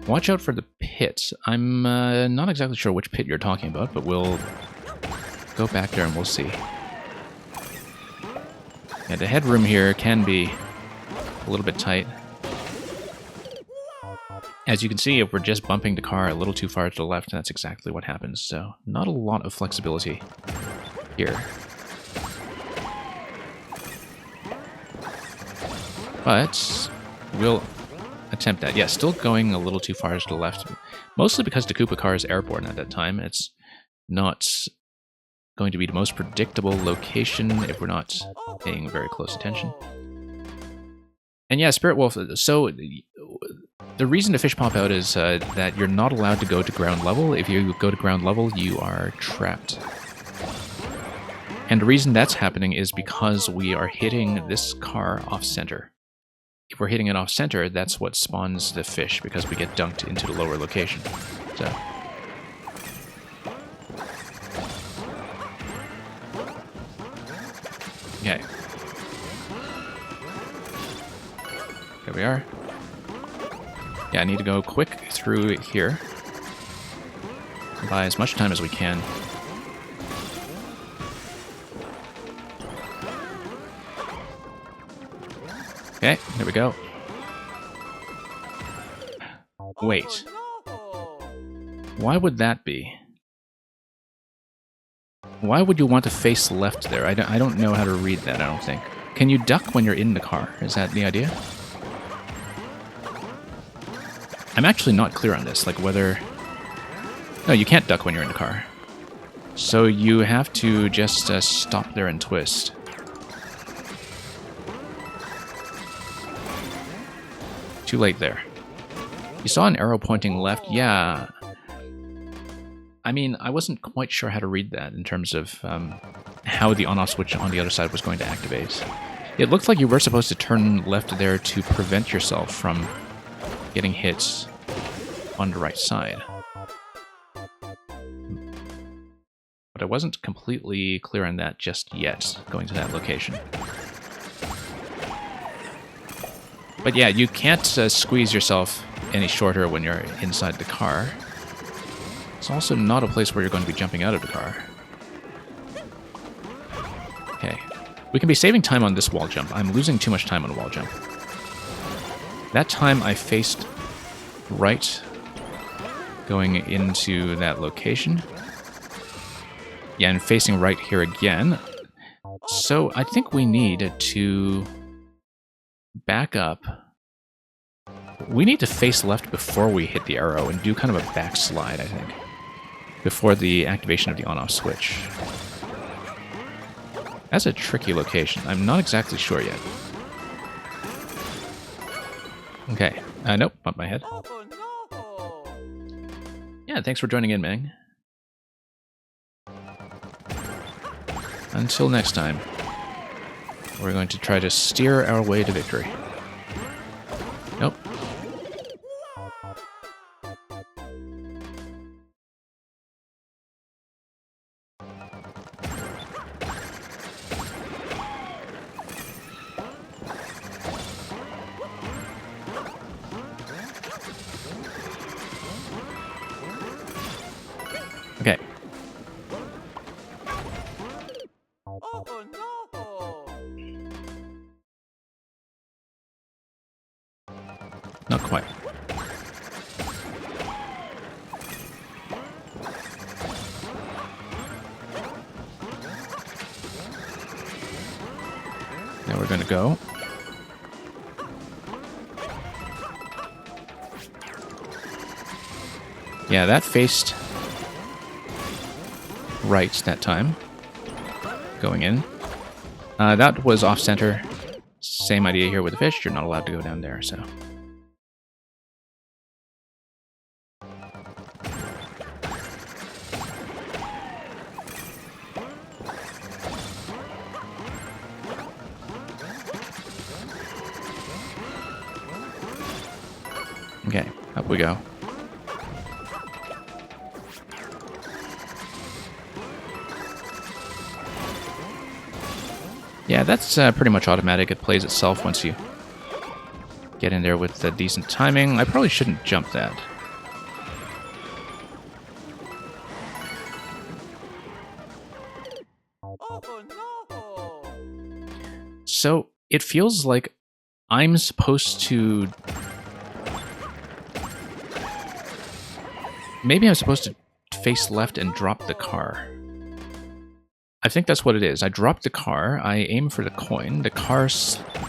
Watch out for the pits. I'm not exactly sure which pit you're talking about, but we'll go back there and we'll see. Yeah, the headroom here can be a little bit tight. As you can see, if we're just bumping the car a little too far to the left, that's exactly what happens. So not a lot of flexibility here. But we'll attempt that. Yeah, still going a little too far to the left. Mostly because the Koopa car is airborne at that time. It's not going to be the most predictable location if we're not paying very close attention. And yeah, Spirit Wolf, so the reason the fish pop out is that you're not allowed to go to ground level. If you go to ground level, you are trapped. And the reason that's happening is because we are hitting this car off-center. If we're hitting it off-center, that's what spawns the fish, because we get dunked into the lower location. So... okay. There we are. Yeah, I need to go quick through here. Buy as much time as we can. Okay, there we go. Wait. Why would that be? Why would you want to face left there? I don't know how to read that, I don't think. Can you duck when you're in the car? Is that the idea? I'm actually not clear on this, like whether... no, you can't duck when you're in the car. So you have to just stop there and twist. Too late there. You saw an arrow pointing left, yeah. I mean, I wasn't quite sure how to read that in terms of how the on-off switch on the other side was going to activate. It looked like you were supposed to turn left there to prevent yourself from getting hit on the right side. But I wasn't completely clear on that just yet, going to that location. But yeah, you can't squeeze yourself any shorter when you're inside the car. It's also not a place where you're going to be jumping out of the car. Okay. We can be saving time on this wall jump. I'm losing too much time on a wall jump. That time I faced right going into that location. Yeah, and facing right here again. So I think we need to back up. We need to face left before we hit the arrow and do kind of a backslide, I think, before the activation of the on-off switch. That's a tricky location. I'm not exactly sure yet. Okay. Nope, bumped my head. Yeah, thanks for joining in, Mang. Until next time, we're going to try to steer our way to victory. Nope. Okay. Not quite. Now we're going to go. Yeah, that faced right that time. Going in. That was off-center. Same idea here with the fish. You're not allowed to go down there, so... okay, up we go. Yeah, that's pretty much automatic. It plays itself once you get in there with decent timing. I probably shouldn't jump that. So, it feels like I'm supposed to Maybe I'm supposed to face left and drop the car. I think that's what it is. I drop the car, I aim for the coin, the car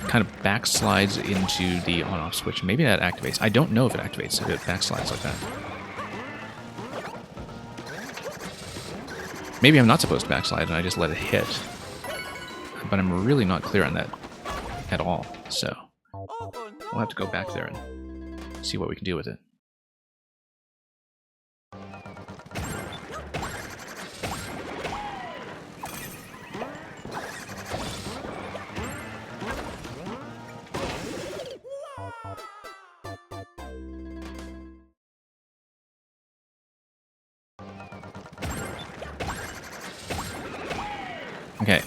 kind of backslides into the on-off switch. Maybe that activates. I don't know if it activates if it backslides like that. Maybe I'm not supposed to backslide and I just let it hit. But I'm really not clear on that at all, so we'll have to go back there and see what we can do with it. Okay.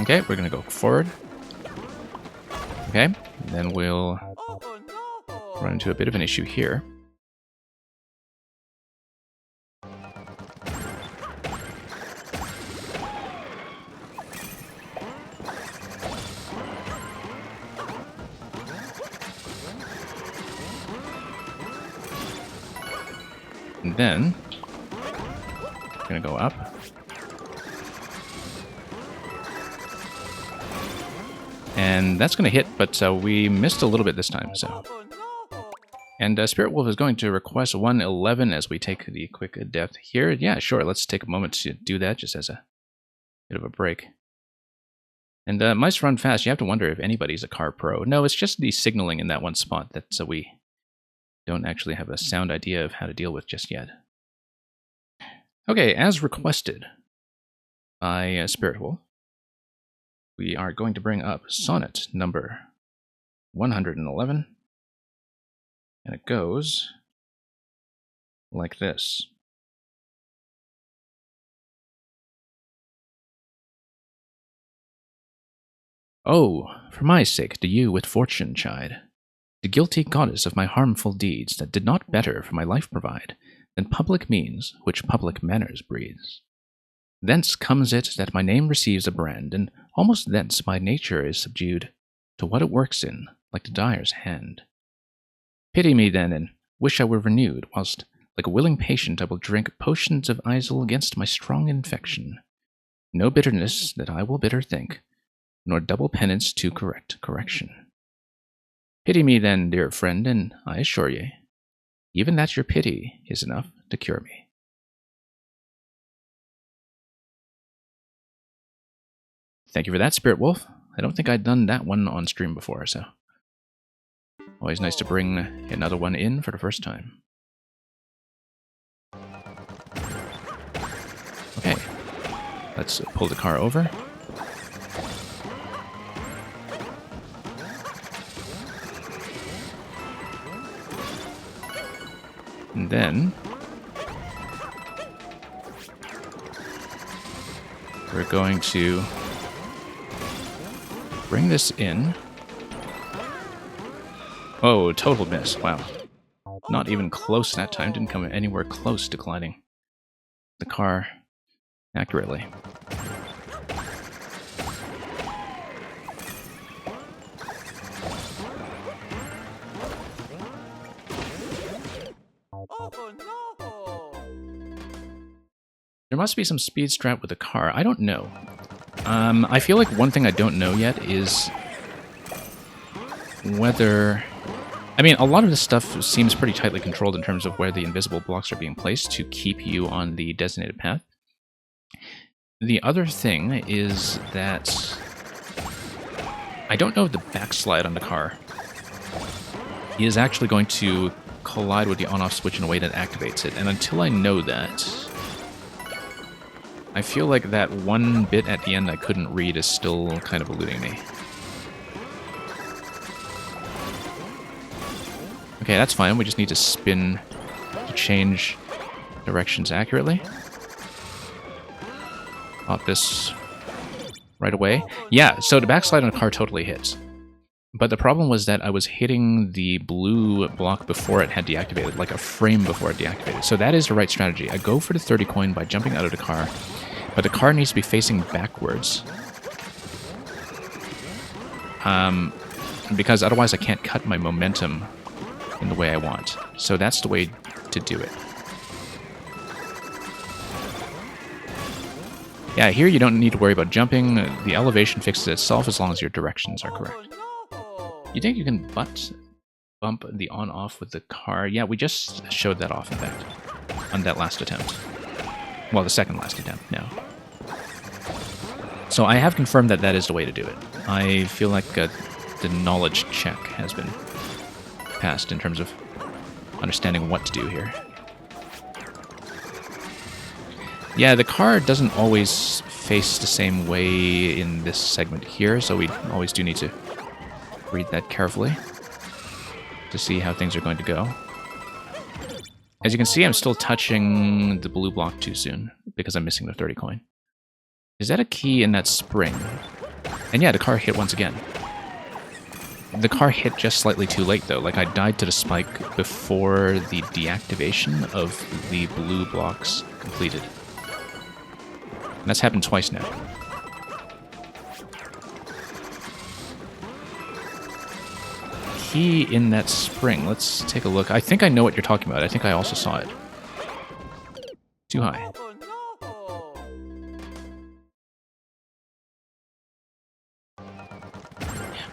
Okay, we're gonna go forward. Okay, and then we'll run into a bit of an issue here. And then we're gonna go up. And that's going to hit, but we missed a little bit this time. So, and Spirit Wolf is going to request 111 as we take the quick death here. Yeah, sure. Let's take a moment to do that just as a bit of a break. And Mice Run Fast, you have to wonder if anybody's a car pro. No, it's just the signaling in that one spot that we don't actually have a sound idea of how to deal with just yet. Okay, as requested by Spirit Wolf, we are going to bring up sonnet number 111, and it goes like this. Oh, for my sake do you with fortune chide, the guilty goddess of my harmful deeds that did not better for my life provide than public means which public manners breeds. Thence comes it that my name receives a brand, and almost thence my nature is subdued to what it works in, like the dyer's hand. Pity me then, and wish I were renewed, whilst, like a willing patient, I will drink potions of Isel against my strong infection. No bitterness that I will bitter think, nor double penance to correct correction. Pity me then, dear friend, and I assure ye, even that your pity is enough to cure me. Thank you for that, Spirit Wolf. I don't think I'd done that one on stream before, so always nice to bring another one in for the first time. Okay, let's pull the car over. And then we're going to bring this in. Oh, total miss. Wow. Not even close that time. Didn't come anywhere close to colliding the car accurately. There must be some speed strat with the car. I don't know. I feel like one thing I don't know yet is whether... I mean, a lot of this stuff seems pretty tightly controlled in terms of where the invisible blocks are being placed to keep you on the designated path. The other thing is that I don't know if the backslide on the car is actually going to collide with the on-off switch in a way that activates it. And until I know that, I feel like that one bit at the end I couldn't read is still kind of eluding me. Okay, that's fine. We just need to spin to change directions accurately. Pop this right away. Yeah, so the backslide on the car totally hits. But the problem was that I was hitting the blue block before it had deactivated, like a frame before it deactivated. So that is the right strategy. I go for the 30 coin by jumping out of the car, but the car needs to be facing backwards. because otherwise I can't cut my momentum in the way I want. So that's the way to do it. Yeah, here you don't need to worry about jumping. The elevation fixes itself as long as your directions are correct. You think you can bump the on-off with the car? Yeah, we just showed that off, in fact, on that last attempt. Well, the second last attempt now. So I have confirmed that that is the way to do it. I feel like the knowledge check has been passed in terms of understanding what to do here. Yeah, the car doesn't always face the same way in this segment here, so we always do need to read that carefully to see how things are going to go. As you can see, I'm still touching the blue block too soon because I'm missing the 30 coin. Is that a key in that spring? And yeah, the car hit once again. The car hit just slightly too late, though. Like, I died to the spike before the deactivation of the blue blocks completed. And that's happened twice now. Key in that spring. Let's take a look. I think I know what you're talking about. I think I also saw it. Too high.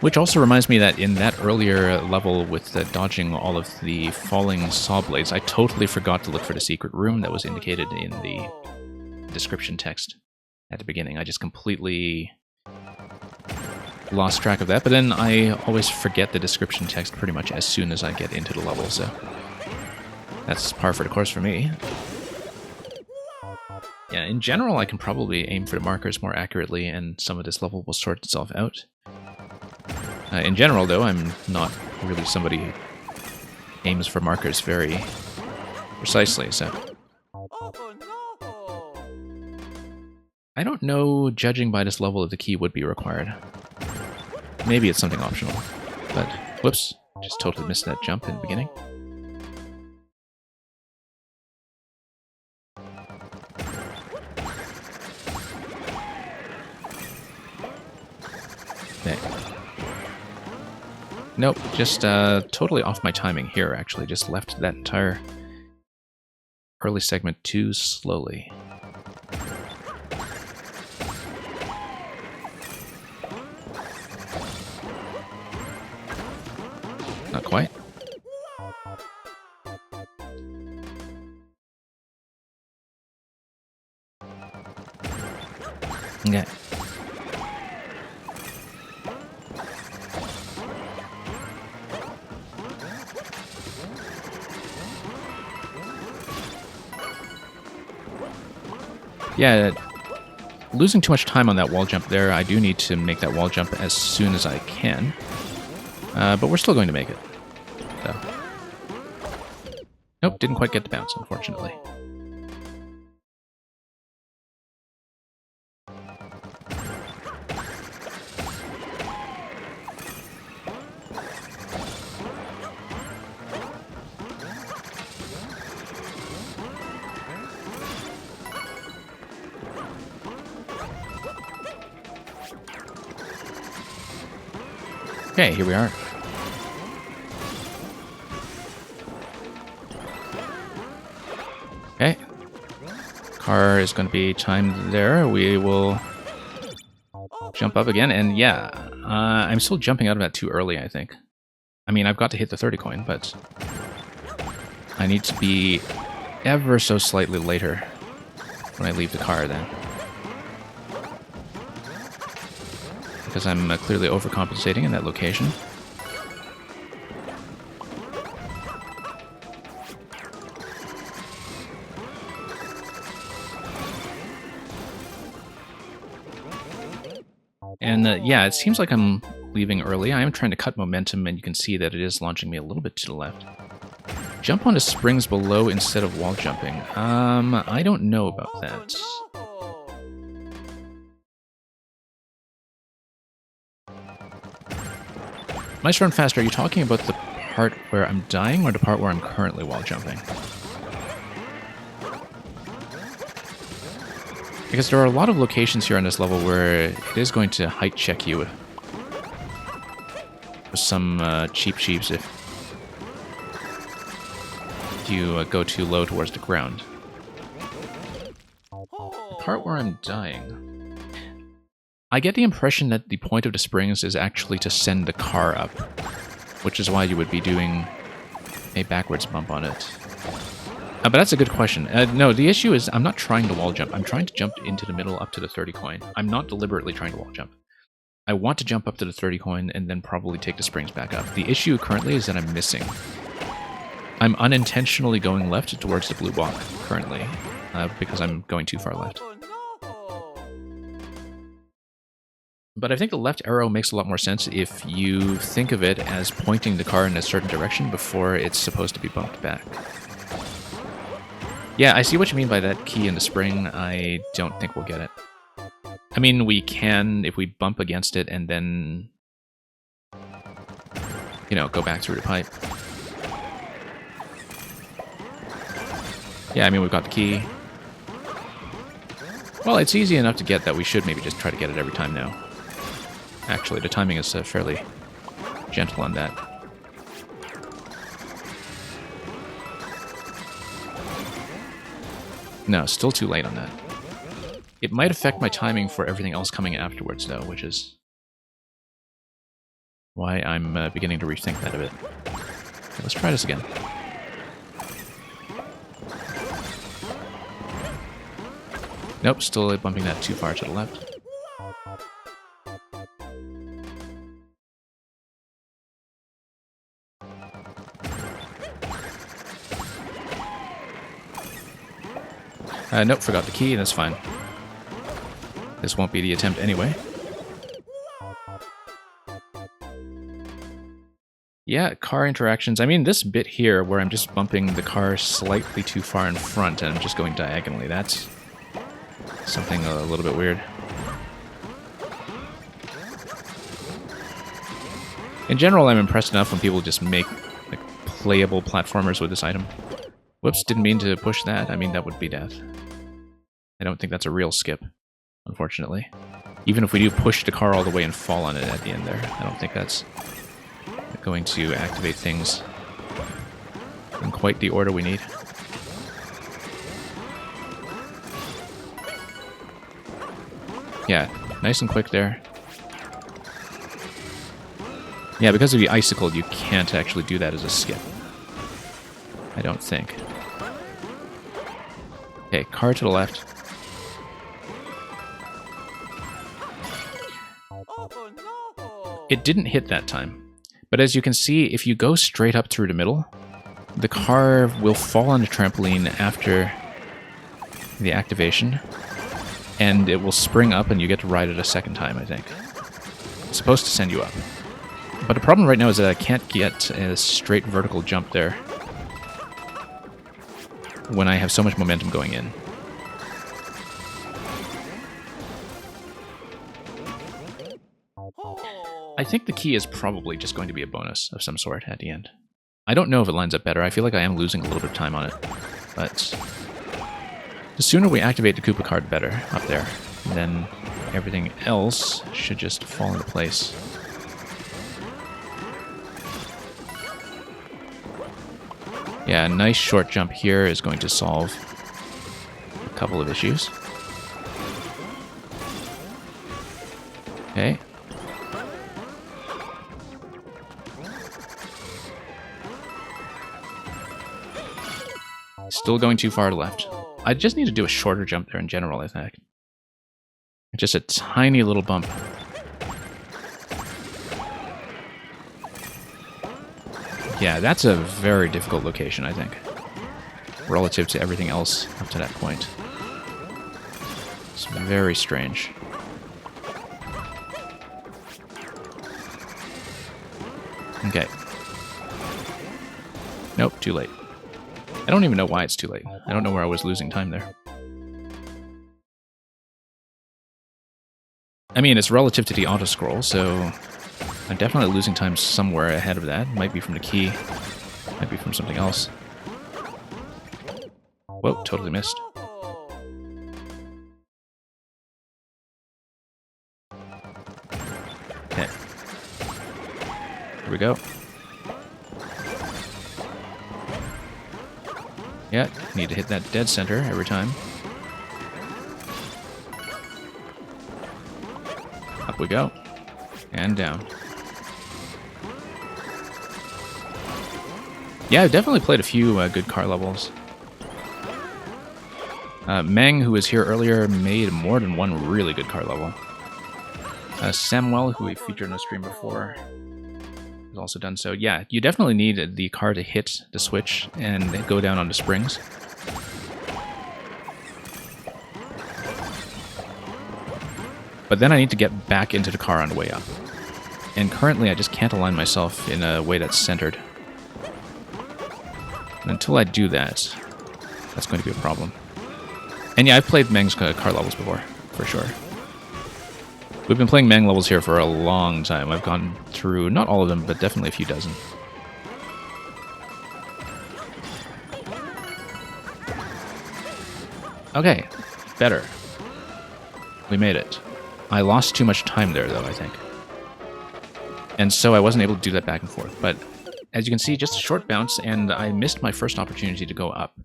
Which also reminds me that in that earlier level with dodging all of the falling saw blades, I totally forgot to look for the secret room that was indicated in the description text at the beginning. I just completely lost track of that, but then I always forget the description text pretty much as soon as I get into the level, so that's par for the course for me. Yeah, in general, I can probably aim for the markers more accurately, and some of this level will sort itself out. In general, though, I'm not really somebody who aims for markers very precisely, so... I don't know, judging by this level, if the key would be required. Maybe it's something optional, but... Whoops, just totally missed that jump in the beginning. Okay. Nope, just totally off my timing here, actually. Just left that entire early segment too slowly. Not quite. Okay. Yeah, losing too much time on that wall jump there. I do need to make that wall jump as soon as I can. But we're still going to make it. So. Nope, didn't quite get the bounce, unfortunately. Okay, here we are. Okay. Car is going to be timed there. We will jump up again. And yeah, I'm still jumping out of that too early, I think. I mean, I've got to hit the 30 coin, but I need to be ever so slightly later when I leave the car then. Because I'm clearly overcompensating in that location. And yeah, it seems like I'm leaving early. I am trying to cut momentum, and you can see that it is launching me a little bit to the left. Jump onto springs below instead of wall jumping. I don't know about that. Maestro and Faster, are you talking about the part where I'm dying or the part where I'm currently wall jumping? Because there are a lot of locations here on this level where it is going to height check you some cheap sheeps if you go too low towards the ground. The part where I'm dying, I get the impression that the point of the springs is actually to send the car up, which is why you would be doing a backwards bump on it. But that's a good question. No, the issue is I'm not trying to wall jump. I'm trying to jump into the middle up to the 30 coin. I'm not deliberately trying to wall jump. I want to jump up to the 30 coin and then probably take the springs back up. The issue currently is that I'm missing. I'm unintentionally going left towards the blue block currently because I'm going too far left. But I think the left arrow makes a lot more sense if you think of it as pointing the car in a certain direction before it's supposed to be bumped back. Yeah, I see what you mean by that key in the spring. I don't think we'll get it. I mean, we can if we bump against it and then, you know, go back through the pipe. Yeah, I mean, we've got the key. Well, it's easy enough to get that we should maybe just try to get it every time now. Actually, the timing is fairly gentle on that. No, still too late on that. It might affect my timing for everything else coming afterwards, though, which is why I'm beginning to rethink that a bit. Okay, let's try this again. Nope, still bumping that too far to the left. Nope, forgot the key, that's fine. This won't be the attempt anyway. Yeah, car interactions. I mean, this bit here where I'm just bumping the car slightly too far in front and I'm just going diagonally, that's something a little bit weird. In general, I'm impressed enough when people just make like playable platformers with this item. Whoops, didn't mean to push that. I mean, that would be death. I don't think that's a real skip, unfortunately. Even if we do push the car all the way and fall on it at the end there, I don't think that's going to activate things in quite the order we need. Yeah, nice and quick there. Yeah, because of the icicle, you can't actually do that as a skip. I don't think. Okay, car to the left. It didn't hit that time. But as you can see, if you go straight up through the middle, the car will fall on the trampoline after the activation, and it will spring up and you get to ride it a second time, I think. It's supposed to send you up. But the problem right now is that I can't get a straight vertical jump there when I have so much momentum going in. I think the key is probably just going to be a bonus of some sort at the end. I don't know if it lines up better. I feel like I am losing a little bit of time on it. But the sooner we activate the Koopa card, better up there. And then everything else should just fall into place. Yeah, a nice short jump here is going to solve a couple of issues. Okay. Still going too far to left. I just need to do a shorter jump there in general, I think. Just a tiny little bump. Yeah, that's a very difficult location, I think. Relative to everything else up to that point. It's very strange. Okay. Nope, too late. I don't even know why it's too late. I don't know where I was losing time there. I mean, it's relative to the auto-scroll, so I'm definitely losing time somewhere ahead of that. Might be from the key. Might be from something else. Whoa, totally missed. Okay. we go. Yeah, need to hit that dead center every time. Up we go. And down. Yeah, I've definitely played a few good car levels. Meng, who was here earlier, made more than one really good car level. Samuel, who we featured on the stream before, has also done so. Yeah, you definitely need the car to hit the switch and go down on the springs. But then I need to get back into the car on the way up. And currently I just can't align myself in a way that's centered. And until I do that, that's going to be a problem. And yeah, I've played Meng's car levels before, for sure. We've been playing Meng levels here for a long time. I've gone through, not all of them, but definitely a few dozen. Okay, better. We made it. I lost too much time there, though, I think. And so I wasn't able to do that back and forth. But as you can see, just a short bounce, and I missed my first opportunity to go up.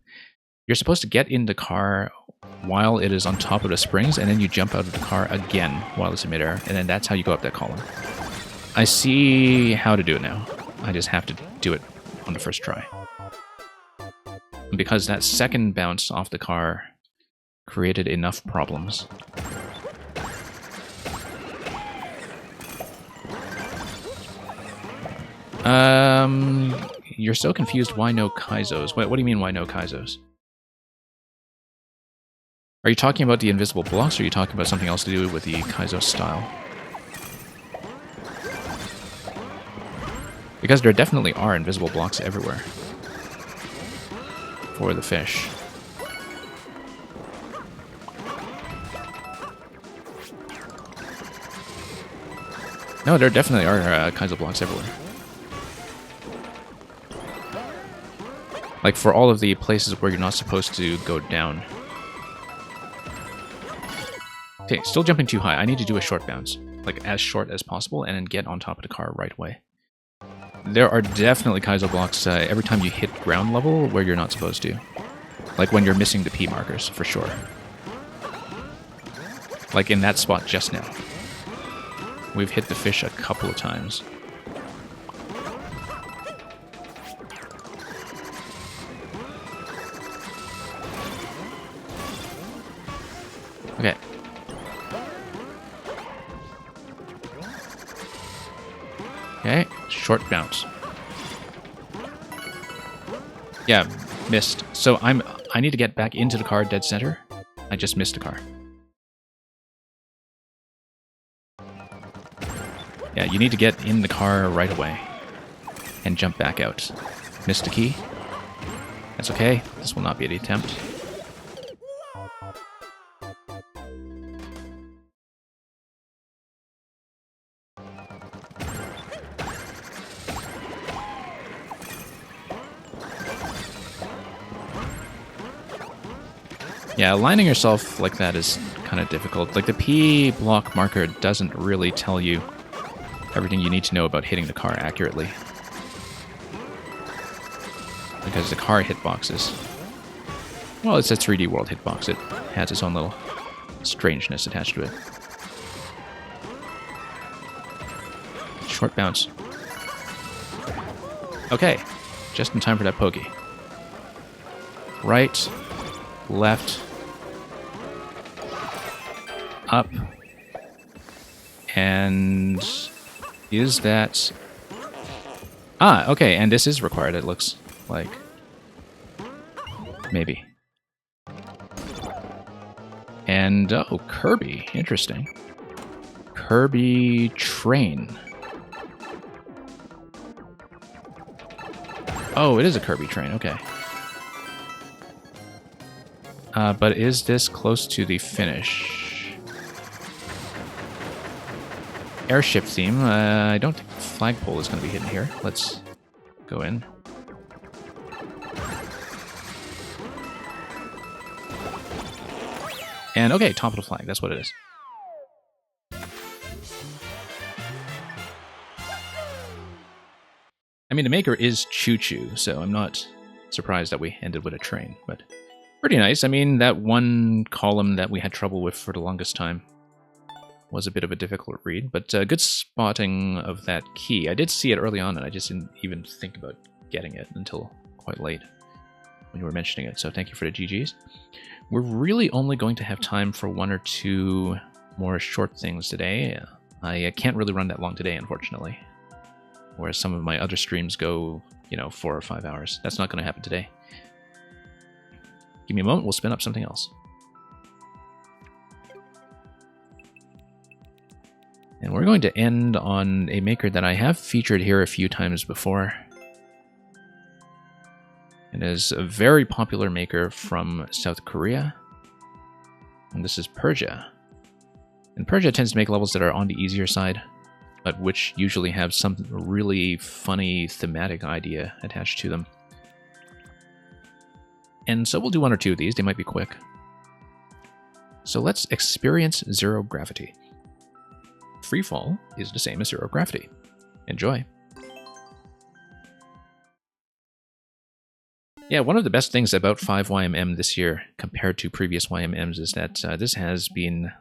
You're supposed to get in the car while it is on top of the springs, and then you jump out of the car again while it's in midair, and then that's how you go up that column. I see how to do it now. I just have to do it on the first try. And because that second bounce off the car created enough problems. You're so confused, why no Kaizos? What do you mean, why no Kaizos? Are you talking about the invisible blocks, or are you talking about something else to do with the Kaizo style? Because there definitely are invisible blocks everywhere for the fish. No, there definitely are Kaizo blocks everywhere. Like for all of the places where you're not supposed to go down. Okay, still jumping too high. I need to do a short bounce. Like as short as possible and then get on top of the car right away. There are definitely Kaizo blocks every time you hit ground level where you're not supposed to. Like when you're missing the P markers, for sure. Like in that spot just now. We've hit the fish a couple of times. Okay. Okay, short bounce. Yeah, missed. So I need to get back into the car dead center. I just missed the car. Yeah, you need to get in the car right away and jump back out. Missed a key. That's okay. This will not be the attempt. Yeah, aligning yourself like that is kind of difficult. Like the P block marker doesn't really tell you everything you need to know about hitting the car accurately. Because the car hitboxes, well, it's a 3D World hitbox. It has its own little strangeness attached to it. Short bounce. Okay, just in time for that pokey. Right, left, up, and is that... Ah, okay, and this is required, it looks like. Maybe. And, oh, Kirby, interesting. Kirby train. Oh, it is a Kirby train, okay. But is this close to the finish? Airship theme. I don't think the flagpole is going to be hidden here. Let's go in. And okay, top of the flag. That's what it is. mean, the maker is Choo Choo, so I'm not surprised that we ended with a train, but pretty nice. I mean, that one column that we had trouble with for the longest time was a bit of a difficult read, but good spotting of that key. I did see it early on, and I just didn't even think about getting it until quite late when you were mentioning it, so thank you for the GGs. We're really only going to have time for one or two more short things today. I can't really run that long today, unfortunately, whereas some of my other streams go, 4 or 5 hours. That's not going to happen today. Give me a moment, we'll spin up something else. And we're going to end on a maker that I have featured here a few times before. It is a very popular maker from South Korea. And this is Persia. And Persia tends to make levels that are on the easier side, but which usually have some really funny thematic idea attached to them. And so we'll do one or two of these, they might be quick. So let's experience zero gravity. Freefall is the same as zero gravity. Enjoy. Yeah, one of the best things about 5YMM this year compared to previous YMMs is that this has been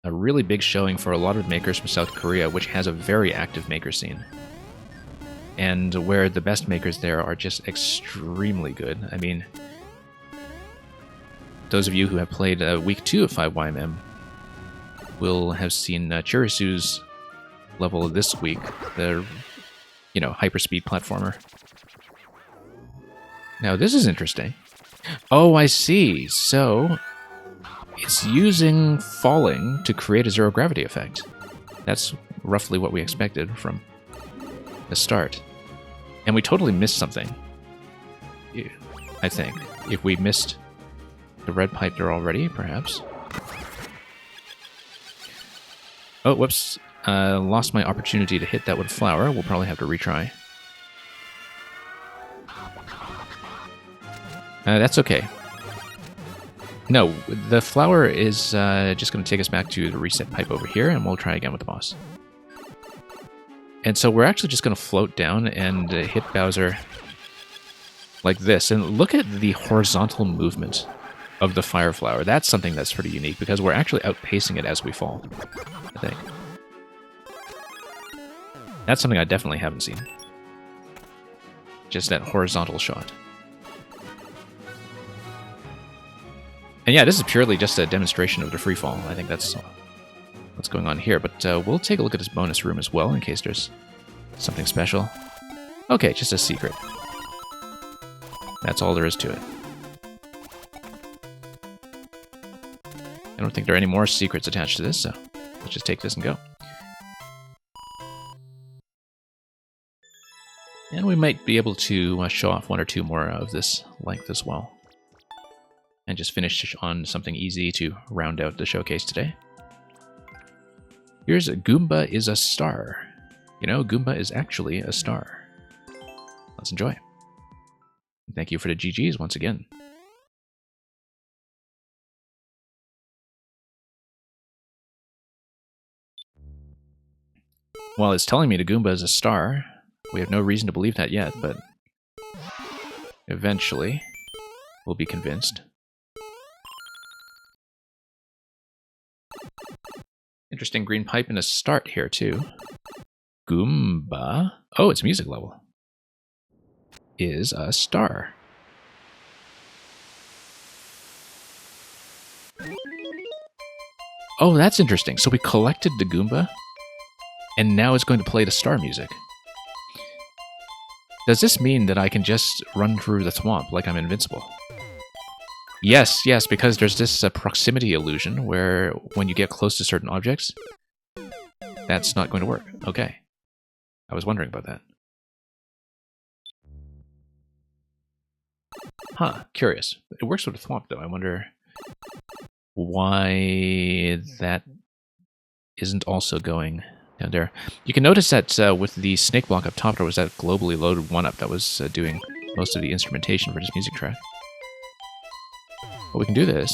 a really big showing for a lot of makers from South Korea, which has a very active maker scene. And where the best makers there are just extremely good. I mean, those of you who have played week 2 of 5YMM will have seen Chirisu's level this week, the, hyperspeed platformer. Now, this is interesting. Oh, I see. So, it's using falling to create a zero gravity effect. That's roughly what we expected from the start. And we totally missed something, I think. If we missed the red pipe there already, perhaps. Oh, whoops. Lost my opportunity to hit that with flower. We'll probably have to retry. That's okay. No, the flower is just going to take us back to the reset pipe over here, and we'll try again with the boss. And so we're actually just going to float down and hit Bowser like this. And look at the horizontal movement of the fire flower. That's something that's pretty unique, because we're actually outpacing it as we fall, I think. That's something I definitely haven't seen. Just that horizontal shot. And yeah, this is purely just a demonstration of the freefall. I think that's what's going on here. But we'll take a look at this bonus room as well, in case there's something special. Okay, just a secret. That's all there is to it. I don't think there are any more secrets attached to this, so let's just take this and go. And we might be able to show off one or two more of this length as well. And just finish on something easy to round out the showcase today. Here's Goomba is a star. Goomba is actually a star. Let's enjoy. Thank you for the GGs once again. While it's telling me the Goomba is a star, we have no reason to believe that yet, but eventually we'll be convinced. Interesting green pipe and a start here, too. Goomba. Oh, it's music level. Is a star. Oh, that's interesting. So we collected the Goomba, and now it's going to play the star music. Does this mean that I can just run through the thwomp like I'm invincible? Yes, because there's this proximity illusion where when you get close to certain objects, that's not going to work. Okay. I was wondering about that. Huh, curious. It works with the thwomp, though. I wonder why that isn't also going down there. You can notice that with the snake block up top, there was that globally loaded 1-up that was doing most of the instrumentation for this music track. But we can do this.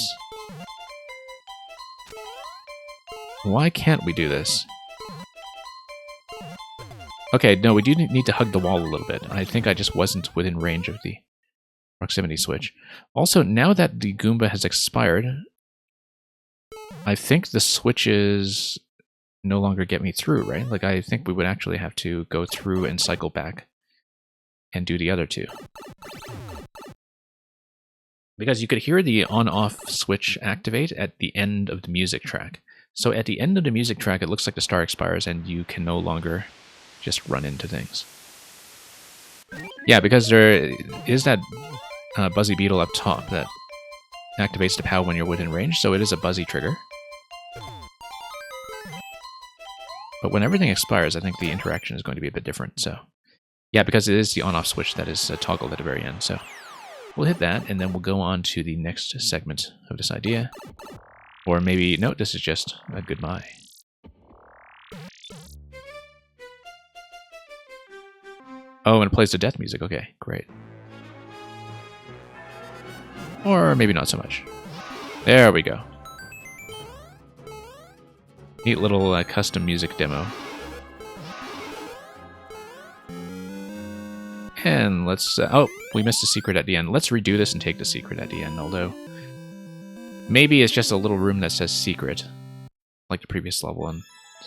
Why can't we do this? Okay, no, we do need to hug the wall a little bit. I think I just wasn't within range of the proximity switch. Also, now that the Goomba has expired, I think the switches no longer get me through, right? Like, I think we would actually have to go through and cycle back and do the other two. Because you could hear the on-off switch activate at the end of the music track. So at the end of the music track, it looks like the star expires and you can no longer just run into things. Yeah, because there is that Buzzy Beetle up top that activates the POW when you're within range, so it is a Buzzy trigger. But when everything expires, I think the interaction is going to be a bit different, so... Yeah, because it is the on-off switch that is toggled at the very end, so... We'll hit that, and then we'll go on to the next segment of this idea. Or maybe... No, this is just a goodbye. Oh, and it plays the death music. Okay, great. Or maybe not so much. There we go. Neat little custom music demo. And let's... oh, we missed a secret at the end. Let's redo this and take the secret at the end, although... Maybe it's just a little room that says secret, like the previous level, and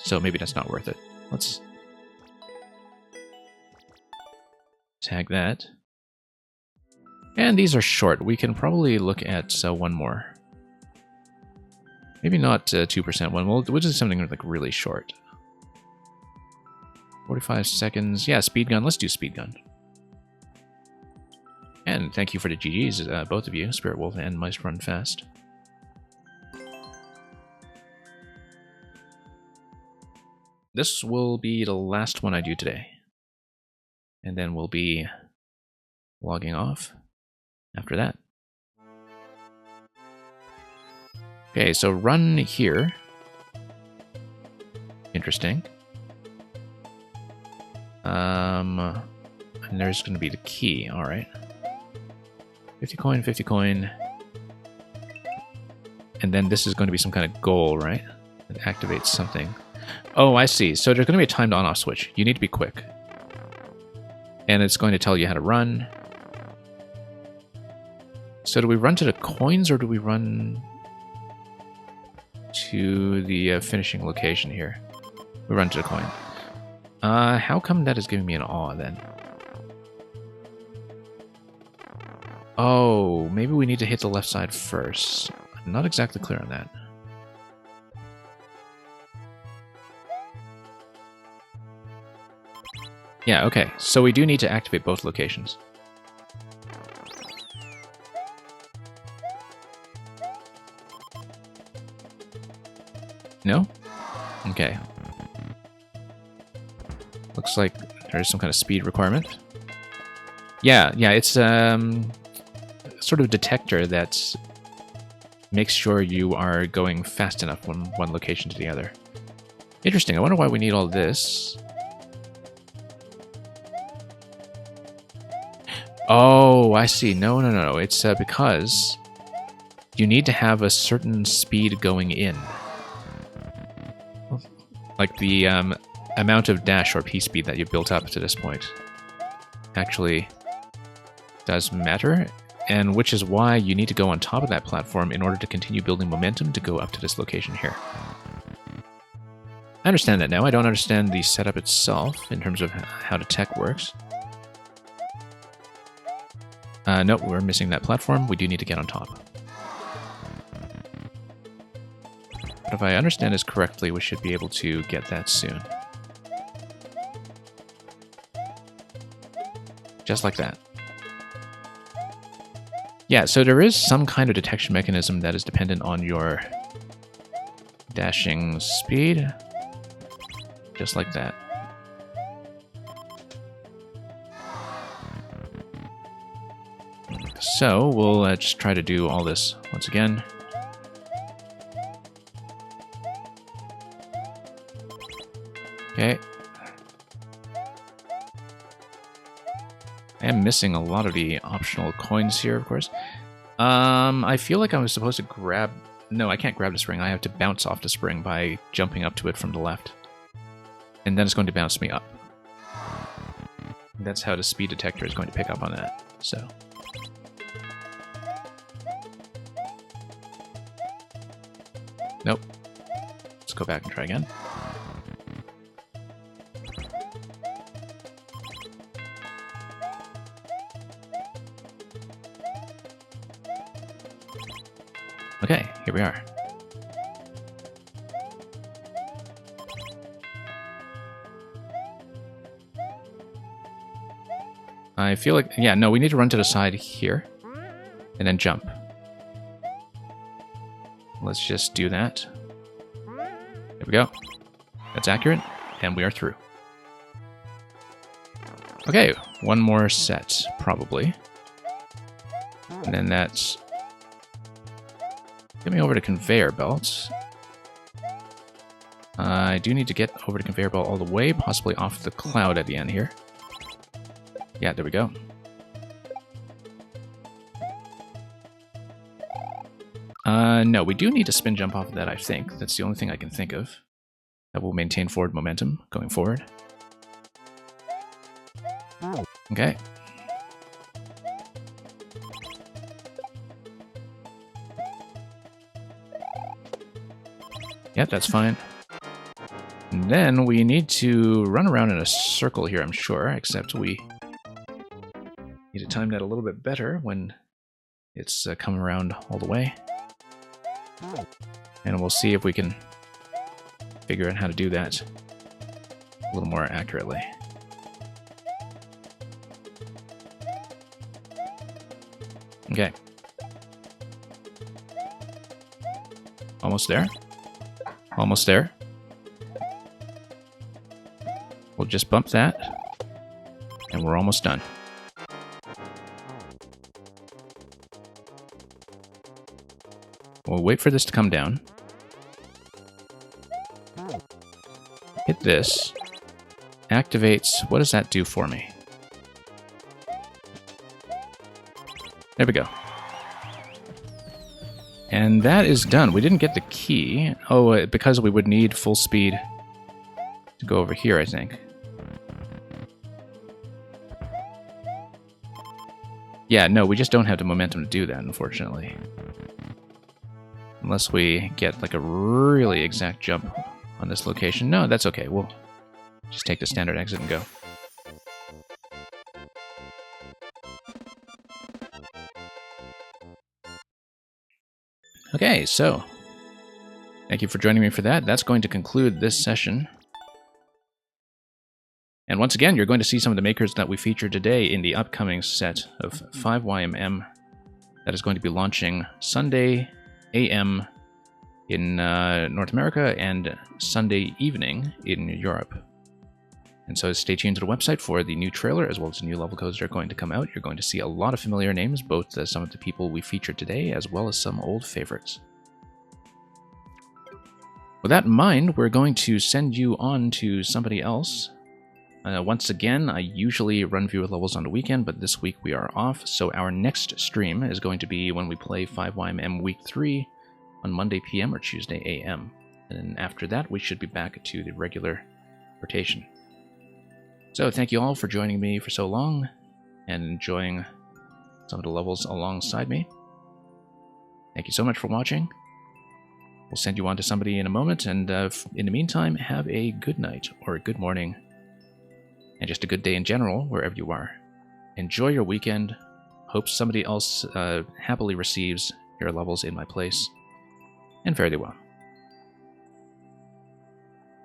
so maybe that's not worth it. Let's... tag that. And these are short. We can probably look at one more. Maybe not 2% one. We'll do something like really short. 45 seconds. Yeah, speed gun. Let's do speed gun. And thank you for the GGs, both of you, Spirit Wolf and Mice Run Fast. This will be the last one I do today. And then we'll be logging off after that. Okay, so run here. Interesting. And there's going to be the key, alright. 50 coin, 50 coin. And then this is going to be some kind of goal, right? That activates something. Oh, I see. So there's going to be a timed on-off switch. You need to be quick. And it's going to tell you how to run. So do we run to the coins or do we run to the finishing location here? We run to the coin. How come that is giving me an awe then? Oh, maybe we need to hit the left side first. I'm not exactly clear on that. Yeah, okay. So we do need to activate both locations. No? Okay. Looks like there's some kind of speed requirement. Yeah, it's sort of a detector that makes sure you are going fast enough from one location to the other. Interesting. I wonder why we need all this. Oh, I see. No. It's because you need to have a certain speed going in. Like the amount of dash or P-speed that you've built up to this point actually does matter, and which is why you need to go on top of that platform in order to continue building momentum to go up to this location here. I understand that now. I don't understand the setup itself in terms of how the tech works. Nope, we're missing that platform. We do need to get on top. But if I understand this correctly, we should be able to get that soon. Just like that. Yeah, so there is some kind of detection mechanism that is dependent on your dashing speed. Just like that. So we'll just try to do all this once again. Okay. I am missing a lot of the optional coins here, of course. I feel like I was supposed to grab... No, I can't grab the spring. I have to bounce off the spring by jumping up to it from the left. And then it's going to bounce me up. that's how the speed detector is going to pick up on that. So. Nope. Let's go back and try again. Okay, here we are. I feel like, yeah, no, we need to run to the side here and then jump. Let's just do that. There we go. That's accurate, and we are through. Okay, one more set, probably. And then that's... Get me over to conveyor belts. I do need to get over to conveyor belt all the way, possibly off the cloud at the end here. Yeah, there we go. No, we do need to spin jump off of that, I think. That's the only thing I can think of that will maintain forward momentum going forward. Okay. Yep, that's fine. And then we need to run around in a circle here, I'm sure, except we need to time that a little bit better when it's coming around all the way. And we'll see if we can figure out how to do that a little more accurately. Okay. Almost there. Almost there. We'll just bump that. And we're almost done. We'll wait for this to come down. Hit this. Activates. What does that do for me? There we go. And that is done. We didn't get the key. Oh, because we would need full speed to go over here, I think. Yeah, no, we just don't have the momentum to do that, unfortunately. Unless we get like a really exact jump on this location. No, that's okay. We'll just take the standard exit and go. Okay, so thank you for joining me for that. That's going to conclude this session. And once again, you're going to see some of the makers that we featured today in the upcoming set of 5YMM that is going to be launching Sunday AM in North America and Sunday evening in Europe. And so stay tuned to the website for the new trailer as well as the new level codes that are going to come out. You're going to see a lot of familiar names, both some of the people we featured today as well as some old favorites. With that in mind, we're going to send you on to somebody else. Once again, I usually run viewer levels on the weekend, but this week we are off, so our next stream is going to be when we play 5YMM Week 3 on Monday PM or Tuesday AM. And then after that, we should be back to the regular rotation. So thank you all for joining me for so long and enjoying some of the levels alongside me. Thank you so much for watching. We'll send you on to somebody in a moment, and in the meantime, have a good night or a good morning, and just a good day in general, wherever you are. Enjoy your weekend. Hope somebody else happily receives your levels in my place, and fare thee well.